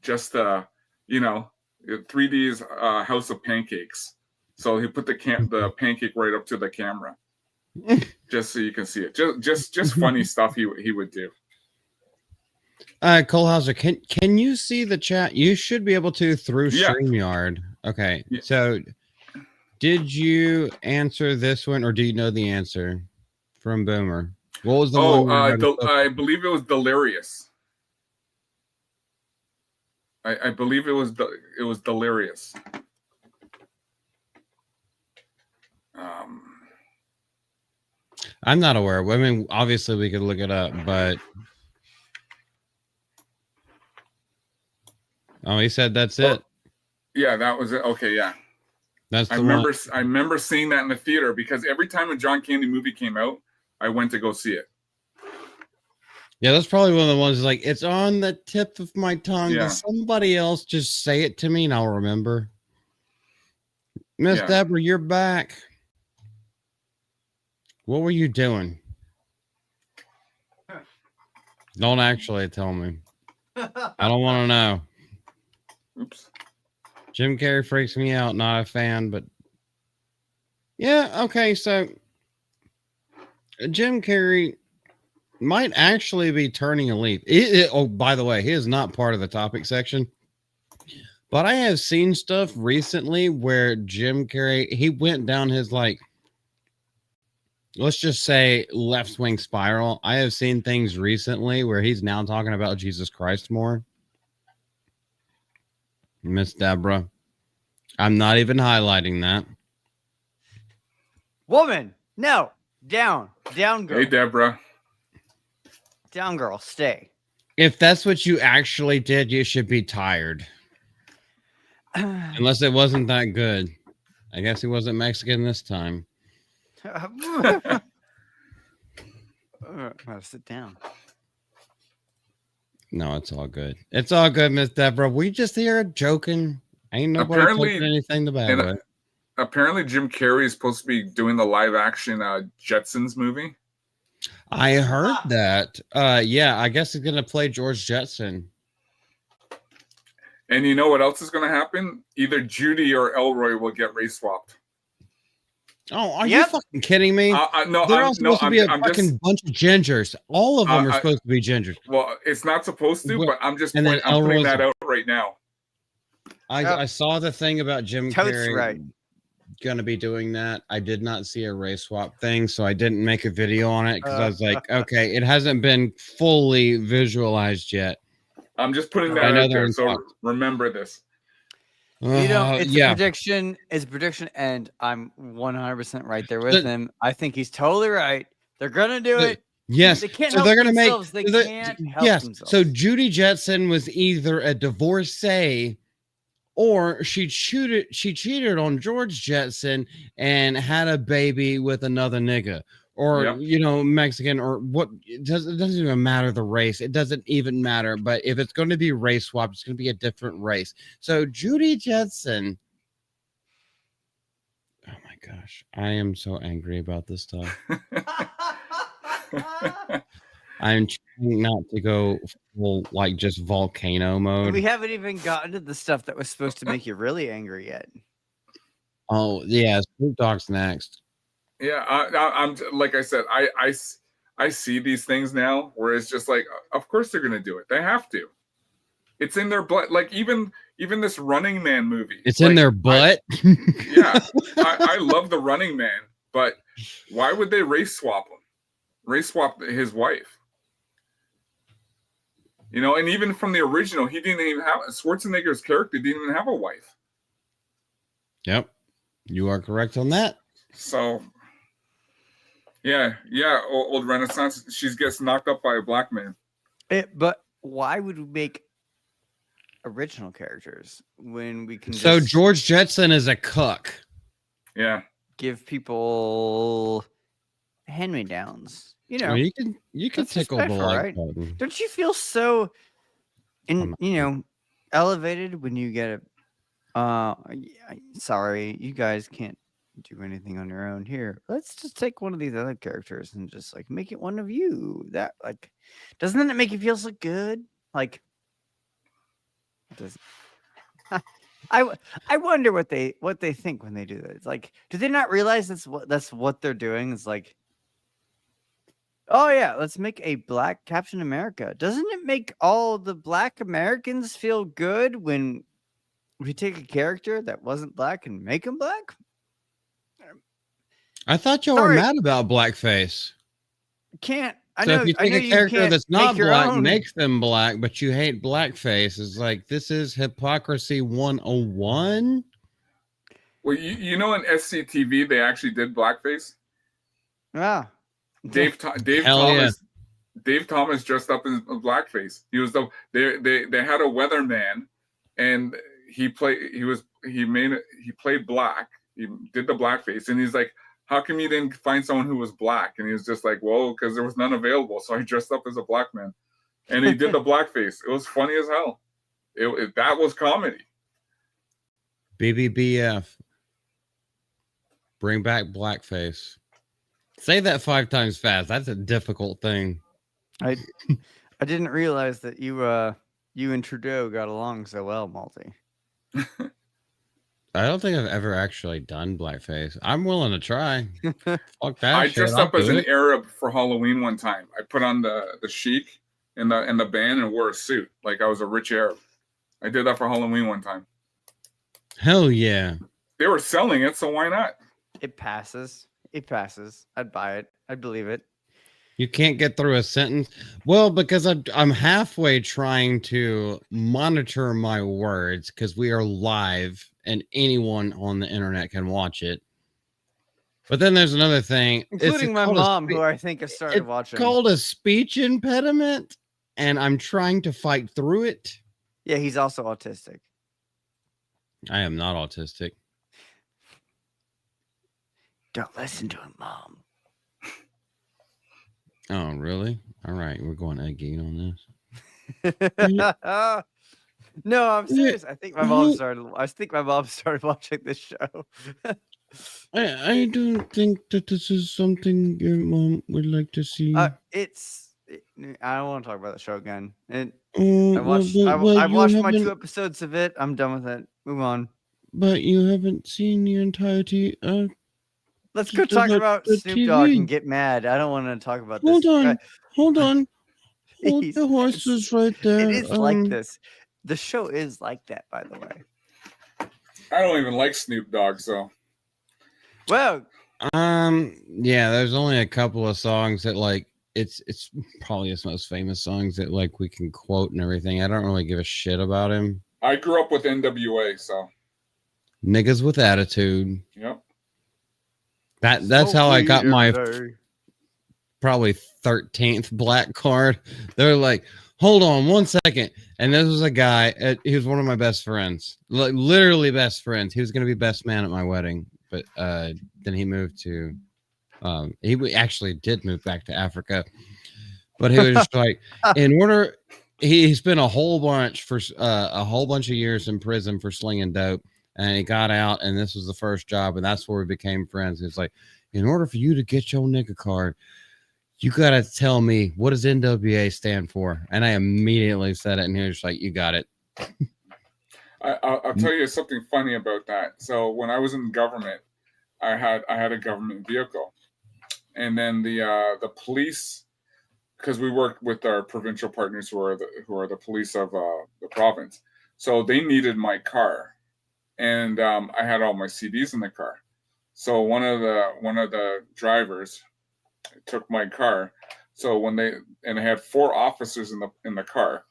just 3D's House of Pancakes. So he put the pancake right up to the camera, just so you can see it. Just funny stuff he would do. Colhauser, can you see the chat? You should be able to through StreamYard. Okay, so did you answer this one, or do you know the answer from Boomer? What was the one? I believe it was Delirious. I believe it was Delirious. I'm not aware. I mean, obviously we could look it up, but he said that's it. Yeah, that was it. Okay, yeah. That's I remember seeing that in the theater because every time a John Candy movie came out, I went to go see it. Yeah, that's probably one of the ones like it's on the tip of my tongue. Yeah. Does somebody else just say it to me and I'll remember? Miss Deborah, you're back. What were you doing? Don't actually tell me. I don't want to know. Oops. Jim Carrey freaks me out. Not a fan, but yeah, okay. So Jim Carrey might actually be turning a leaf. Oh, by the way, he is not part of the topic section. But I have seen stuff recently where Jim Carrey, he went down his let's just say left wing spiral. I have seen things recently where he's now talking about Jesus Christ more. Miss Deborah, I'm not even highlighting that. Woman, no, down, girl. Hey, Deborah. Down, girl, stay. If that's what you actually did, you should be tired. Unless it wasn't that good. I guess he wasn't Mexican this time. Gotta sit down. No, it's all good. It's all good, Miss Deborah. We just here joking. Ain't nobody taking anything the bad way. Apparently, Jim Carrey is supposed to be doing the live action Jetsons movie. I heard that. Yeah, I guess he's gonna play George Jetson. And you know what else is going to happen? Either Judy or Elroy will get race swapped. Oh, are you fucking kidding me? No, they're all supposed to be a fucking bunch of gingers. All of them are supposed to be gingers. Well, it's not supposed to, but I'm just I'm putting that out right now. I saw the thing about Jim Carrey going to be doing that. I did not see a race swap thing, so I didn't make a video on it because I was like, okay, it hasn't been fully visualized yet. I'm just putting that out there, so remember this. It's a prediction. It's a prediction, and I'm 100% right there with him. I think he's totally right. They're gonna do it. Yes, they can't so help they're gonna themselves. make. They can't help themselves. So Judy Jetson was either a divorcee, or she cheated on George Jetson and had a baby with another nigga. Or, Mexican or what, it doesn't even matter the race. It doesn't even matter. But if it's going to be race swapped, it's going to be a different race. So Judy Jetson. Oh my gosh. I am so angry about this stuff. I'm trying not to go full, just volcano mode. We haven't even gotten to the stuff that was supposed to make you really angry yet. Oh, yeah. Snoop Dogg's next. Yeah, I'm like I said, I see these things now where it's just like, of course they're gonna do it. They have to. It's in their blood. Like even this Running Man movie. It's in their butt. I love the Running Man, but why would they race swap him? Race swap his wife. And even from the original, he didn't even have Schwarzenegger's character didn't even have a wife. Yep, you are correct on that. So. Yeah, old Renaissance. She gets knocked up by a black man. But why would we make original characters when we can? So George Jetson is a cuck. Yeah. Give people hand-me-downs. You can tickle the like button. Don't you feel so, elevated when you get a? Sorry, you guys can't do anything on your own here. Let's just take one of these other characters and just make it one of you. That doesn't that make you feel so good? Does I wonder what they think when they do that. It's like, do they not realize that's what they're doing? It's like, oh yeah, let's make a black Captain America. Doesn't it make all the black Americans feel good when we take a character that wasn't black and make him black? I thought y'all were mad about blackface. Can't. So if you take a character that's not black, own. makes them black, but you hate blackface, it's like, this is hypocrisy 101. Well, you know, in SCTV they actually did blackface. Yeah. Dave Thomas dressed up in blackface. He was they had a weatherman, and he played black. He did the blackface, and he's like, how come you didn't find someone who was black? And he was just like, well, because there was none available. So I dressed up as a black man. And he did the blackface. It was funny as hell. That was comedy. BBBF. Bring back blackface. Say that 5 times fast. That's a difficult thing. I didn't realize that you and Trudeau got along so well, Malty. I don't think I've ever actually done blackface. I'm willing to try. Fuck that. I shit. dressed I'll up as do an it. Arab for Halloween one time. I put on the chic in the band and wore a suit like I was a rich Arab. I did that for Halloween one time. Hell yeah. They were selling it, so why not? It passes. I'd buy it. I'd believe it. You can't get through a sentence. Well, because I'm halfway trying to monitor my words because we are live and anyone on the internet can watch it. But then there's another thing. Including my mom, who I think has started watching. It's called a speech impediment, and I'm trying to fight through it. Yeah, he's also autistic. I am not autistic. Don't listen to him, Mom. Oh, really? All right, we're going again on this. No, I'm serious. I think my mom started watching this show. I don't think that this is something your mom would like to see. I don't want to talk about the show again. I well, watched my 2 episodes of it. I'm done with it. Move on. But you haven't seen the entirety of. Let's go talk about Snoop Dogg and get mad. I don't want to talk about this. Hold on. Hold the horses right there. It is like this. The show is like that, by the way. I don't even like Snoop Dogg, so. Well. Yeah, there's only a couple of songs that like it's probably his most famous songs that like we can quote and everything. I don't really give a shit about him. I grew up with NWA, so. Niggas with attitude. Yep. That's how I got my probably 13th black card. They're like, hold on 1 second. And this was a guy, he was one of my best friends, like literally best friends. He was going to be best man at my wedding. But then he moved to, he actually did move back to Africa. But he was just like, he spent a whole bunch of years in prison for slinging dope. And he got out, and this was the first job, and that's where we became friends. It's like, in order for you to get your nigga card, you got to tell me, what does NWA stand for? And I immediately said it, and he was like, you got it. I'll tell you something funny about that. So when I was in government, I had a government vehicle. And then the police, because we worked with our provincial partners who are the police of the province. So they needed my car. And I had all my CDs in the car. So one of the drivers took my car. So I had 4 officers in the car.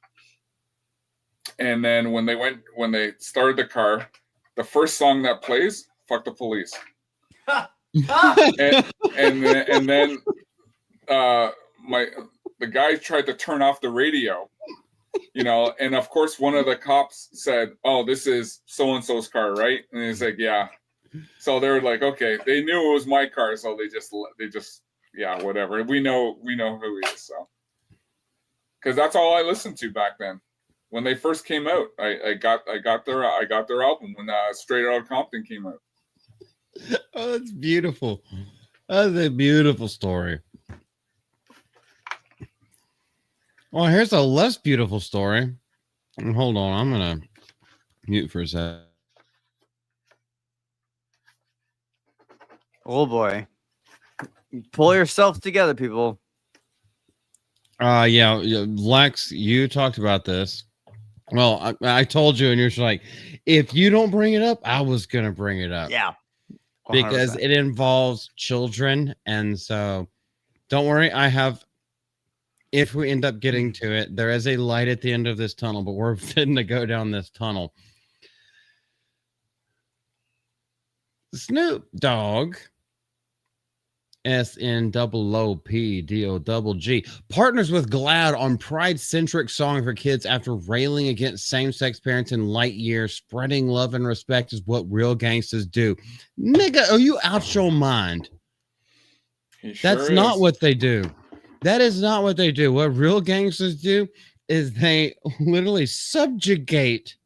And then when they started the car, the first song that plays, "Fuck the Police." and then the guy tried to turn off the radio. And of course, one of the cops said, "Oh, this is so-and-so's car, right?" And he's like, "Yeah." So they're like, "Okay." They knew it was my car, so they just, yeah, whatever. We know who he is, so. Because that's all I listened to back then. When they first came out, I got their album when Straight Outta Compton came out. Oh, that's beautiful. That's a beautiful story. Well, here's a less beautiful story. Hold on, I'm gonna mute for a sec. Oh boy. Pull yourself together, people. Yeah, Lex, you talked about this. Well, I told you, and you're just like, if you don't bring it up, I was gonna bring it up. Yeah. 100%. Because it involves children, and so don't worry. If we end up getting to it, there is a light at the end of this tunnel, but we're fitting to go down this tunnel. Snoop Dogg, SNOOPDOGG, partners with Glad on Pride-centric song for kids after railing against same-sex parents in Lightyear. Spreading love and respect is what real gangsters do. Nigga, are you out your mind? That's not what they do. That is not what they do. What real gangsters do is they literally subjugate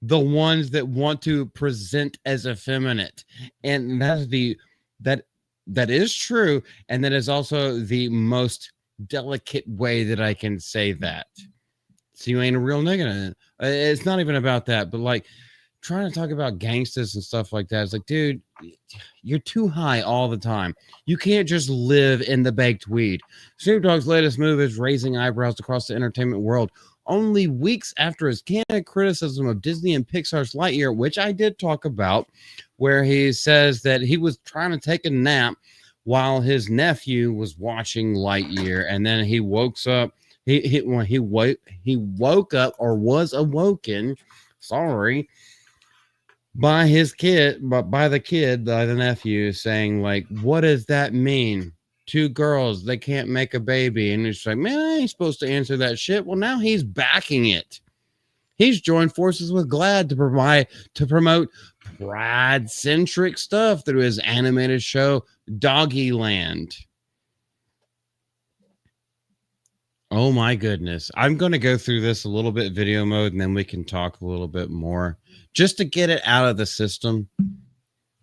the ones that want to present as effeminate. And that is true. And that is also the most delicate way that I can say that. So you ain't a real nigga. It's not even about that, but like trying to talk about gangsters and stuff like that. It's like, dude, you're too high all the time. You can't just live in the baked weed. Snoop Dogg's latest move is raising eyebrows across the entertainment world. Only weeks after his candid criticism of Disney and Pixar's Lightyear, which I did talk about, where he says that he was trying to take a nap while his nephew was watching Lightyear, and then he woke up. He woke up or was awoken. Sorry. By his kid, by the nephew, saying, like, what does that mean? Two girls, they can't make a baby. And it's like, man, I ain't supposed to answer that shit. Well, now he's backing it. He's joined forces with Glad to promote pride-centric stuff through his animated show, Doggyland. Oh my goodness. I'm going to go through this a little bit video mode, and then we can talk a little bit more just to get it out of the system,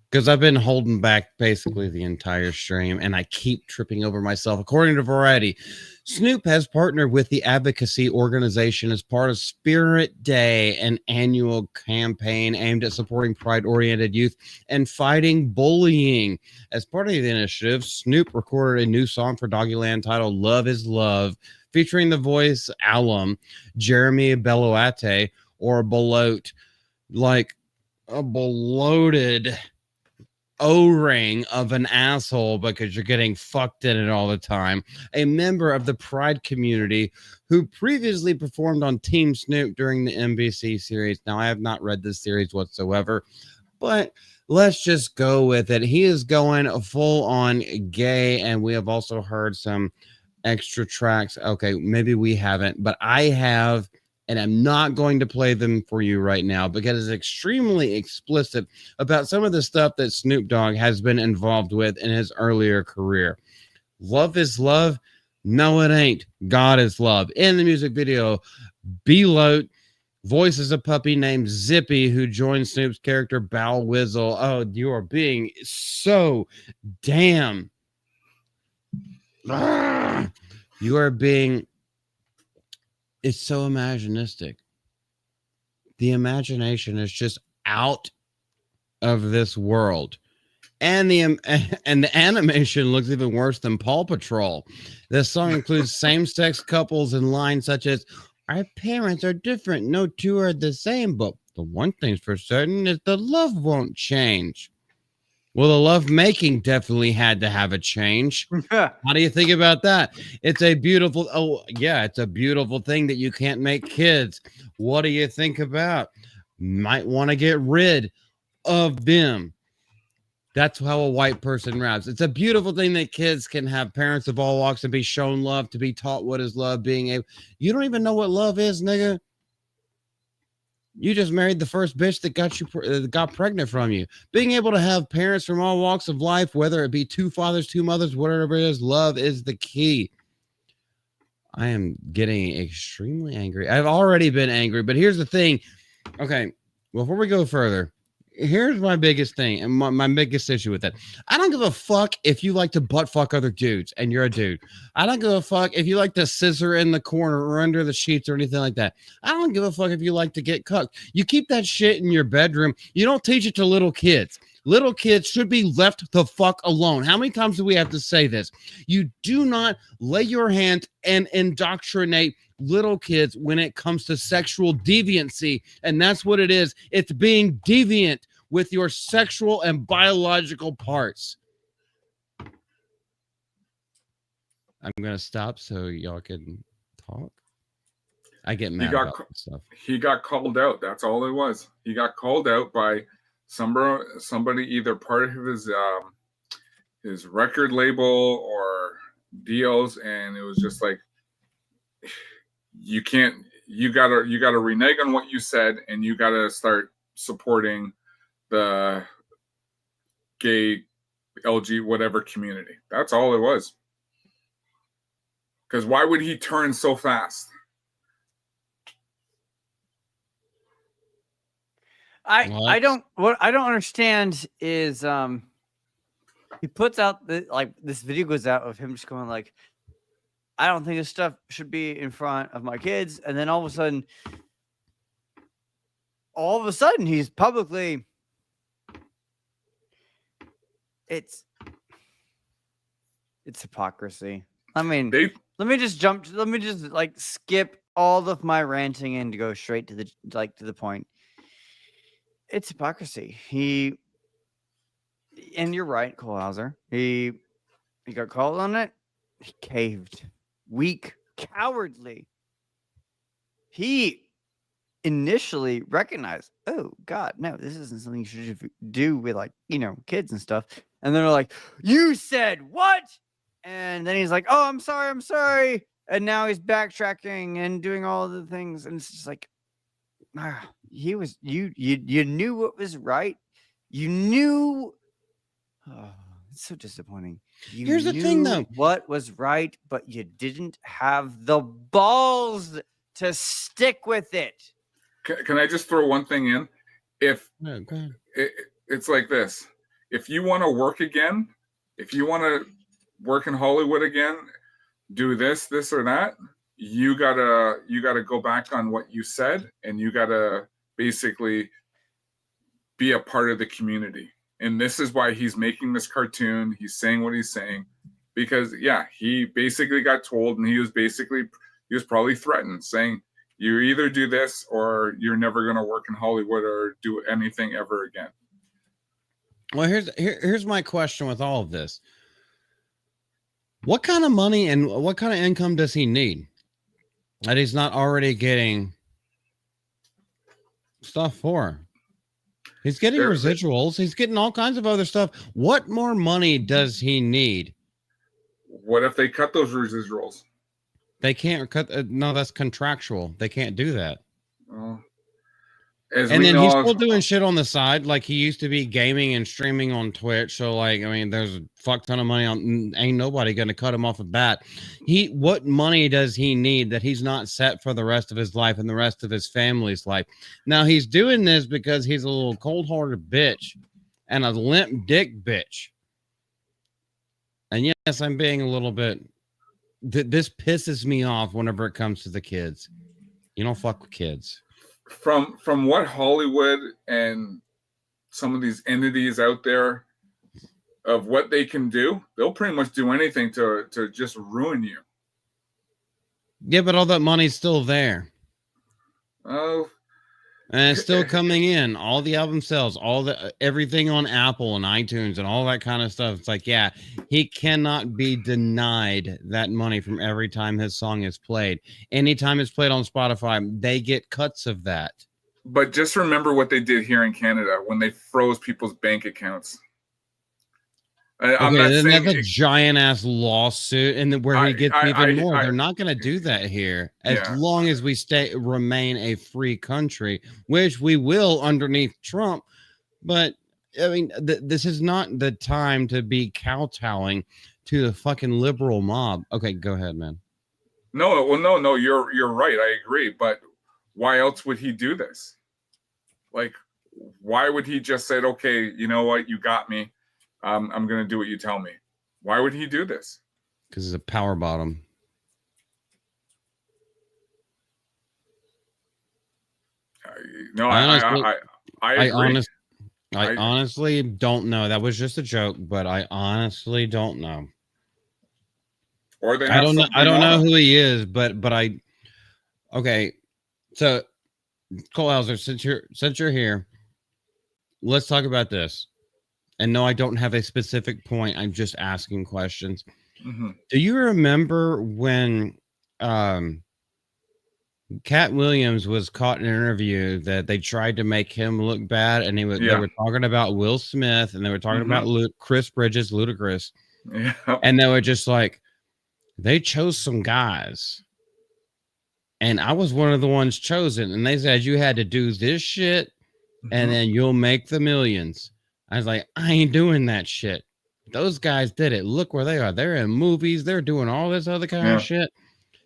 because I've been holding back basically the entire stream and I keep tripping over myself. According to Variety, Snoop has partnered with the advocacy organization as part of Spirit Day, an annual campaign aimed at supporting pride-oriented youth and fighting bullying. As part of the initiative, Snoop recorded a new song for Doggyland titled Love is Love, featuring the voice alum Jeremy Beloate, or Belote, like a bloated O-ring of an asshole because you're getting fucked in it all the time. A member of the Pride community who previously performed on Team Snoop during the NBC series. Now, I have not read this series whatsoever, but let's just go with it. He is going full on gay, and we have also heard some extra tracks. Okay, maybe we haven't, but I have, and I'm not going to play them for you right now because it's extremely explicit about some of the stuff that Snoop Dogg has been involved with in his earlier career. Love is love? No, it ain't. God is love. In the music video, Belote voices a puppy named Zippy who joins Snoop's character Bow Wizzle. Oh, you are being so damn... You are being... It's so imaginistic. The imagination is just out of this world. And the animation looks even worse than Paw Patrol. This song includes same-sex couples in lines such as, our parents are different. No two are the same, but the one thing's for certain is the love won't change. Well, the love making definitely had to have a change. How do you think about that? It's a beautiful, it's a beautiful thing that you can't make kids. What do you think about? Might want to get rid of them. That's how a white person raps. It's a beautiful thing that kids can have parents of all walks and be shown love, to be taught what is love, being able. You don't even know what love is, nigga. You just married the first bitch that got pregnant from you. Being able to have parents from all walks of life, whether it be two fathers, two mothers, whatever it is, love is the key. I am getting extremely angry. I've already been angry, but here's the thing. Okay, before we go further, here's my biggest thing and my biggest issue with it. I don't give a fuck if you like to butt fuck other dudes and you're a dude. I don't give a fuck if you like to scissor in the corner or under the sheets or anything like that. I don't give a fuck if you like to get cucked. You keep that shit in your bedroom. You don't teach it to little kids. Little kids should be left the fuck alone. How many times do we have to say this? You do not lay your hand and indoctrinate little kids when it comes to sexual deviancy. And that's what it is. It's being deviant with your sexual and biological parts. I'm going to stop so y'all can talk. I get mad about stuff. He got called out. That's all it was. He got called out by somebody either part of his record label or deals, and it was just like, you gotta renege on what you said, and you gotta start supporting the gay LG whatever community. That's all it was. Because why would he turn so fast? I don't understand is he puts out this video goes out of him just going like, I don't think this stuff should be in front of my kids, and then all of a sudden he's publicly it's hypocrisy. I mean, let me just skip all of my ranting and go straight to the point. It's hypocrisy. And you're right, Colhauser. He got called on it. He caved. Weak, cowardly. He initially recognized, oh God, no, this isn't something you should do with kids and stuff. And then they're like, you said what? And then he's like, oh, I'm sorry. And now he's backtracking and doing all the things. And it's just like, you knew what was right. You knew. Oh, it's so disappointing. Here's the thing, though. What was right, but you didn't have the balls to stick with it. Can I just throw one thing in? It's like this. If you want to work again, if you want to work in Hollywood again, do this or that, you gotta go back on what you said, and you gotta basically be a part of the community. And this is why he's making this cartoon. He's saying what he's saying because he basically got told, and he was probably threatened, saying, you either do this or you're never going to work in Hollywood or do anything ever again. Well, here's my question with all of this. What kind of money and what kind of income does he need that he's not already getting stuff for? He's getting residuals. He's getting all kinds of other stuff. What more money does he need? What if they cut those residuals? They can't cut. No, that's contractual. They can't do that. And then he's still doing shit on the side. Like he used to be gaming and streaming on Twitch. So there's a fuck ton of money on. Ain't nobody going to cut him off a bat. What money does he need that he's not set for the rest of his life and the rest of his family's life? Now he's doing this because he's a little cold-hearted bitch and a limp dick bitch. And yes, I'm being a little bit. This pisses me off whenever it comes to the kids. You don't fuck with kids. From what Hollywood and some of these entities out there of what they can do, they'll pretty much do anything to just ruin you. Yeah, but all that money's still there. Oh. And it's still coming in. All the album sales, everything on Apple and iTunes and all that kind of stuff. It's like, he cannot be denied that money from every time his song is played. Anytime it's played on Spotify, they get cuts of that. But just remember what they did here in Canada when they froze people's bank accounts. I'm not saying that's a giant ass lawsuit, and where he gets even more. They're not going to do that here as long as we remain a free country, which we will underneath Trump. But I mean, this is not the time to be kowtowing to the fucking liberal mob. Okay, go ahead, man. No, you're right. I agree. But why else would he do this? Like, why would he just said, okay, you know what, you got me, I'm going to do what you tell me? Why would he do this? Because it's a power bottom. No, I agree. I honestly don't know. That was just a joke, but I honestly don't know. Or they I don't know. something I don't know on who he is, but okay. So Colhauser, since you're here, let's talk about this. And no, I don't have a specific point. I'm just asking questions. Mhm. Do you remember when Cat Williams was caught in an interview that they tried to make him look bad, and they were talking about Will Smith, and they were talking about Chris Bridges, Ludacris, and they were just like, they chose some guys, and I was one of the ones chosen, and they said you had to do this shit, and then you'll make the millions. I was like, I ain't doing that shit. Those guys did it. Look where they are. They're in movies. They're doing all this other kind of shit.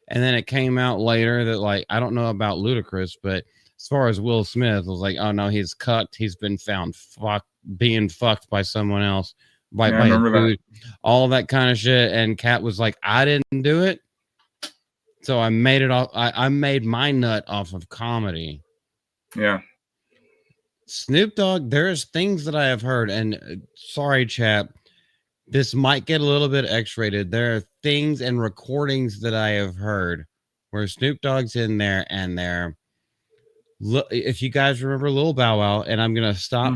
And then it came out later that, like, I don't know about Ludacris, but as far as Will Smith, I was like, oh no, he's cucked. He's been found being fucked by someone else, by a dude, all that kind of shit. And Cat was like, I didn't do it. So I made it off. I made my nut off of comedy. Yeah. Snoop Dogg, there's things that I have heard, and sorry, chap, this might get a little bit X-rated. There are things and recordings that I have heard where Snoop Dogg's in there, and if you guys remember Lil Bow Wow, and I'm gonna stop.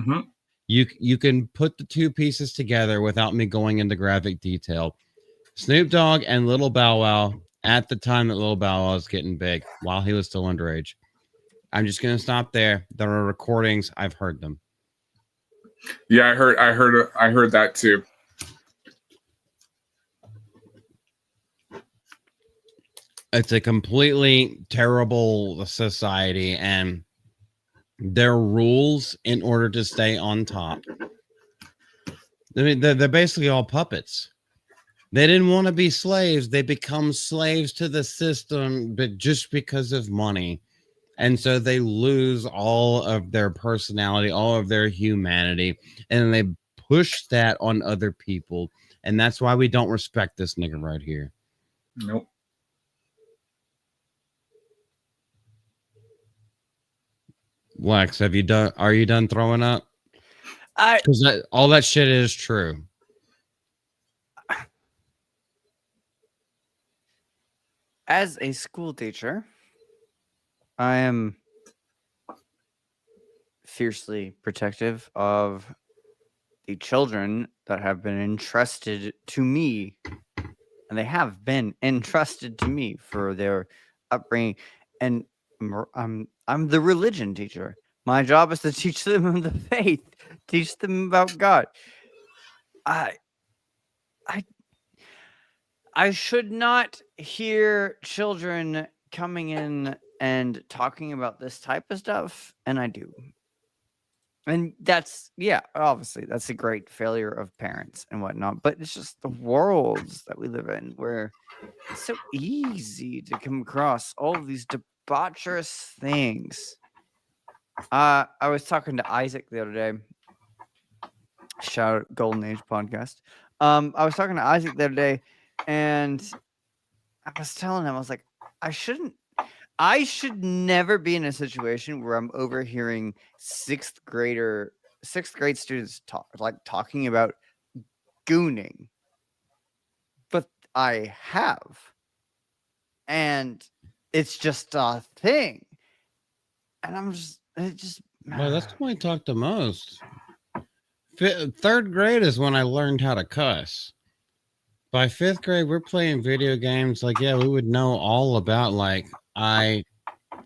You can put the two pieces together without me going into graphic detail. Snoop Dogg and Lil Bow Wow at the time that Lil Bow Wow was getting big, while he was still underage. I'm just gonna stop there. There are recordings. I've heard them. Yeah, I heard that too. It's a completely terrible society, and their rules in order to stay on top. I mean, they're basically all puppets. They didn't want to be slaves. They become slaves to the system, but just because of money. And so they lose all of their personality, all of their humanity, and they push that on other people. And that's why we don't respect this nigga right here. Nope. Lex, are you done throwing up? Because all that shit is true. As a school teacher, I am fiercely protective of the children that have been entrusted to me, and they have been entrusted to me for their upbringing. And I'm the religion teacher. My job is to teach them the faith, teach them about God. I should not hear children coming in and talking about this type of stuff, and I do. And that's, obviously, that's a great failure of parents and whatnot, but it's just the worlds that we live in where it's so easy to come across all of these debaucherous things. I was talking to Isaac the other day. Shout out Golden Age podcast. I was talking to Isaac the other day, and I was telling him, I was like, I should never be in a situation where I'm overhearing sixth grade students talking about gooning. But I have. And it's just a thing. And I'm just, well, that's when I talk the most. Third grade is when I learned how to cuss. By fifth grade, we're playing video games. Like, yeah, we would know all about, like, I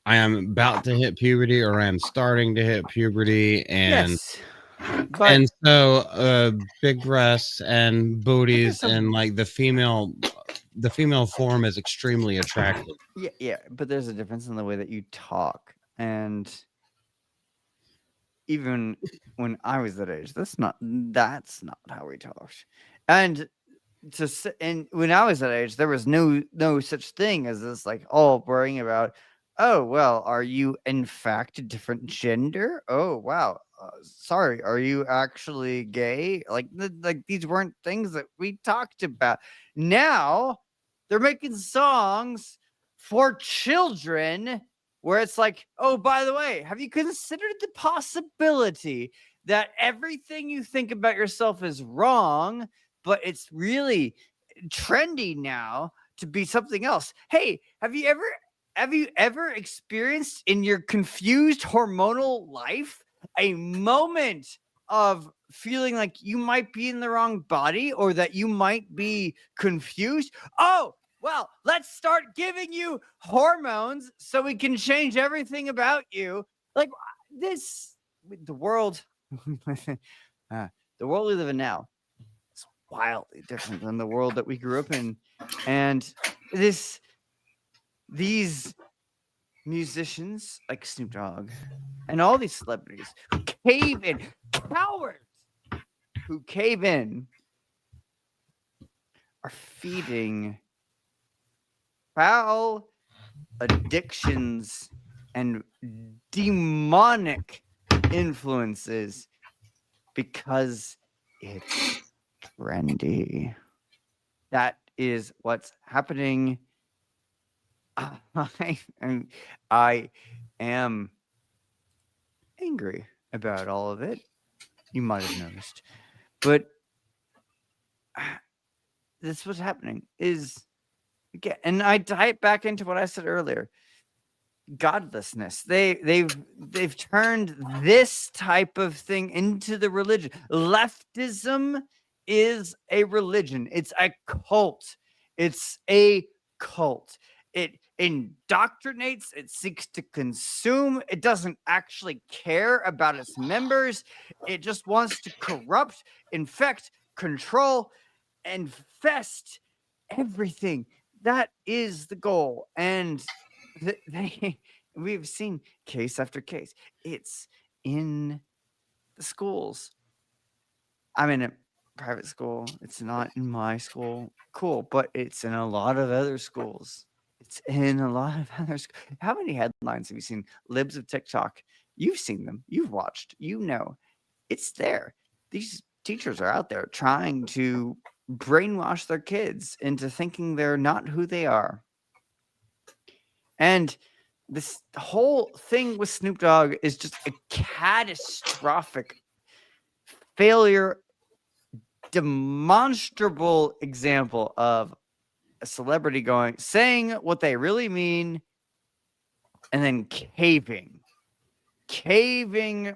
am about to hit puberty, or I'm starting to hit puberty, and and so big breasts and booties, and like the female form is extremely attractive. Yeah, but there's a difference in the way that you talk, and even when I was that age, that's not how we talked, and when I was that age, there was no such thing as this, like, worrying about, oh, well, are you in fact a different gender? Oh, wow. sorry, are you actually gay? Like these weren't things that we talked about. Now they're making songs for children where it's like, oh, by the way, have you considered the possibility that everything you think about yourself is wrong, but it's really trendy now to be something else? Hey, have you ever experienced in your confused hormonal life a moment of feeling like you might be in the wrong body or that you might be confused? Oh, well, let's start giving you hormones so we can change everything about you. Like this, the world, the world we live in now is wildly different than the world that we grew up in. And these musicians like Snoop Dogg and all these celebrities who cave in, cowards who cave in, are feeding foul addictions and demonic influences because it's trendy. That is what's happening. I am angry about all of it. You might have noticed, but this what's happening is again, and I tie it back into what I said earlier. Godlessness. They've turned this type of thing into the religion. Leftism is a religion. It's a cult. It's a cult. It indoctrinates, it seeks to consume, it doesn't actually care about its members, it just wants to corrupt, infect, control, infest everything. That is the goal. And we've seen case after case. It's in the schools. I'm in a private school. It's not in my school. Cool, but it's in a lot of other schools. It's in a lot of other schools. How many headlines have you seen? Libs of TikTok. You've seen them. You've watched. You know. It's there. These teachers are out there trying to brainwash their kids into thinking they're not who they are. And this whole thing with Snoop Dogg is just a catastrophic failure, demonstrable example of a celebrity saying what they really mean and then caving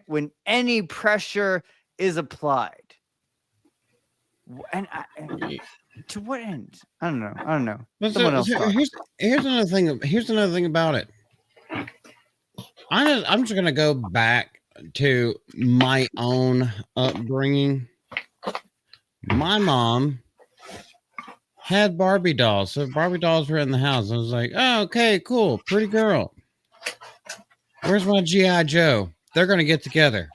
when any pressure is applied. And to what end? I don't know. Someone else talk. Here's another thing. Here's another thing about it. I'm just gonna go back to my own upbringing. My mom had Barbie dolls, so Barbie dolls were in the house. I was like, "Oh, okay, cool, pretty girl. Where's my GI Joe? They're gonna get together."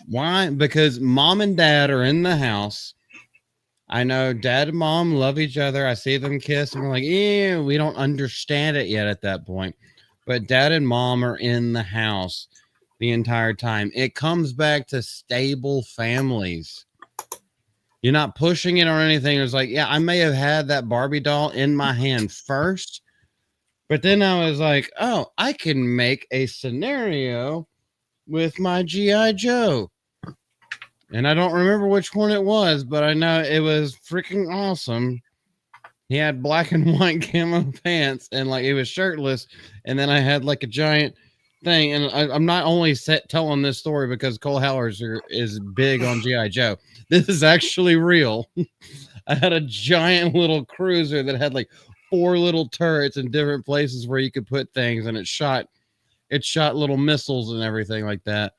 Why? Because mom and dad are in the house. I know dad and mom love each other. I see them kiss, and we're like, "Yeah, we don't understand it yet at that point." But dad and mom are in the house the entire time. It comes back to stable families. You're not pushing it or anything. It's like, yeah, I may have had that Barbie doll in my hand first, but then I was like, oh, I can make a scenario with my GI Joe. And I don't remember which one it was, but I know it was freaking awesome. He had black and white camo pants and like he was shirtless. And then I had like a giant thing. And I'm not only telling this story because Colhauser is big on GI Joe. This is actually real. I had a giant little cruiser that had like 4 little turrets in different places where you could put things, and it shot little missiles and everything like that.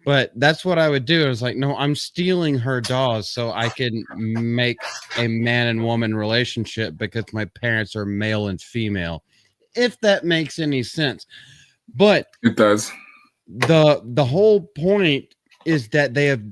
But that's what I would do. I was like, no, I'm stealing her dolls so I can make a man and woman relationship because my parents are male and female, if that makes any sense. But it does. The whole point is that they have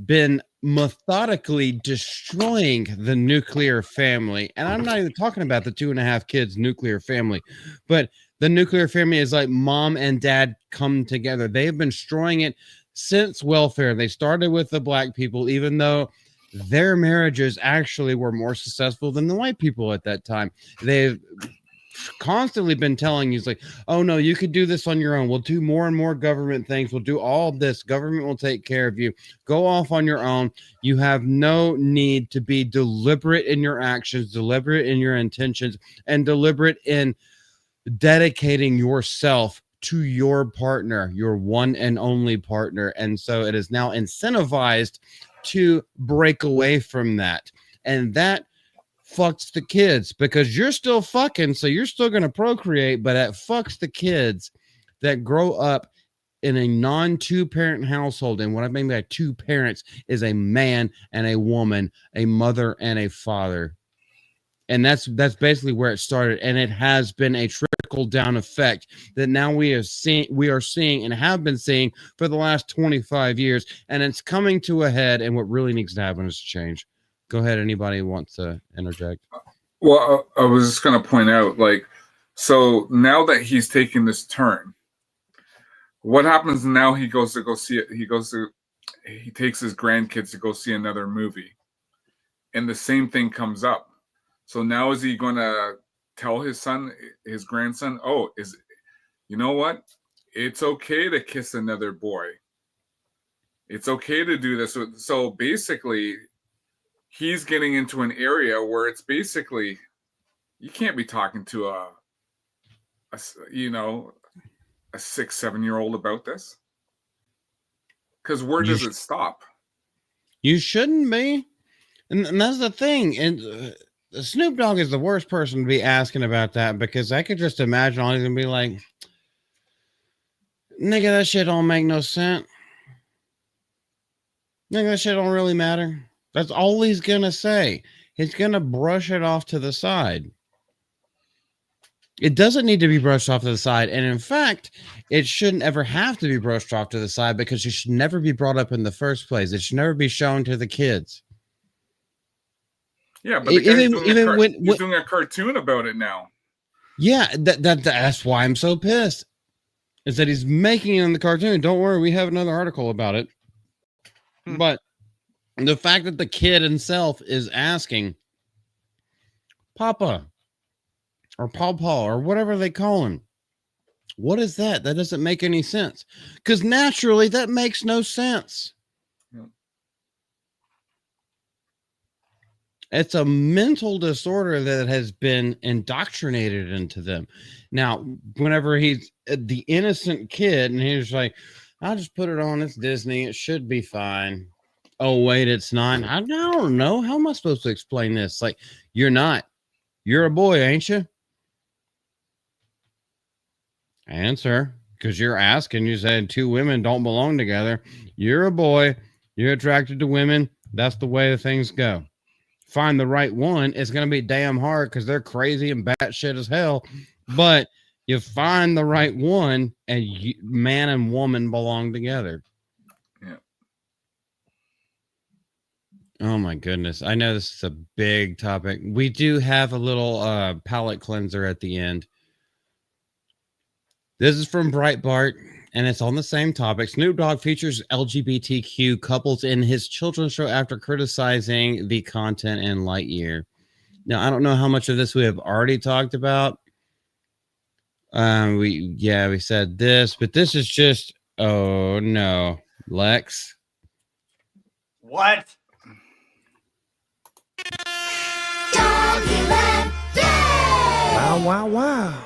been methodically destroying the nuclear family. And I'm not even talking about the 2.5 kids nuclear family, but the nuclear family is like mom and dad come together. They have been destroying it since welfare. They started with the black people, even though their marriages actually were more successful than the white people at that time. They've constantly been telling you, like, oh no, you could do this on your own. We'll do more and more government things. We'll do all of this. Government will take care of you. Go off on your own. You have no need to be deliberate in your actions, deliberate in your intentions, and deliberate in dedicating yourself to your partner, your one and only partner. And so it is now incentivized to break away from that. And that fucks the kids, because you're still fucking, so you're still going to procreate, but it fucks the kids that grow up in a non-2 parent household. And what I mean by 2 parents is a man and a woman, a mother and a father. And that's basically where it started, and it has been a trickle down effect that now we are seeing and have been seeing for the last 25 years, and it's coming to a head. And what really needs to happen is change. Go ahead. Anybody wants to interject? Well, I was just going to point out, like, so now that he's taking this turn, what happens now? He goes to go see it. He takes his grandkids to go see another movie, and the same thing comes up. So now is he going to tell his grandson, oh, you know what? It's okay to kiss another boy. It's okay to do this. So basically, he's getting into an area where it's basically, you can't be talking to a 6-7-year-old about this. Because where does it stop? You shouldn't be. And that's the thing. And Snoop Dogg is the worst person to be asking about that, because I could just imagine all he's gonna be like, nigga, that shit don't make no sense. Nigga, that shit don't really matter. That's all he's gonna say. He's gonna brush it off to the side. It doesn't need to be brushed off to the side. And in fact, it shouldn't ever have to be brushed off to the side, because it should never be brought up in the first place. It should never be shown to the kids. Yeah, but he's doing a cartoon about it now. Yeah, that's why I'm so pissed. Is that he's making it in the cartoon. Don't worry, we have another article about it. But the fact that the kid himself is asking Papa or Pawpaw or whatever they call him, what is that? That doesn't make any sense. Because naturally, that makes no sense. It's a mental disorder that has been indoctrinated into them. Now, whenever he's the innocent kid and he's like, I'll just put it on, it's Disney, it should be fine. Oh, wait, it's not. I don't know. How am I supposed to explain this? Like, you're not. You're a boy, ain't you? Answer, because you're asking. You said 2 women don't belong together. You're a boy. You're attracted to women. That's the way things go. Find the right one. It's going to be damn hard because they're crazy and batshit as hell. But you find the right one, and man and woman belong together. Yeah. Oh my goodness. I know this is a big topic. We do have a little palate cleanser at the end. This is from Breitbart, and it's on the same topic. Snoop Dogg features LGBTQ couples in his children's show after criticizing the content in Lightyear. Now, I don't know how much of this we have already talked about. We said this, but this is just, oh no, Lex. What? Wow, wow, wow.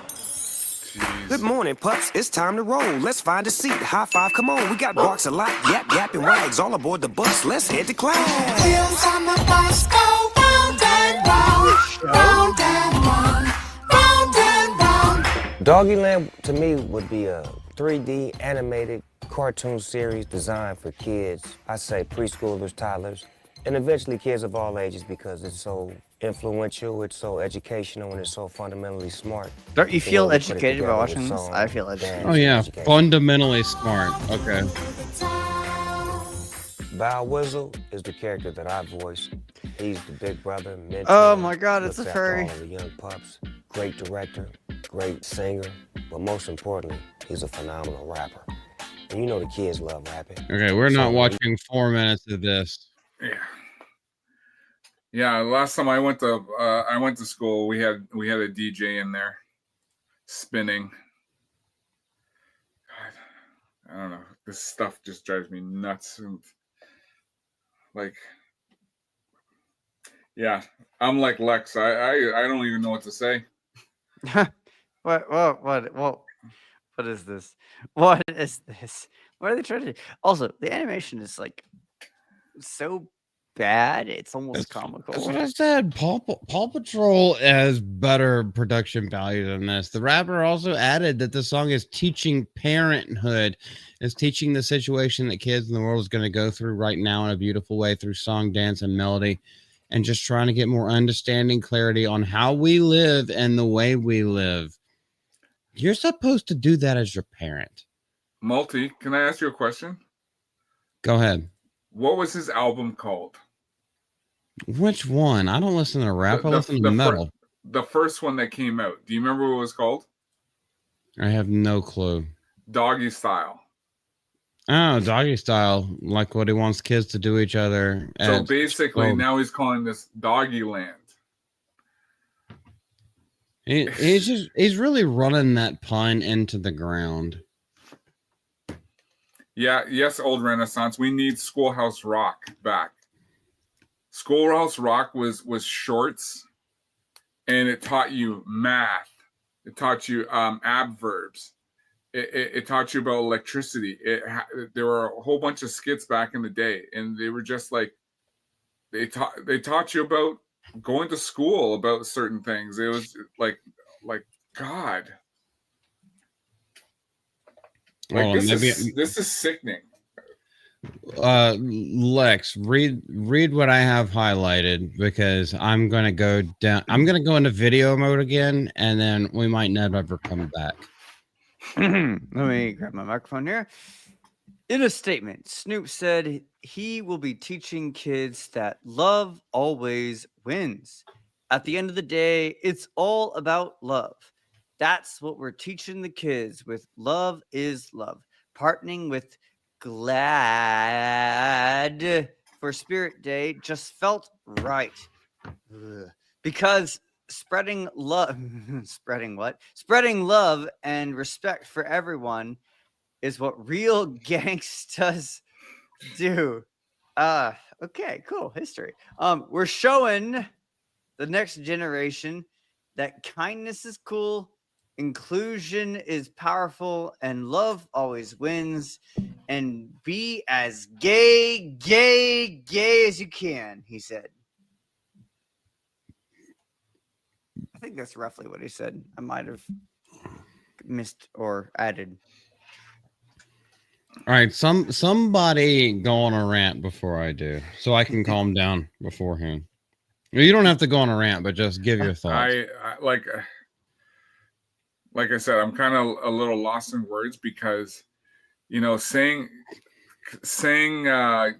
Good morning, pups. It's time to roll. Let's find a seat. High five, come on. We got barks a lot. Yap, yap, and wags. All aboard the bus. Let's head to class. Wheels on the bus go round and round, round and round, round and round. Doggyland to me would be a 3D animated cartoon series designed for kids. I say preschoolers, toddlers, and eventually kids of all ages, because it's so influential, it's so educational, and it's so fundamentally smart. Don't you feel educated by watching this? I feel educated. Oh yeah, fundamentally smart. Okay. Bow Wizzle is the character that I voice. He's the big brother, mentor. Oh my God, it's a looks after furry. all of the young pups. Great director, great singer, but most importantly, he's a phenomenal rapper. And you know the kids love rapping. Okay, we're not watching 4 minutes of this. Yeah. Last time I went to school, we had a DJ in there spinning. God, I don't know. This stuff just drives me nuts. And like, yeah, I'm like Lex. I don't even know what to say. What is this? What is this? What are they trying to do? Also, the animation is like so bad, it's almost comical. That's what I said. Paw Patrol has better production value than this. The rapper also added that the song is teaching parenthood, is teaching the situation that kids in the world is going to go through right now in a beautiful way through song, dance, and melody, and just trying to get more understanding, clarity on how we live and the way we live. You're supposed to do that as your parent. Multi, can I ask you a question? Go ahead. What was his album called? Which one? I don't listen to rap. I listen to metal. The first one that came out. Do you remember what it was called? I have no clue. Doggy Style. Oh, Doggy Style, like what he wants kids to do each other. So basically, now he's calling this Doggy Land. He's really running that pun into the ground. Yeah, yes, old Renaissance. We need Schoolhouse Rock back. Schoolhouse Rock was shorts, and it taught you math. It taught you adverbs. It taught you about electricity. There were a whole bunch of skits back in the day, and they were just like they taught you about going to school about certain things. It was like God. Like this is sickening. Lex, read what I have highlighted, because I'm gonna go down. I'm gonna go into video mode again, and then we might never come back. Let me grab my microphone here. In a statement, Snoop said he will be teaching kids that love always wins. At the end of the day, it's all about love. That's what we're teaching the kids with Love is Love. Partnering with Glad for Spirit Day just felt right. Because spreading love, spreading love and respect for everyone is what real gangsters do. Okay, cool. History. We're showing the next generation that kindness is cool, inclusion is powerful, and love always wins. And be as gay as you can, he said. I think that's roughly what he said. I might have missed or added. All right, somebody go on a rant before I do, so I can calm down beforehand. You don't have to go on a rant, but just give your thoughts. Like I said, I'm kind of a little lost in words, because saying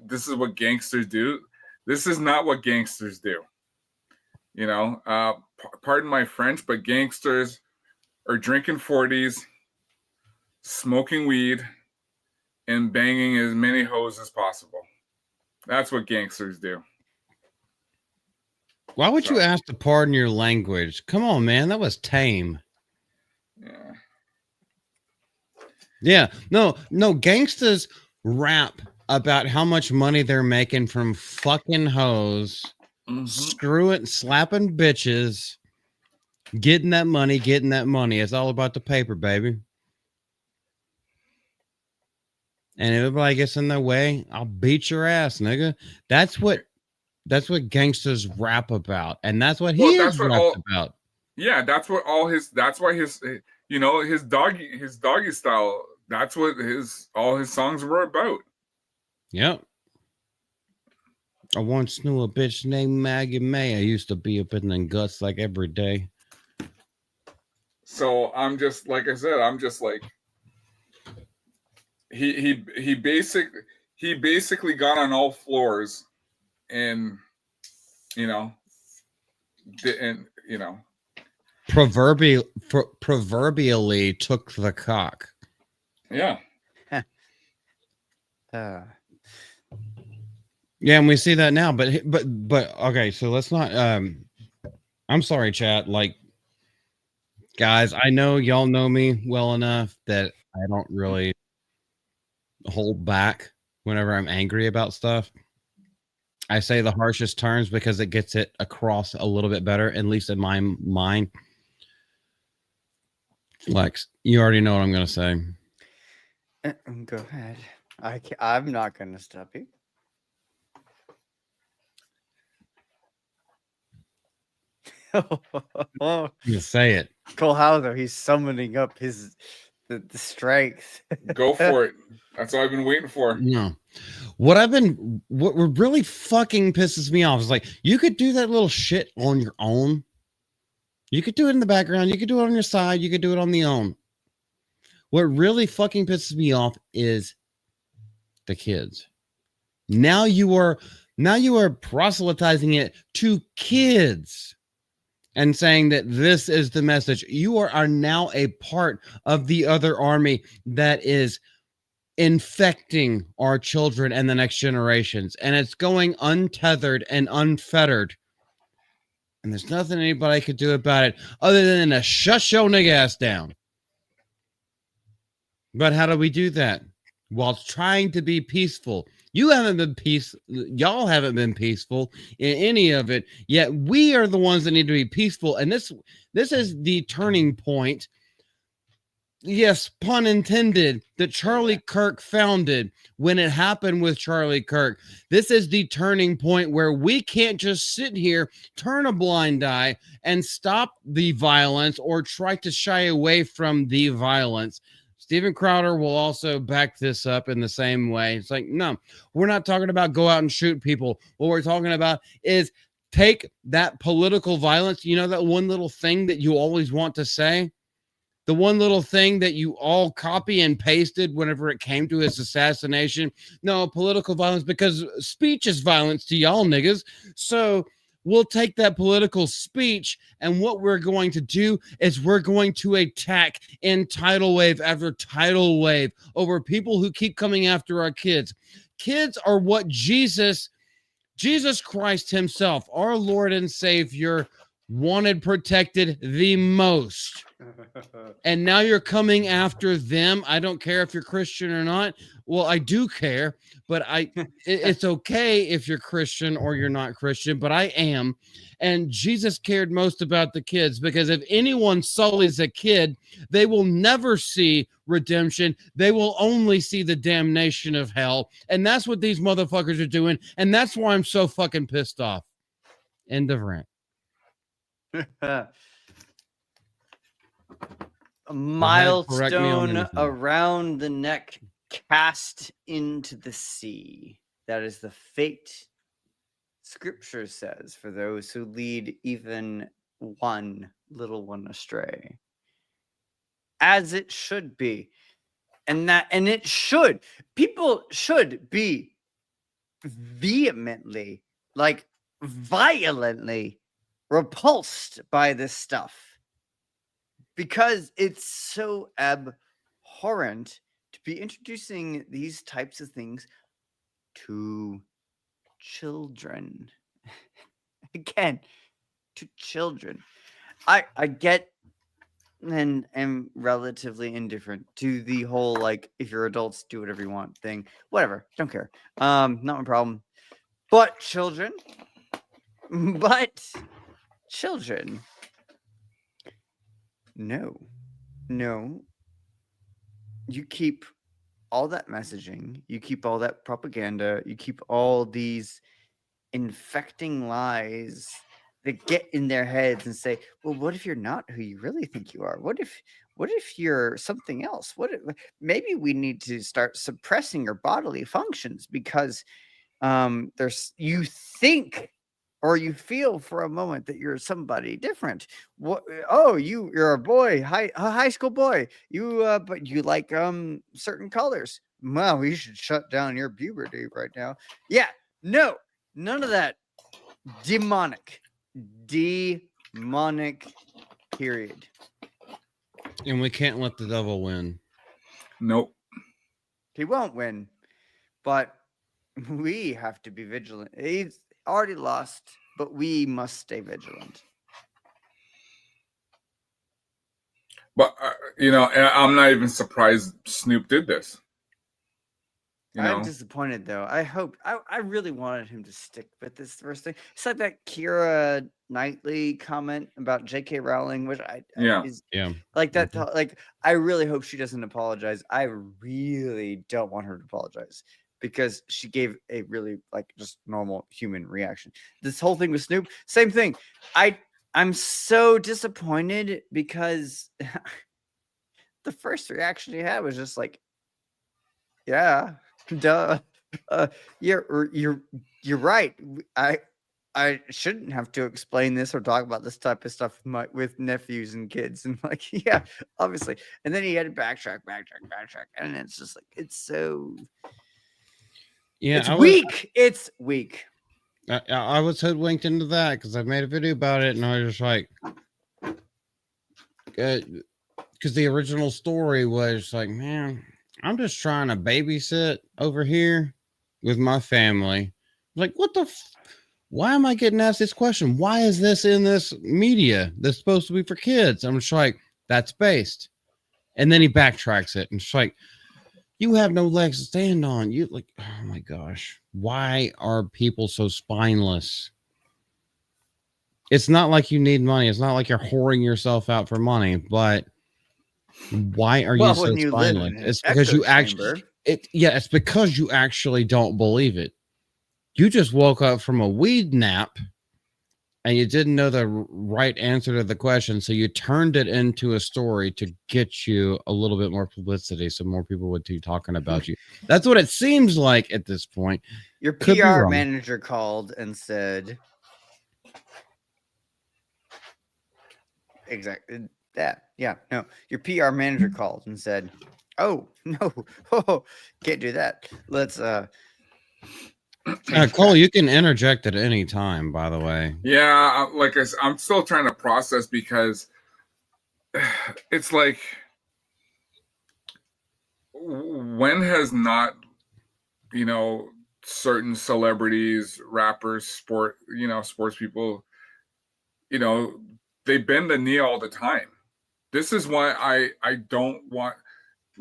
this is what gangsters do. This is not what gangsters do. Pardon my French, but gangsters are drinking 40s, smoking weed, and banging as many hoes as possible. That's what gangsters do. Why would you ask to pardon your language? Come on, man. That was tame. Yeah. No, gangsters rap about how much money they're making from fucking hoes, slapping bitches, getting that money. It's all about the paper, baby. And everybody gets in their way, I'll beat your ass, nigga. That's what gangsters rap about, and that's what he raps about. Yeah, that's why his doggy style. That's what all his songs were about. Yep. I once knew a bitch named Maggie May. I used to be up in the guts like every day. So I'm just like I said. I'm just like he he basically got on all floors and, you know, proverbially took the cock. Yeah. Yeah, and we see that now, but okay, so let's not I'm sorry, chat. Like, guys, I know y'all know me well enough that I don't really hold back whenever I'm angry about stuff. I say the harshest terms because it gets it across a little bit better, at least in my mind. Lex, you already know what I'm going to say. Go ahead. I'm not going to stop you. You say it. Colhauser, he's summoning up the strength. Go for it. That's all I've been waiting for. No. What really fucking pisses me off is like, you could do that little shit on your own. You could do it in the background. You could do it on your side. You could do it on the own. What really fucking pisses me off is the kids. Now you are proselytizing it to kids and saying that this is the message. You are now a part of the other army that is infecting our children and the next generations, and it's going untethered and unfettered, and there's nothing anybody could do about it other than to shut your nigga ass down. But how do we do that while trying to be peaceful? Y'all haven't been peaceful in any of it, yet we are the ones that need to be peaceful. And this is the turning point, yes, pun intended, that Charlie Kirk founded when it happened with Charlie Kirk. This is the turning point where we can't just sit here, turn a blind eye, and stop the violence or try to shy away from the violence. Steven Crowder will also back this up in the same way. It's like, no, we're not talking about go out and shoot people. What we're talking about is take that political violence. You know, that one little thing that you always want to say? The one little thing that you all copy and pasted whenever it came to his assassination. No, political violence, because speech is violence to y'all niggas. So we'll take that political speech, and what we're going to do is we're going to attack in tidal wave after tidal wave over people who keep coming after our kids. Kids are what Jesus Christ himself, our Lord and Savior, wanted protected the most. And now you're coming after them. I don't care if you're Christian or not. Well, I do care, but it's okay if you're Christian or you're not Christian, but I am. And Jesus cared most about the kids, because if anyone sullies a kid, they will never see redemption. They will only see the damnation of hell. And that's what these motherfuckers are doing. And that's why I'm so fucking pissed off. End of rant. A milestone around the neck, cast into the sea. That is the fate Scripture says for those who lead even one little one astray. As it should be. And it should. People should be vehemently, like violently repulsed by this stuff, because it's so abhorrent to be introducing these types of things to children. Again, to children. I get and am relatively indifferent to the whole, like, if you're adults, do whatever you want thing. Whatever. Don't care. Not my problem. But children. No. You keep all that messaging, you keep all that propaganda, you keep all these infecting lies that get in their heads and say, well, what if you're not who you really think you are? What if you're something else? Maybe we need to start suppressing your bodily functions because you think or you feel for a moment that you're somebody different. You're a boy, a high school boy. But you like certain colors. well, we should shut down your puberty right now. Yeah, no, none of that. Demonic. Period. And we can't let the devil win. Nope. He won't win, but we have to be vigilant. He's already lost, but we must stay vigilant. But and I'm not even surprised Snoop did this. I'm disappointed though. I really wanted him to stick with this first thing. It's like that Keira Knightley comment about J.K. Rowling, which like that. Like, I really hope she doesn't apologize. I really don't want her to apologize because she gave a really just normal human reaction. This whole thing with Snoop, same thing. I'm so disappointed because the first reaction he had was just like, yeah. Duh. You're right. I shouldn't have to explain this or talk about this type of stuff with nephews and kids. And yeah, obviously. And then he had to backtrack. And it's just like, it's so. Yeah, It's weak. I was hoodwinked into that because I made a video about it, and I was just like, because the original story was like, man, I'm just trying to babysit over here with my family. Like, what the? Why am I getting asked this question? Why is this in this media that's supposed to be for kids? I'm just like, that's based. And then he backtracks it, and it's like, you have no legs to stand on. You like, oh my gosh, why are people so spineless? It's not like you need money. It's not like you're whoring yourself out for money, but why are you so spineless? It's because you actually it's because you actually don't believe it. You just woke up from a weed nap and you didn't know the right answer to the question, so you turned it into a story to get you a little bit more publicity so more people would be talking about you. That's what it seems like at this point. Your PR manager called and said exactly that. Yeah, no. Your PR manager called and said, "Oh, no. Oh, can't do that. Let's Cole, you can interject at any time, by the way. Yeah, I'm still trying to process because it's like, when has not, certain celebrities, rappers, sports people, they bend the knee all the time. This is why I don't want,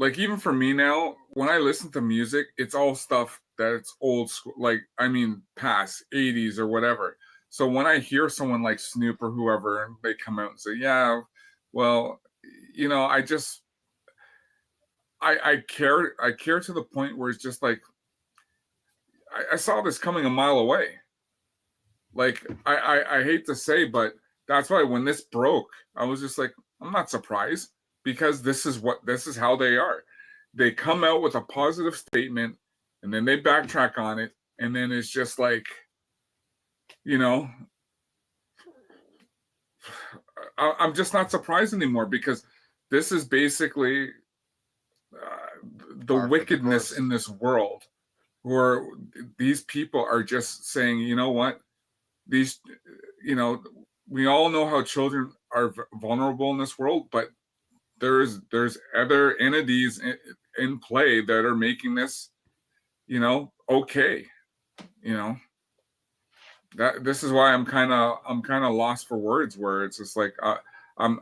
even for me now, when I listen to music, it's all stuff that's old school, past 80s or whatever. So when I hear someone like Snoop or whoever, and they come out and say, yeah, well, I care to the point where it's just like, I saw this coming a mile away. I hate to say, but that's why when this broke, I was just like, I'm not surprised, because this is how they are. They come out with a positive statement and then they backtrack on it. And then it's just like, I'm just not surprised anymore, because this is basically the wickedness in this world, where these people are just saying, you know what, these, we all know how children are vulnerable in this world, but there's other entities in play that are making this, okay. That this is why I'm kind of lost for words, where it's just like, I'm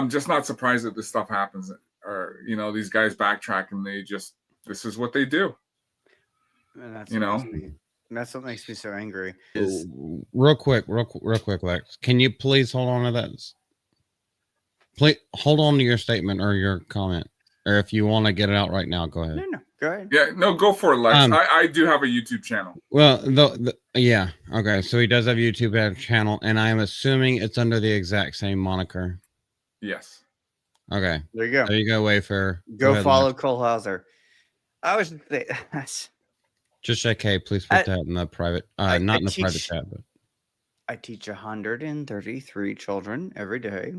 just not surprised that this stuff happens, or these guys backtrack and this is what they do. And that's what makes me so angry. Real quick, Lex, can you please hold on to that? Please hold on to your statement or your comment, or if you want to get it out right now, go ahead. No, go ahead. Yeah, no, go for it, Lex. I do have a YouTube channel. Well, yeah, okay, so he does have a YouTube channel, and I am assuming it's under the exact same moniker. Yes. Okay. There you go. There you go, Wayfair. Go ahead, follow Colhauser. I was just JK, please put that in the private, not in the private chat, but I teach 133 children every day.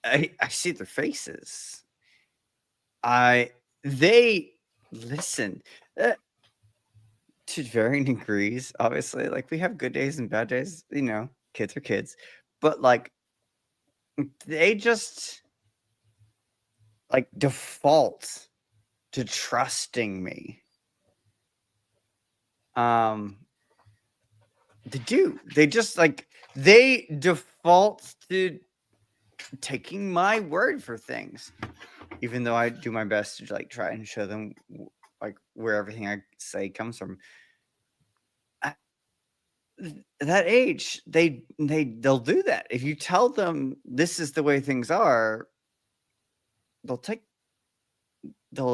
I see their faces. They listen to varying degrees. Obviously, like we have good days and bad days. You know, kids are kids, but like they just like default to trusting me. They do. They just like they default to taking my word for things, even though I do my best to like try and show them like where everything I say comes from. At that age, they'll do that. If you tell them this is the way things are, they'll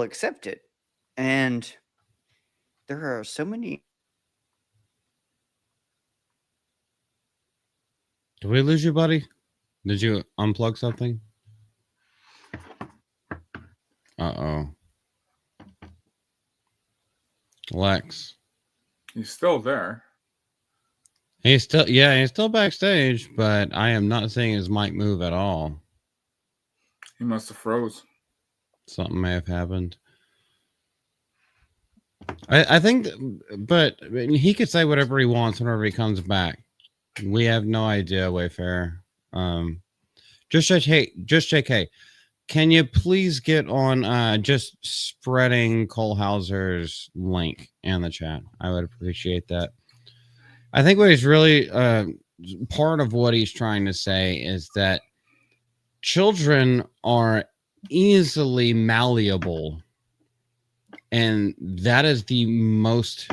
accept it. And there are so many. Did we lose you, buddy? Did you unplug something? Uh-oh. Lex. He's still there. He's still backstage, but I am not seeing his mic move at all. He must have froze. Something may have happened. I think, but he could say whatever he wants whenever he comes back. We have no idea, Wayfarer. Just JK. Can you please get on just spreading Colhauser's link in the chat? I would appreciate that. I think what he's really part of what he's trying to say is that children are easily malleable, and that's the most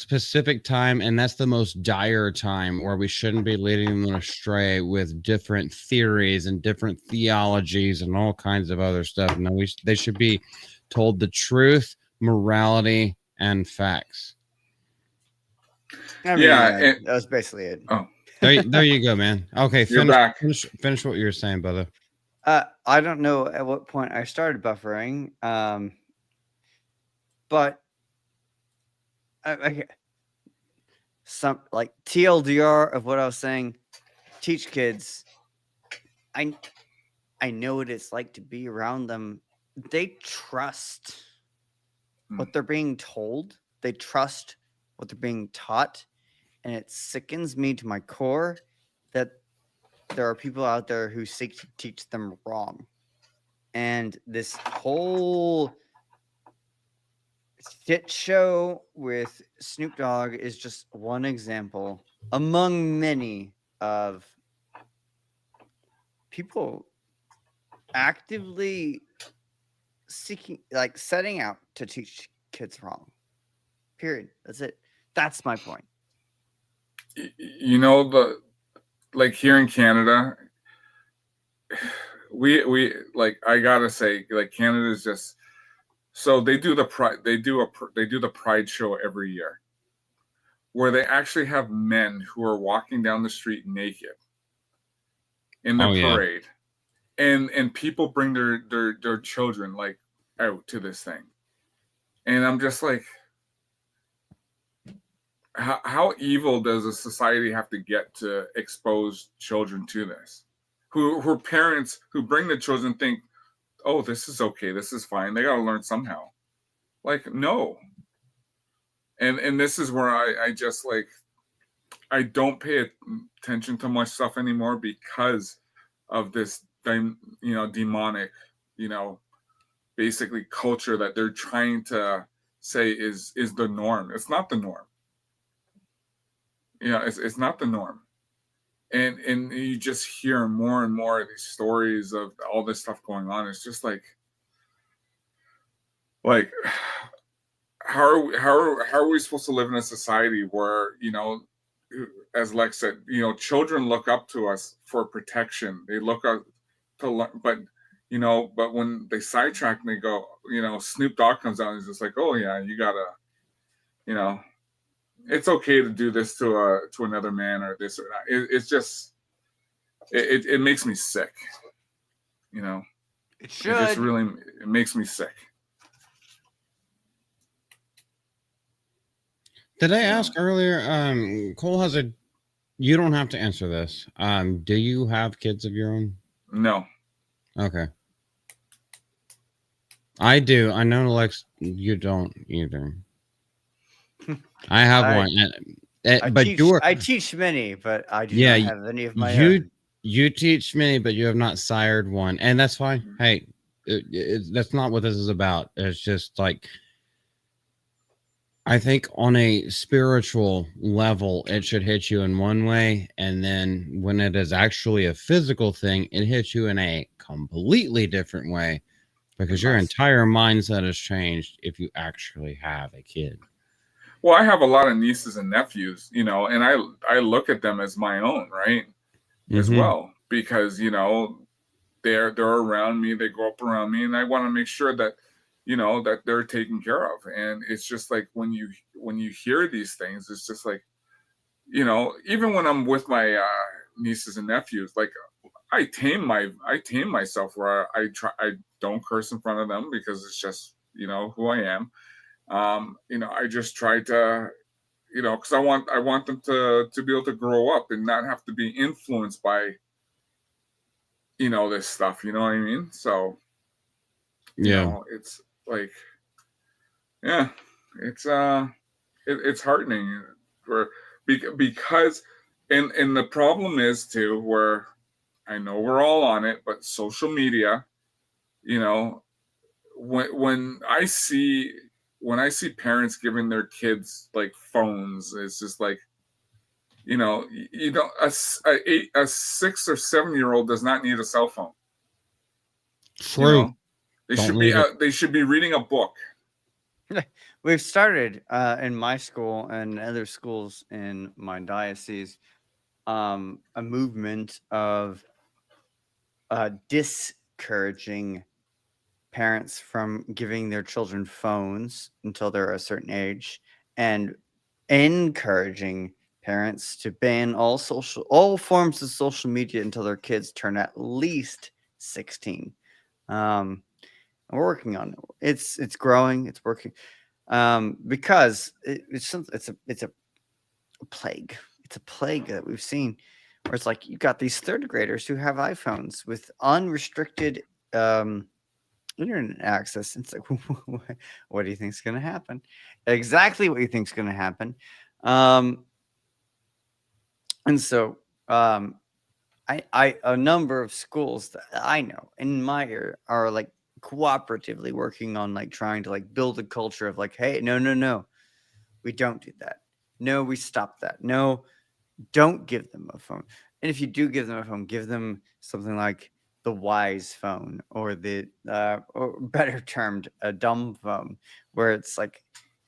specific time, and that's the most dire time where we shouldn't be leading them astray with different theories and different theologies and all kinds of other stuff. No, they should be told the truth, morality, and facts. I mean, that was basically it. Oh, there you go, man. Okay, You're back. Finish what you were saying, brother. I don't know at what point I started buffering, but some like TLDR of what I was saying. Teach kids. I know what it's like to be around them. They trust what they're being told. They trust what they're being taught. And it sickens me to my core that there are people out there who seek to teach them wrong. And this whole shit show with Snoop Dogg is just one example among many of people actively seeking, like setting out to teach kids wrong. Period. That's it. That's my point. You know, like here in Canada, we like, I gotta say, like, Canada is just, so they do the pride show every year where they actually have men who are walking down the street naked in the parade. And people bring their children like out to this thing. And I'm just like, how evil does a society have to get to expose children to this? Who parents who bring the children think, oh, this is okay, this is fine, they got to learn somehow. Like, no. And this is where I just like, I don't pay attention to much stuff anymore because of this, demonic, basically culture that they're trying to say is the norm. It's not the norm. It's not the norm. And you just hear more and more of these stories of all this stuff going on. It's just like how are we supposed to live in a society where, as Lex said, children look up to us for protection. They look up to learn, but when they sidetrack and they go, Snoop Dogg comes out and he's just like, oh yeah, you gotta, it's okay to do this to another man or this or that. It's just, it makes me sick. It should. It just really, it makes me sick. Did I ask earlier, Colhauser, you don't have to answer this. Do you have kids of your own? No. Okay. I do. I know, Lex, you don't either. I have one. I teach many, but I do Yeah, not have any of my you own. you teach many, but you have not sired one, and that's fine. Hey, that's not what this is about. It's just like, I think on a spiritual level, it should hit you in one way, and then when it is actually a physical thing, it hits you in a completely different way, because your entire mindset has changed if you actually have a kid. Well, I have a lot of nieces and nephews, you know, and I look at them as my own, right? As well, because, you know, they're around me, they grow up around me, and I want to make sure that, you know, that they're taken care of. And it's just like when you hear these things, it's just like, you know, even when I'm with my nieces and nephews, like I tame myself where I don't curse in front of them because it's just, you know, who I am. You know, I just try to, you know, because I want them to be able to grow up and not have to be influenced by, you know, this stuff. You know what I mean? So, you know, it's like, yeah, it's it's heartening for because and the problem is too, where I know we're all on it, but social media, you know, when I see parents giving their kids like phones, it's just like, you know, you don't a 6 or 7-year-old does not need a cell phone. True. You know? Don't they should be reading a book. We've started in my school and other schools in my diocese a movement of discouraging parents from giving their children phones until they're a certain age, and encouraging parents to ban all forms of social media until their kids turn at least 16. We're working on it. It's growing. It's working. Because it's a plague. It's a plague that we've seen, where it's like you got these third graders who have iPhones with unrestricted internet access. It's like, what do you think is going to happen? Exactly what you think is going to happen. And so, a number of schools that I know in my area are like cooperatively working on like trying to like build a culture of like, hey, no, we don't do that. No, we stop that. No, don't give them a phone. And if you do give them a phone, give them something like the wise phone, or the or better termed a dumb phone, where it's like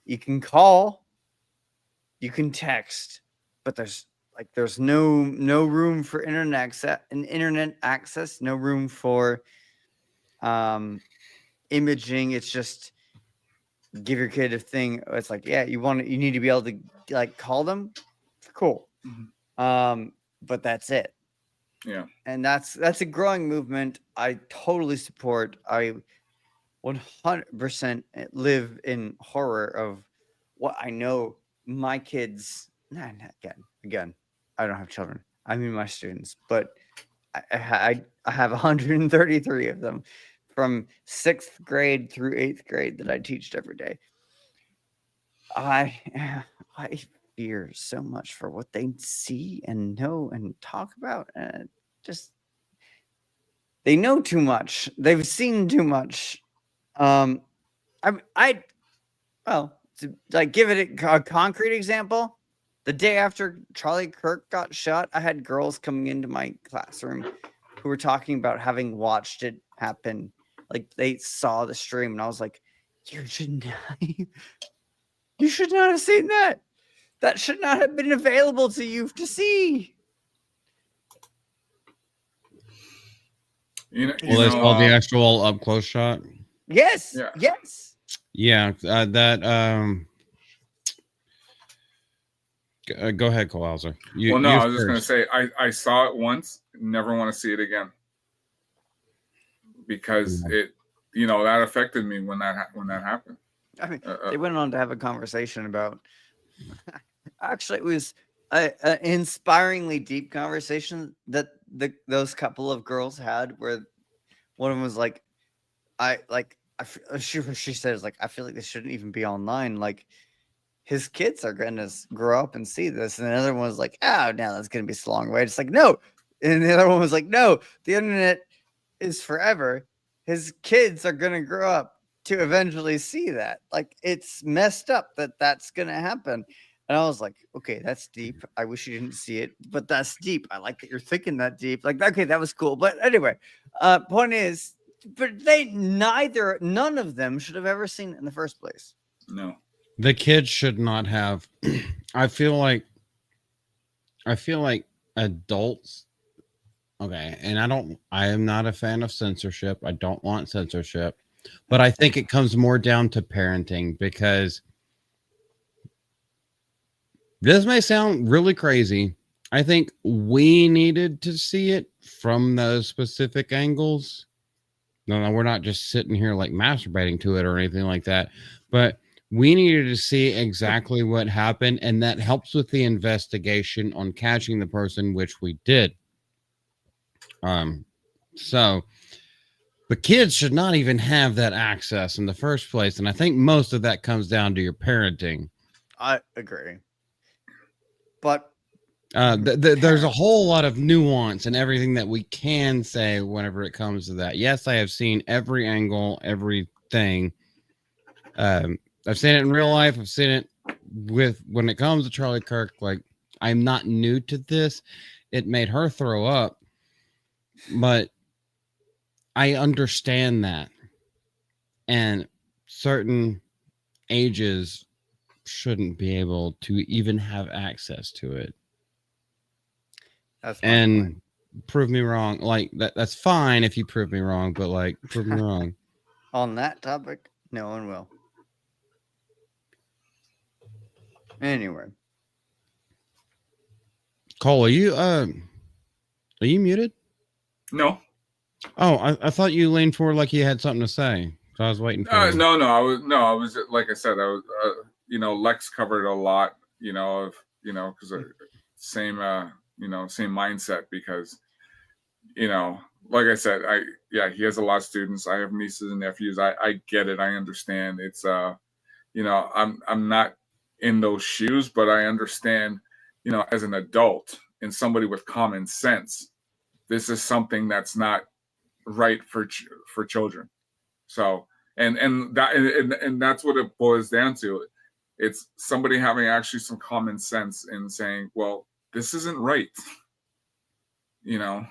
you can call, you can text, but there's no room for internet access, no room for imaging. It's just give your kid a thing. It's like, yeah, you need to be able to like call them. Cool. But that's it. Yeah. And that's a growing movement. I totally support. I 100% live in horror of what I know my kids. Again, I don't have children. I mean my students, but I have 133 of them from 6th grade through 8th grade that I teach every day. I fear so much for what they see and know and talk about. Just they know too much. They've seen too much. Well, to like give it a concrete example, the day after Charlie Kirk got shot, I had girls coming into my classroom who were talking about having watched it happen. Like they saw the stream, and I was like, you should not have seen that. That should not have been available to you to see. Well, they saw the actual up close shot. Yes. Yes. Yeah. Go ahead, Colhauser. Well, no, I was just going to say I saw it once, never want to see it again, because it, you know, that affected me when that happened. I mean, they went on to have a conversation about. Actually, it was an inspiringly deep conversation that those couple of girls had, where one of them was like, she says, like, I feel like this shouldn't even be online. Like, his kids are gonna grow up and see this. And the other one was like, oh, no, that's gonna be so long way. It's like, no. And the other one was like, no, the internet is forever. His kids are gonna grow up to eventually see that. Like, it's messed up that that's gonna happen. And I was like, okay, that's deep. I wish you didn't see it, but that's deep. I like that you're thinking that deep. Like, okay, that was cool. But anyway, point is, but none of them should have ever seen it in the first place. No. The kids should not have. I feel like adults. Okay, and I am not a fan of censorship. I don't want censorship, but I think it comes more down to parenting, because this may sound really crazy. I think we needed to see it from those specific angles. No, we're not just sitting here like masturbating to it or anything like that, but we needed to see exactly what happened, and that helps with the investigation on catching the person, which we did. So the kids should not even have that access in the first place, and I think most of that comes down to your parenting. I agree, but there's a whole lot of nuance and everything that we can say whenever it comes to that. Yes, I have seen every angle, everything. I've seen it in real life. I've seen it when it comes to Charlie Kirk. Like, I'm not new to this. It made her throw up, but I understand that. And certain ages shouldn't be able to even have access to it. And prove me wrong. Like, that's fine if you prove me wrong, but like, prove me wrong. On that topic, no one will. Anyway, Cole, are you muted? No. Oh, I thought you leaned forward like you had something to say. So I was waiting for you. No. I was like I said. I was. Lex covered a lot. Because same. Same mindset. Because, like I said, he has a lot of students. I have nieces and nephews. I get it. I understand. It's I'm not in those shoes, but I understand, as an adult and somebody with common sense, this is something that's not right for children. So, and that's what it boils down to. It's somebody having actually some common sense and saying, well, this isn't right. And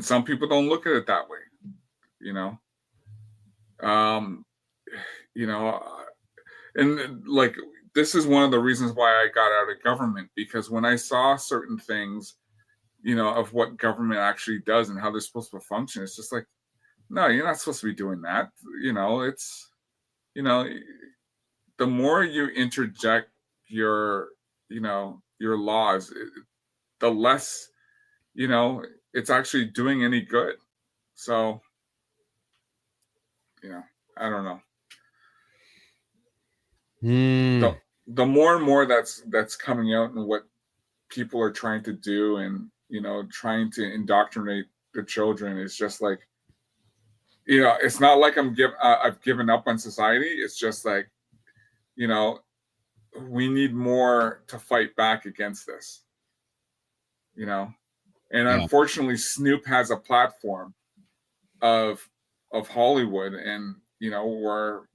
some people don't look at it that way, and like, this is one of the reasons why I got out of government, because when I saw certain things, of what government actually does and how they're supposed to function, it's just like, no, you're not supposed to be doing that. It's, the more you interject your laws, the less, it's actually doing any good. So, I don't know. The more and more that's coming out and what people are trying to do, and trying to indoctrinate the children, is just like, it's not like I've given up on society. It's just like, we need more to fight back against this. And unfortunately, Snoop has a platform of Hollywood, and where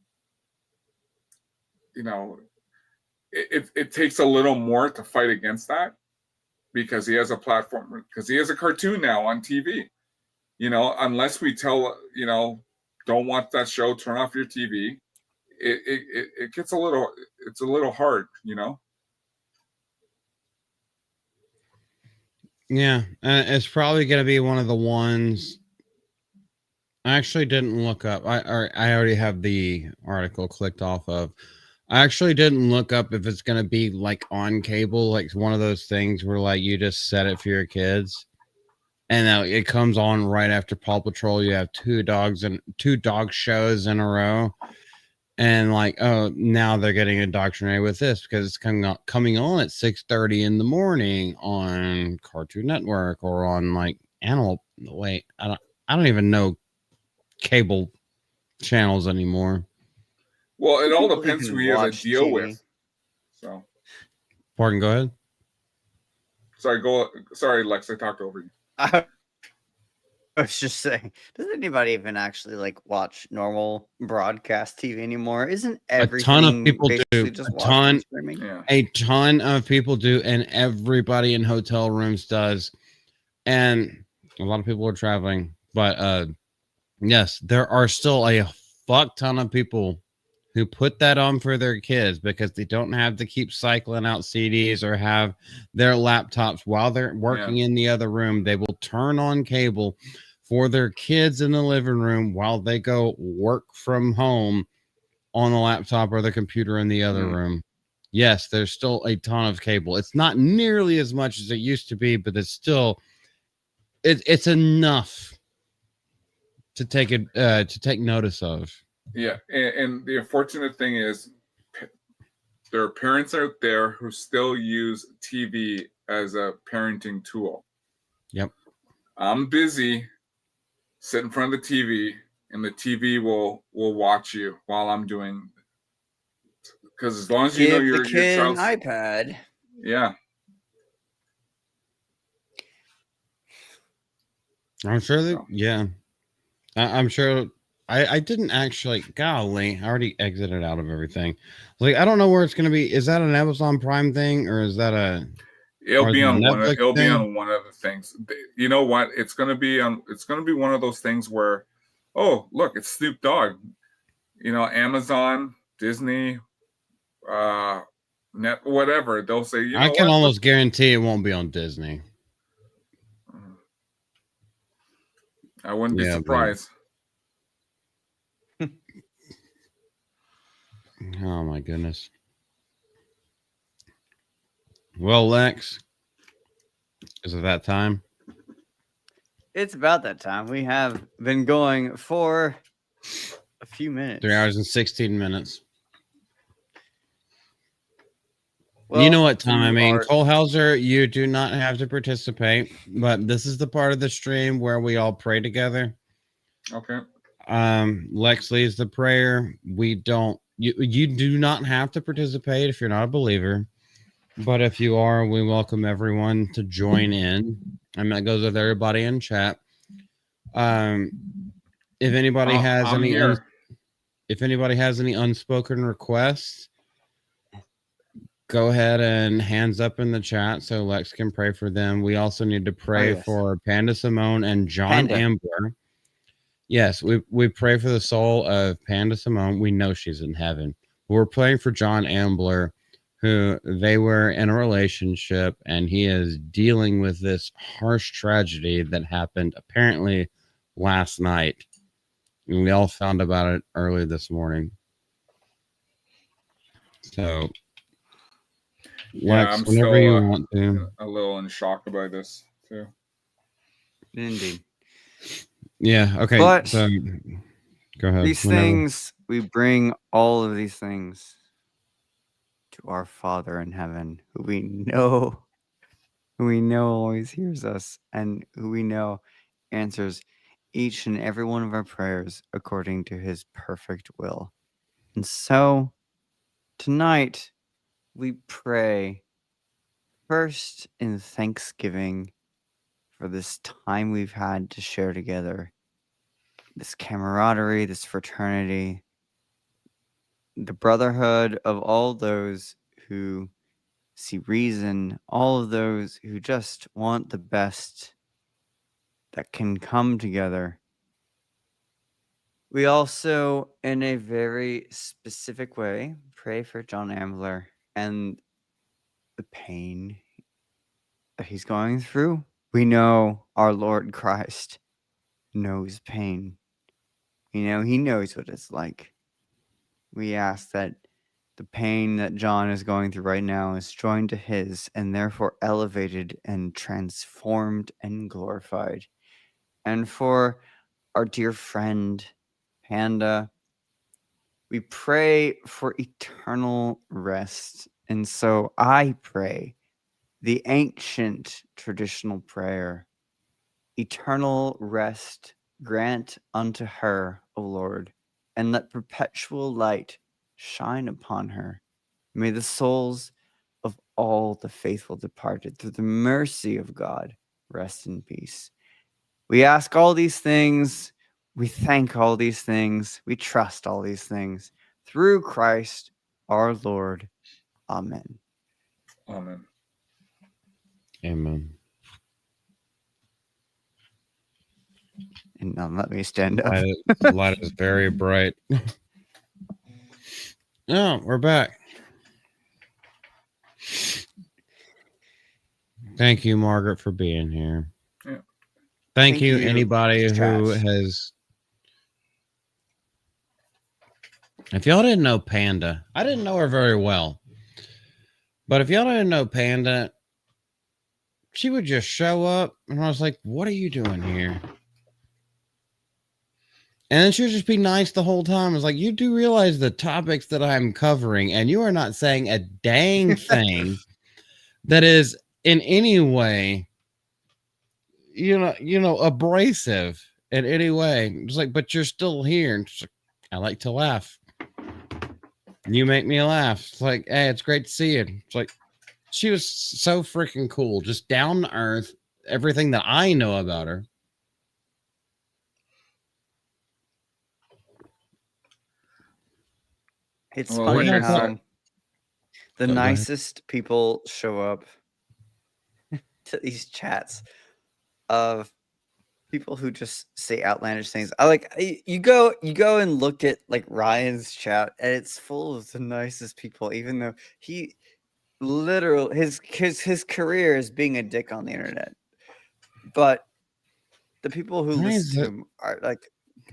it takes a little more to fight against that, because he has a platform, because he has a cartoon now on TV. Unless we tell, don't watch that show, turn off your TV, it gets a little hard, Yeah, it's probably going to be one of the ones. I actually didn't look up. I already have the article clicked off of. I actually didn't look up if it's going to be like on cable, like one of those things where like you just set it for your kids, and it comes on right after Paw Patrol. You have two dog shows in a row, and like, oh, now they're getting indoctrinated with this because it's coming on at 6:30 in the morning on Cartoon Network or on like Animal. Wait, I don't even know cable channels anymore. Well, it all People depends who even he has a watch deal TV. with. So, Pardon, go ahead. Sorry, Lex, I talked over you. I was just saying, does anybody even actually like watch normal broadcast TV anymore? Isn't A everything ton of people basically do. just A watched ton, on streaming? Yeah. a ton of people do, and everybody in hotel rooms does. And a lot of people are traveling, but yes, there are still a fuck ton of people who put that on for their kids because they don't have to keep cycling out CDs or have their laptops while they're working in the other room. They will turn on cable for their kids in the living room while they go work from home on the laptop or the computer in the other room. Yes, there's still a ton of cable. It's not nearly as much as it used to be, but it's still it's enough to take it to take notice of. Yeah, and the unfortunate thing is, there are parents out there who still use TV as a parenting tool. Yep. I'm busy, sit in front of the TV, and the TV will watch you while I'm doing. Because as long as you know Give your the kid an child's iPad. yeah. I'm sure that yeah. I'm sure I didn't actually golly, I already exited out of everything. Like I don't know where it's gonna be. Is that an Amazon Prime thing or is that a It'll be on one. Netflix It'll be thing? on one of the things. You know what? It's gonna be on. It's gonna be one of those things where, oh look, it's Snoop Dogg. You know, Amazon, Disney, net, whatever. They'll say, you know I can what? almost guarantee it won't be on Disney. I wouldn't be Yeah, but- surprised. Oh my goodness. Well, Lex, is it that time? It's about that time. We have been going for a few minutes. 3 hours and 16 minutes. Well, you know what time I you mean. are- Colhauser, you do not have to participate, but this is the part of the stream where we all pray together. Okay. Lex leads the prayer. We don't you do not have to participate if you're not a believer, but if you are, we welcome everyone to join in. And that goes with everybody in chat. If anybody has I'm any here. if anybody has any unspoken requests, go ahead and hands up in the chat so Lex can pray for them. We also need to pray for Panda Simone and John Panda. Ambler. Yes, we pray for the soul of Panda Simone. We know she's in heaven. We're praying for John Ambler, who they were in a relationship, and he is dealing with this harsh tragedy that happened apparently last night. And we all found about it early this morning. So, Yeah, Lex, I'm whenever still you want to. a little in shock about this too. Indeed. Yeah, okay. But so go ahead. these whenever. things, we bring all of these things to our Father in heaven, who we know always hears us, and who we know answers each and every one of our prayers according to his perfect will. And so tonight we pray first in thanksgiving for this time we've had to share together, this camaraderie, this fraternity, the brotherhood of all those who see reason, all of those who just want the best that can come together. We also, in a very specific way, pray for John Ambler and the pain that he's going through. We know our Lord Christ knows pain. You know, he knows what it's like. We ask that the pain that John is going through right now is joined to his and therefore elevated and transformed and glorified. And for our dear friend, Panda, we pray for eternal rest. And so I pray the ancient traditional prayer, eternal rest grant unto her, O Lord, and let perpetual light shine upon her. May the souls of all the faithful departed through the mercy of God rest in peace. We ask all these things. We thank all these things. We trust all these things through Christ our Lord. Amen. Amen. Amen. And now let me stand up. Light is very bright. No, we're back. Thank you, Margaret, for being here. Yeah. Thank you, anybody who has. If y'all didn't know Panda, I didn't know her very well. But if y'all didn't know Panda, she would just show up, and I was like, what are you doing here? And then she would just be nice the whole time. I was like, you do realize the topics that I'm covering, and you are not saying a dang thing that is in any way, abrasive in any way. It's like, but you're still here. And like, I like to laugh. You make me laugh. It's like, hey, it's great to see you. It's like, she was so freaking cool, just down to earth, everything that I know about her. It's funny how the nicest people show up to these chats of people who just say outlandish things. You go and look at like Ryan's chat, and it's full of the nicest people, even though he literally his career is being a dick on the internet. But the people who listen to him are like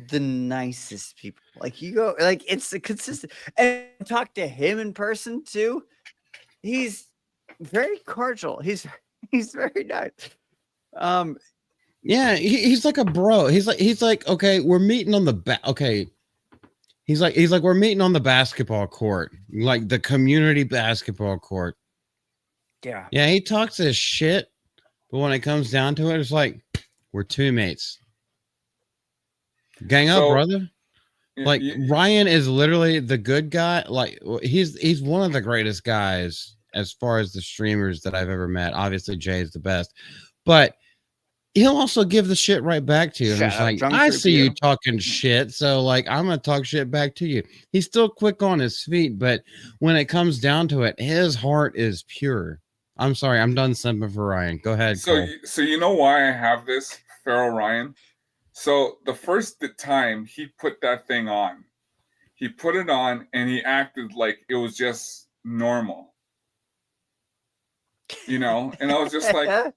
the nicest people. Like you go, like it's a consistent, and talk to him in person too. He's very cordial. He's very nice. Yeah, he's like a bro. He's like, okay, we're meeting on the okay. He's like, we're meeting on the basketball court, like the community basketball court. Yeah. Yeah, he talks his shit, but when it comes down to it, it's like, we're teammates. Gang up, brother. Like Ryan is literally the good guy. Like he's one of the greatest guys as far as the streamers that I've ever met. Obviously, Jay is the best, but he'll also give the shit right back to you. And it's like, I see you talking shit, so like I'm gonna talk shit back to you. He's still quick on his feet, but when it comes down to it, his heart is pure. I'm sorry, I'm done simping for Ryan. Go ahead. So you know why I have this, Feral Ryan? So the first time he put that thing on, he put it on and he acted like it was just normal. And I was just like,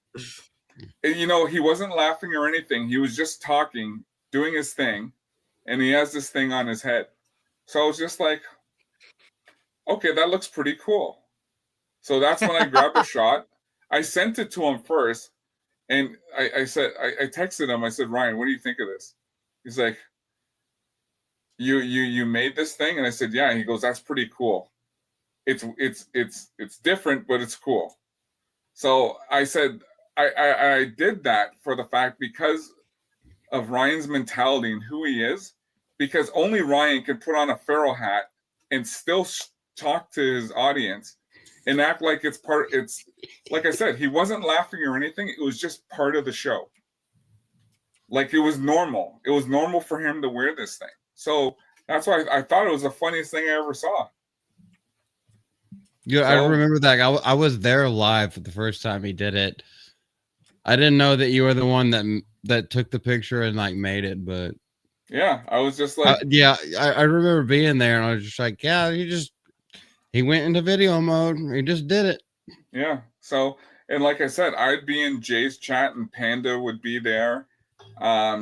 he wasn't laughing or anything. He was just talking, doing his thing, and he has this thing on his head. So I was just like, okay, that looks pretty cool. So that's when I grabbed a shot. I sent it to him first, and I said, I texted him. I said, Ryan, what do you think of this? He's like, you made this thing? And I said, yeah. And he goes, that's pretty cool. It's different, but it's cool. So I said, I did that for the fact because of Ryan's mentality and who he is, because only Ryan can put on a feral hat and still talk to his audience and act like it's like I said, he wasn't laughing or anything. It was just part of the show. Like it was normal. It was normal for him to wear this thing. So that's why I thought it was the funniest thing I ever saw. Yeah, I remember that. I was there live for the first time he did it. I didn't know that you were the one that took the picture and like made it, but yeah, I was just like, I remember being there and I was just like, yeah, he went into video mode. He just did it. Yeah. So, and like I said, I'd be in Jay's chat and Panda would be there.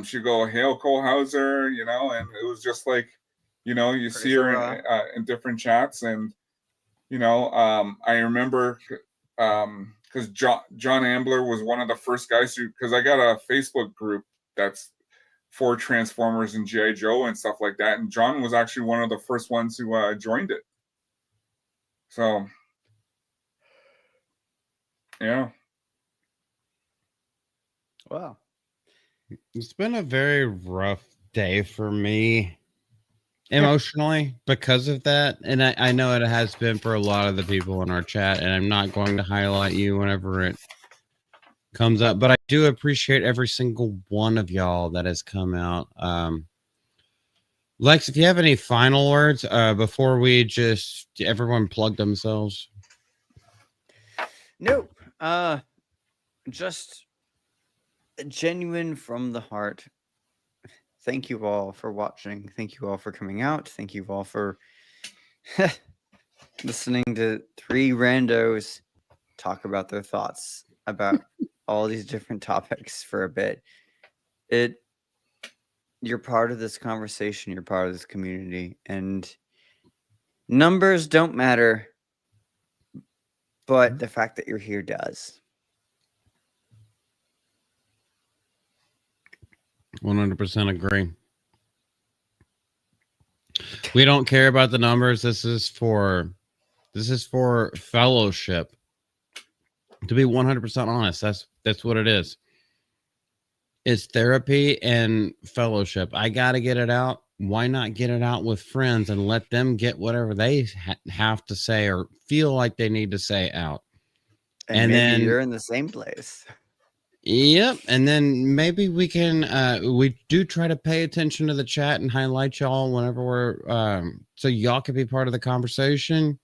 She'd go, hail Colhauser, and it was just like, you see her in different chats. And, I remember because John Ambler was one of the first guys because I got a Facebook group that's for Transformers and G.I. Joe and stuff like that. And John was actually one of the first ones who joined it. So, yeah. Wow. It's been a very rough day for me emotionally because of that. And I know it has been for a lot of the people in our chat, and I'm not going to highlight you whenever it comes up, but I do appreciate every single one of y'all that has come out. Lex, if you have any final words before we just everyone plug themselves. Nope. Just genuine from the heart. Thank you all for watching. Thank you all for coming out. Thank you all for listening to three randos talk about their thoughts about all these different topics for a bit. You're part of this conversation. You're part of this community, and numbers don't matter, but the fact that you're here does. 100% agree. We don't care about the numbers. This is for fellowship. To be 100% honest, that's what it is. It's therapy and fellowship. I got to get it out. Why not get it out with friends and let them get whatever they have to say or feel like they need to say out? And maybe then you're in the same place. Yep. And then maybe we can, we do try to pay attention to the chat and highlight y'all whenever we're, so y'all can be part of the conversation.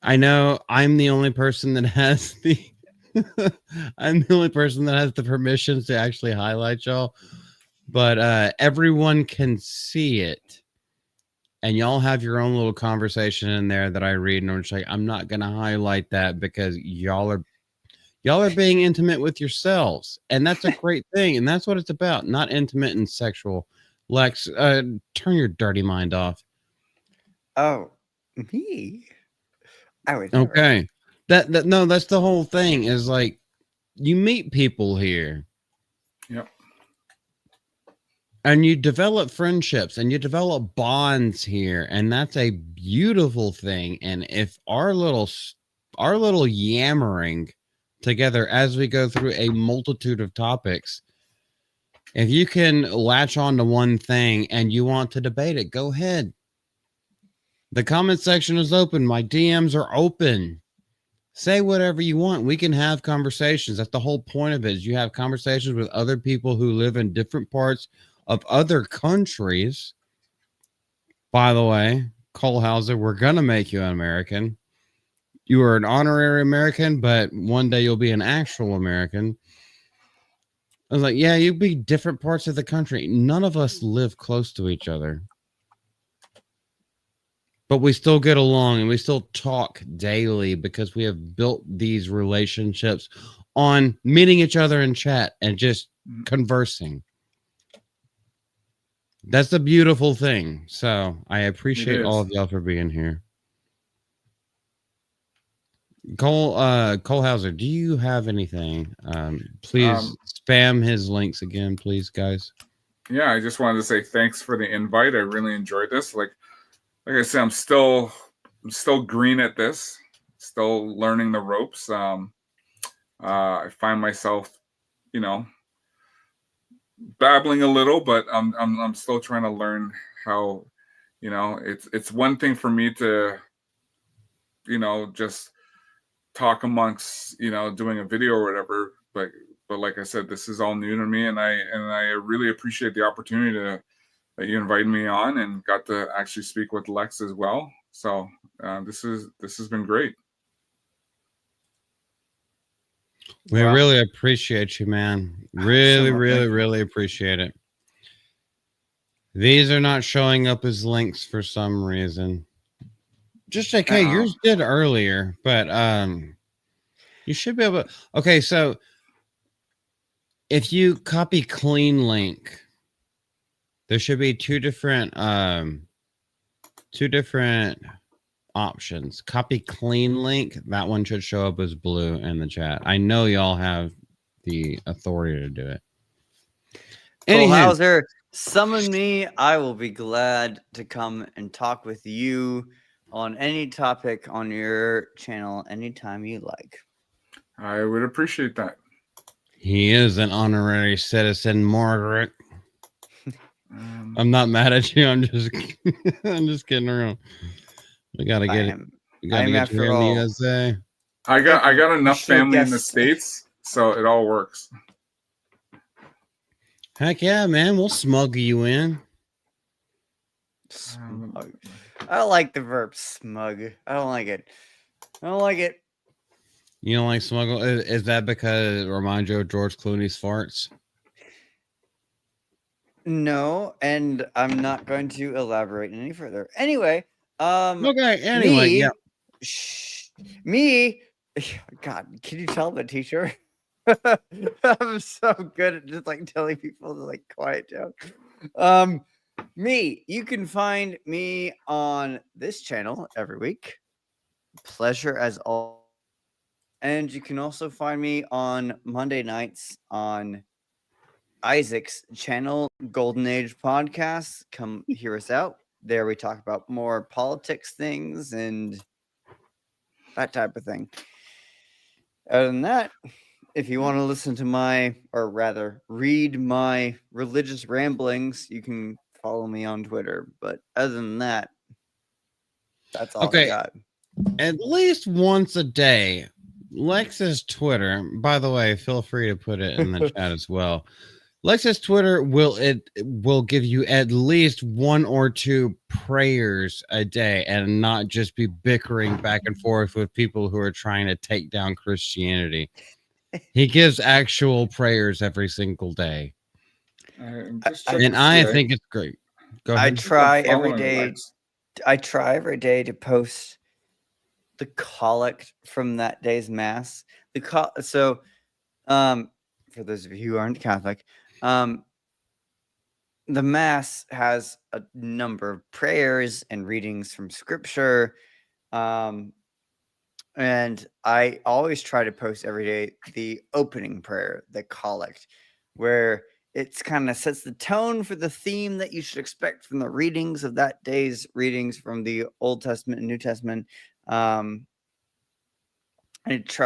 I know I'm the only person that has the, I'm the only person that has the permissions to actually highlight y'all, but everyone can see it. And y'all have your own little conversation in there that I read, and I'm just like, I'm not going to highlight that because y'all are being intimate with yourselves, and that's a great thing, and that's what it's about, not intimate and sexual. Lex, turn your dirty mind off. Oh, me? I would never. Okay. No, that's the whole thing, is like you meet people here. Yep. And you develop friendships and you develop bonds here, and that's a beautiful thing. And if our little yammering together as we go through a multitude of topics, if you can latch on to one thing and you want to debate it, go ahead. The comment section is open. My DMs are open. Say whatever you want. We can have conversations. That's the whole point of it, is you have conversations with other people who live in different parts of other countries. By the way, Colhauser, we're going to make you an American. You are an honorary American, but one day you'll be an actual American. I was like, yeah, you'd be different parts of the country. None of us live close to each other. But we still get along and we still talk daily because we have built these relationships on meeting each other in chat and just conversing. That's a beautiful thing. So I appreciate all of y'all for being here. Colhauser, do you have anything? Please spam his links again, please, guys. Yeah, I just wanted to say thanks for the invite. I really enjoyed this. Like I said, I'm still green at this, still learning the ropes. I find myself, babbling a little, but I'm still trying to learn how, it's one thing for me to, just talk amongst, doing a video or whatever, but like I said, this is all new to me, and I really appreciate the opportunity that you invited me on and got to actually speak with Lex as well. So this has been great. We really appreciate you, man. Really appreciate it. These are not showing up as links for some reason. Just check. Hey, yours did earlier, but you should be able to. Okay, so if you copy clean link, there should be two different options. Copy clean link. That one should show up as blue in the chat. I know y'all have the authority to do it. Colhauser, summon me. I will be glad to come and talk with you on any topic on your channel anytime you like. I would appreciate that. He is an honorary citizen, Margaret. I'm not mad at you. I'm just I'm just kidding around. We gotta get it. We gotta get you here in the USA. I got enough should family in the guess- States, so it all works. Heck yeah, man. We'll smuggle you in. Smug. I don't like the verb smug. I don't like it. I don't like it. You don't like smuggle? Is that because it reminds you of George Clooney's farts? No, and I'm not going to elaborate any further. Anyway, Okay, anyway, me, yeah. Me, God, can you tell the teacher? I'm so good at just like telling people to like quiet down. Me, you can find me on this channel every week. Pleasure as all. And you can also find me on Monday nights on Isaac's channel, Golden Age Podcast. Come hear us out. There we talk about more politics things and that type of thing. Other than that, if you want to listen to my, or rather read my religious ramblings, you can follow me on Twitter. But other than that, that's all I got. At least once a day, Lex's Twitter, by the way, feel free to put it in the chat as well. Lex's Twitter will give you at least 1 or 2 prayers a day and not just be bickering back and forth with people who are trying to take down Christianity. He gives actual prayers every single day. And I think it's great. Go ahead. I try every day to post the collect from that day's mass. So for those of you who aren't Catholic, the mass has a number of prayers and readings from scripture. And I always try to post every day the opening prayer, the collect, where it's kind of sets the tone for the theme that you should expect from the readings of that day's readings from the Old Testament and New Testament. And it's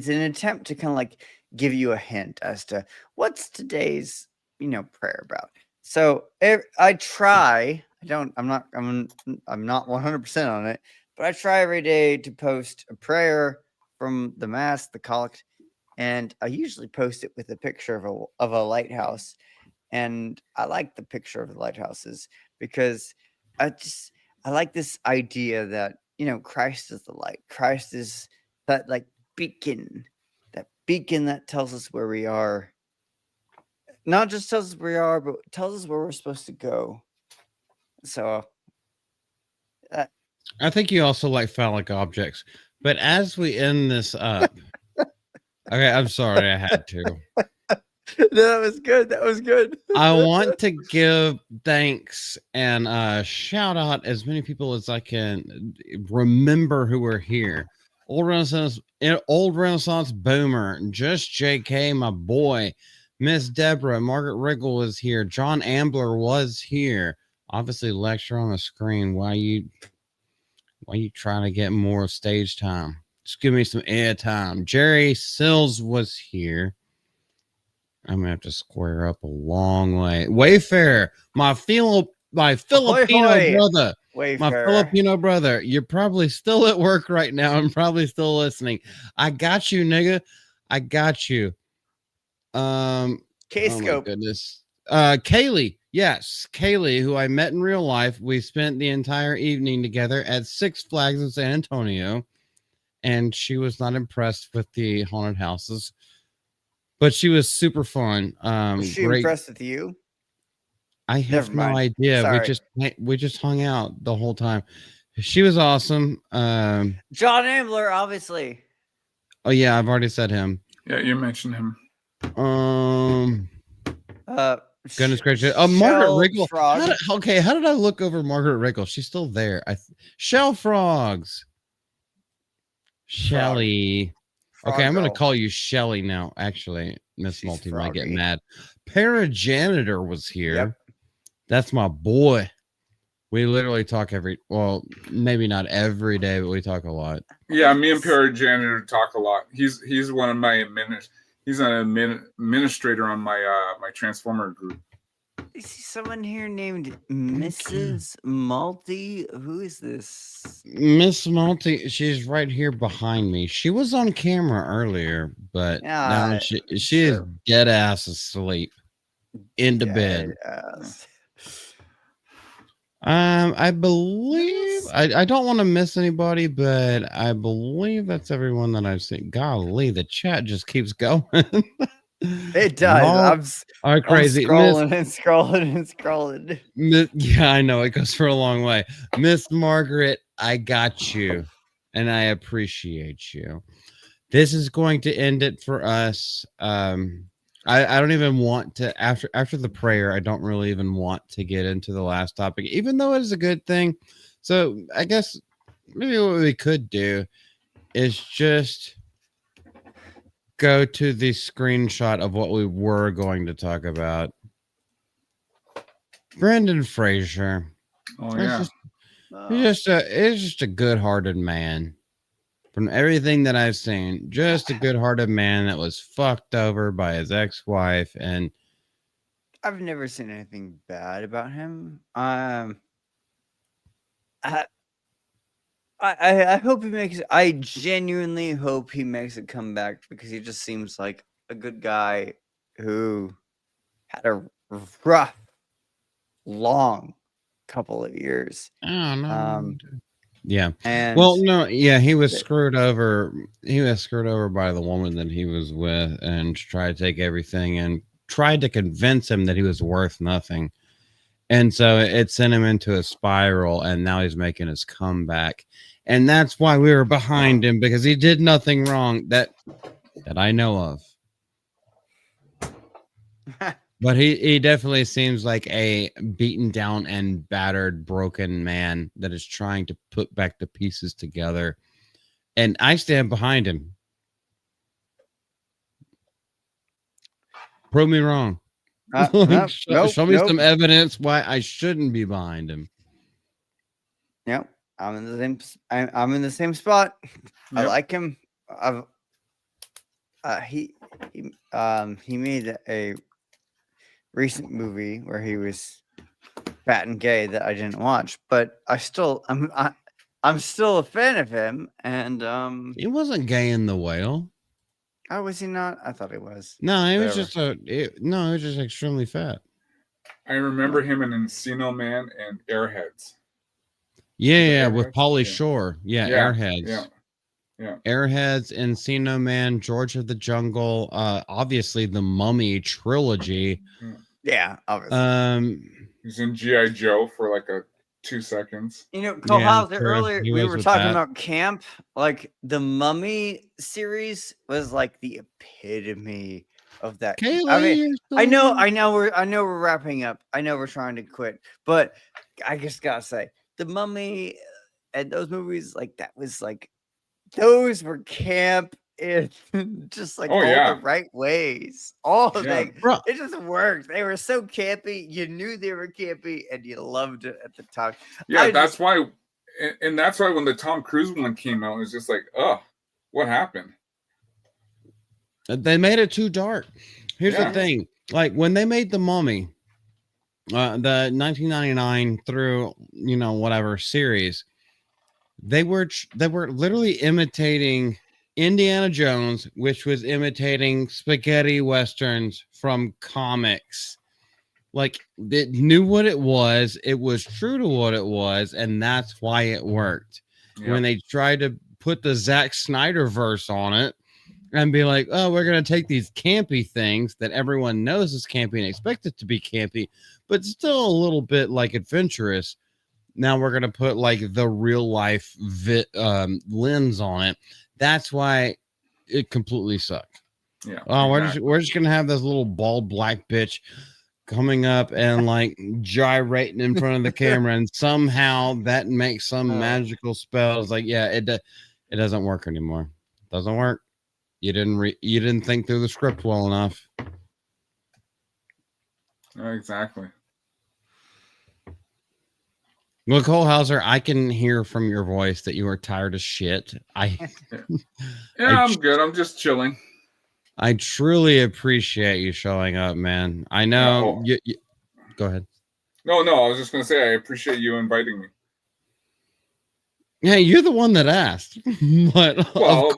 an attempt to kind of like give you a hint as to what's today's, prayer about. So I try, I'm not 100% on it, but I try every day to post a prayer from the mass, the collect, and I usually post it with a picture of a lighthouse. And I like the picture of the lighthouses because I like this idea that, Christ is the light. Christ is that like beacon that tells us where we are. Not just tells us where we are, but tells us where we're supposed to go. So I think you also like phallic objects. But as we end this up, okay, I'm sorry, I had to. That was good. That was good. I want to give thanks and shout out as many people as I can remember who are here. Old Renaissance Boomer, Just JK, my boy, Miss Deborah, Margaret Riggle is here. John Ambler was here. Obviously, lecture on the screen. Why you trying to get more stage time? Just give me some air time. Jerry Sills was here. I'm gonna have to square up a long way. Wayfair, my Filipino brother. Wayfair. My Filipino brother. You're probably still at work right now. I'm probably still listening. I got you, nigga. I got you. K-Scope. Oh my goodness. Kaylee. Yes, Kaylee, who I met in real life. We spent the entire evening together at Six Flags in San Antonio, and she was not impressed with the haunted houses. But she was super fun. Was she great. impressed with you? I have no idea. Sorry. We just hung out the whole time. She was awesome. John Ambler, obviously. Oh yeah, I've already said him. Yeah, you mentioned him. Goodness gracious. Margaret Riggle. Frog. How did I look over Margaret Riggle? She's still there. Shell Frogs. Shelly. Okay, I'm going to call you Shelly now. Actually, Miss Multi might get mad. Parajanitor was here. Yep. That's my boy. We literally talk maybe not every day, but we talk a lot. Yeah, me and Janitor talk a lot. He's one of my He's an administrator on my my Transformer group. I see someone here named Mrs. Malty. Who is this? Miss Malty, she's right here behind me. She was on camera earlier, but now Yeah, she is dead ass asleep into bed. I believe I don't want to miss anybody, but I believe that's everyone that I've seen. Golly, the chat just keeps going. It does. I'm crazy. I'm scrolling and scrolling and scrolling. Yeah, I know it goes for a long way. Miss Margaret, I got you, and I appreciate you. This is going to end it for us. I don't even want to after the prayer. I don't really even want to get into the last topic, even though it is a good thing. So I guess maybe what we could do is just go to the screenshot of what we were going to talk about. Brendan Fraser. Oh yeah, He's just a good-hearted man. From everything that I've seen, just a good-hearted man that was fucked over by his ex-wife, and I've never seen anything bad about him. I hope he makes. I genuinely hope he makes a comeback because he just seems like a good guy who had a rough, long couple of years. I don't know. Yeah. And Well, no, yeah, he was screwed over. He was screwed over by the woman that he was with and tried to take everything and tried to convince him that he was worth nothing. And so it sent him into a spiral, and now he's making his comeback. And that's why we were behind him, because he did nothing wrong that I know of. But he definitely seems like a beaten down and battered, broken man that is trying to put back the pieces together. And I stand behind him. Prove me wrong. Show me some evidence why I shouldn't be behind him. Yep, I'm in the same. I'm in the same spot. Yep. I like him. He made a recent movie where he was fat and gay that I didn't watch, but I'm still a fan of him. And he wasn't gay in The Whale. Oh, was he not? I thought he was. No, he was just he was just extremely fat. I remember him in Encino Man and Airheads. Yeah, with Pauly Shore. Yeah, Airheads. Yeah. Airheads, Encino Man, George of the Jungle, obviously the Mummy trilogy. Yeah, obviously. He's in G.I. Joe for like 2 seconds. You know, Colhauser, earlier we were talking about camp. Like the Mummy series was like the epitome of that. Kaylee, I mean, I know we're wrapping up. I know we're trying to quit, but I just gotta say, the Mummy and those movies, like that was like those were camp in just like the right ways. It just worked. They were so campy. You knew they were campy and you loved it at the time. Yeah, that's why when the Tom Cruise one came out, it was just like, oh, what happened? They made it too dark. Here's the thing. Like when they made The Mummy, the 1999 through, whatever series, they were literally imitating Indiana Jones, which was imitating spaghetti westerns from comics. Like it knew what it was true to what it was, and that's why it worked. Yep. When they tried to put the Zack Snyder verse on it and be like, oh, we're gonna take these campy things that everyone knows is campy and expect it to be campy, but still a little bit like adventurous. Now we're gonna put like the real life lens on it. That's why it completely sucked. Yeah. Oh, exactly. we're just gonna have this little bald black bitch coming up and like gyrating in front of the camera, and somehow that makes some magical spell. It's like, yeah, it doesn't work anymore. It doesn't work. You didn't think through the script well enough. Exactly. Well, Colhauser, I can hear from your voice that you are tired of shit. I'm good. I'm just chilling. I truly appreciate you showing up, man. I know you go ahead. No, I was just gonna say I appreciate you inviting me. Yeah, you're the one that asked. But Well,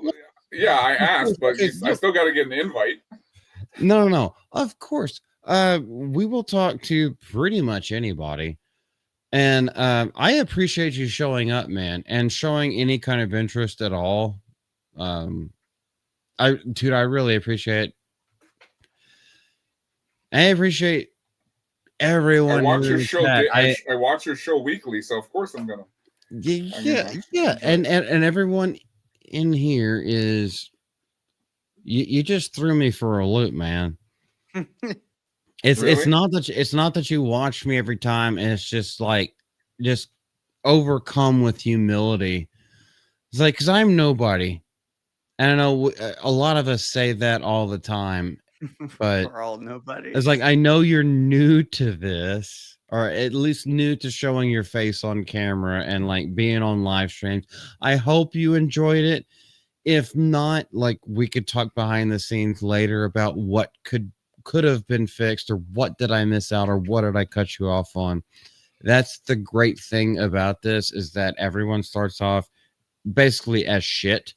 yeah, I asked, but I still got to get an invite. No. Of course. We will talk to pretty much anybody. And I appreciate you showing up, man, and showing any kind of interest at all. I really appreciate. I appreciate everyone. I watch who your in show. chat. I watch your show weekly, so of course I'm gonna. Yeah, and everyone in here is. You just threw me for a loop, man. It's not that you watch me every time, and it's just like overcome with humility. It's like, because I'm nobody. And I know a lot of us say that all the time, but We're all nobody. it's like, I know you're new to this, or at least new to showing your face on camera and like being on live streams. I hope you enjoyed it. If not, like, we could talk behind the scenes later about what could have been fixed, or what did I miss out, or what did I cut you off on. That's the great thing about this, is that everyone starts off basically as shit.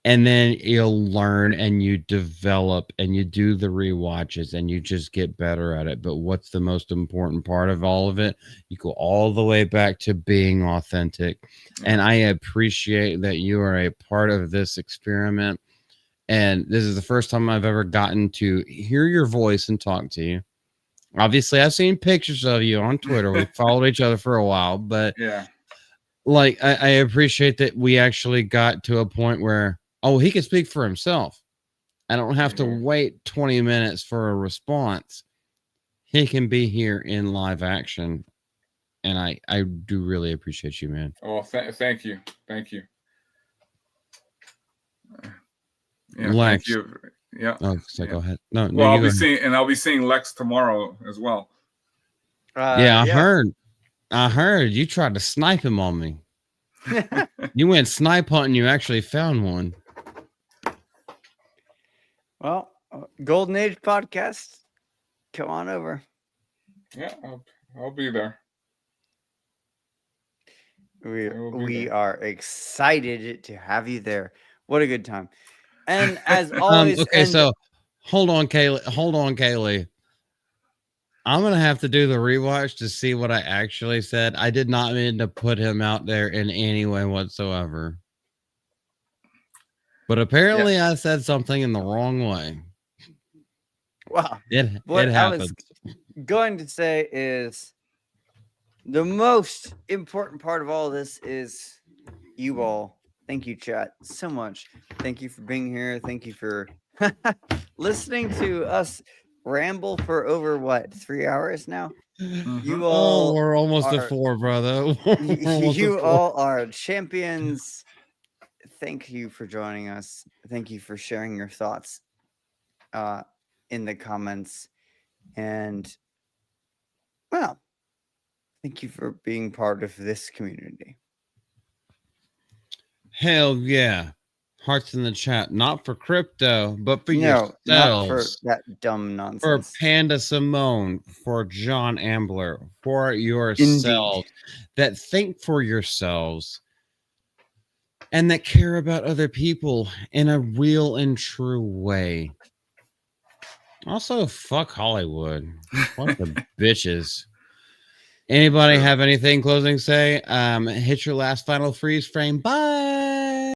And then you'll learn and you develop and you do the rewatches and you just get better at it. But what's the most important part of all of it? You go all the way back to being authentic. And I appreciate that you are a part of this experiment. And this is the first time I've ever gotten to hear your voice and talk to you. Obviously, I've seen pictures of you on Twitter. We followed each other for a while, but yeah, like, I appreciate that we actually got to a point where, he can speak for himself. I don't have to wait 20 minutes for a response. He can be here in live action. And I do really appreciate you, man. Oh, thank you. Yeah, Lex. thank you. Yeah. Oh, so go ahead. No, well, I'll be seeing Lex tomorrow as well. I heard you tried to snipe him on me. You went snipe hunting. You actually found one. Well, Golden Age podcast, come on over. Yeah, I'll be there. We are excited to have you there. What a good time. And as always, okay, so hold on, Kaylee. I'm gonna have to do the rewatch to see what I actually said. I did not mean to put him out there in any way whatsoever. But apparently I said something in the wrong way. Wow. It happens. I was going to say is the most important part of all of this is you all. Thank you, chat, so much. Thank you for being here. Thank you for listening to us ramble for over 3 hours now. You all we're almost at 4, brother. You all are champions. Thank you for joining us. Thank you for sharing your thoughts in the comments. And, well, thank you for being part of this community. Hell yeah. Hearts in the chat. Not for crypto, but for yourselves. Not for that dumb nonsense. For Panda Simone, for John Ambler, for yourselves. That think for yourselves. And that care about other people in a real and true way. Also, fuck Hollywood. What the bitches. Anybody have anything closing say? Hit your last final freeze frame. Bye.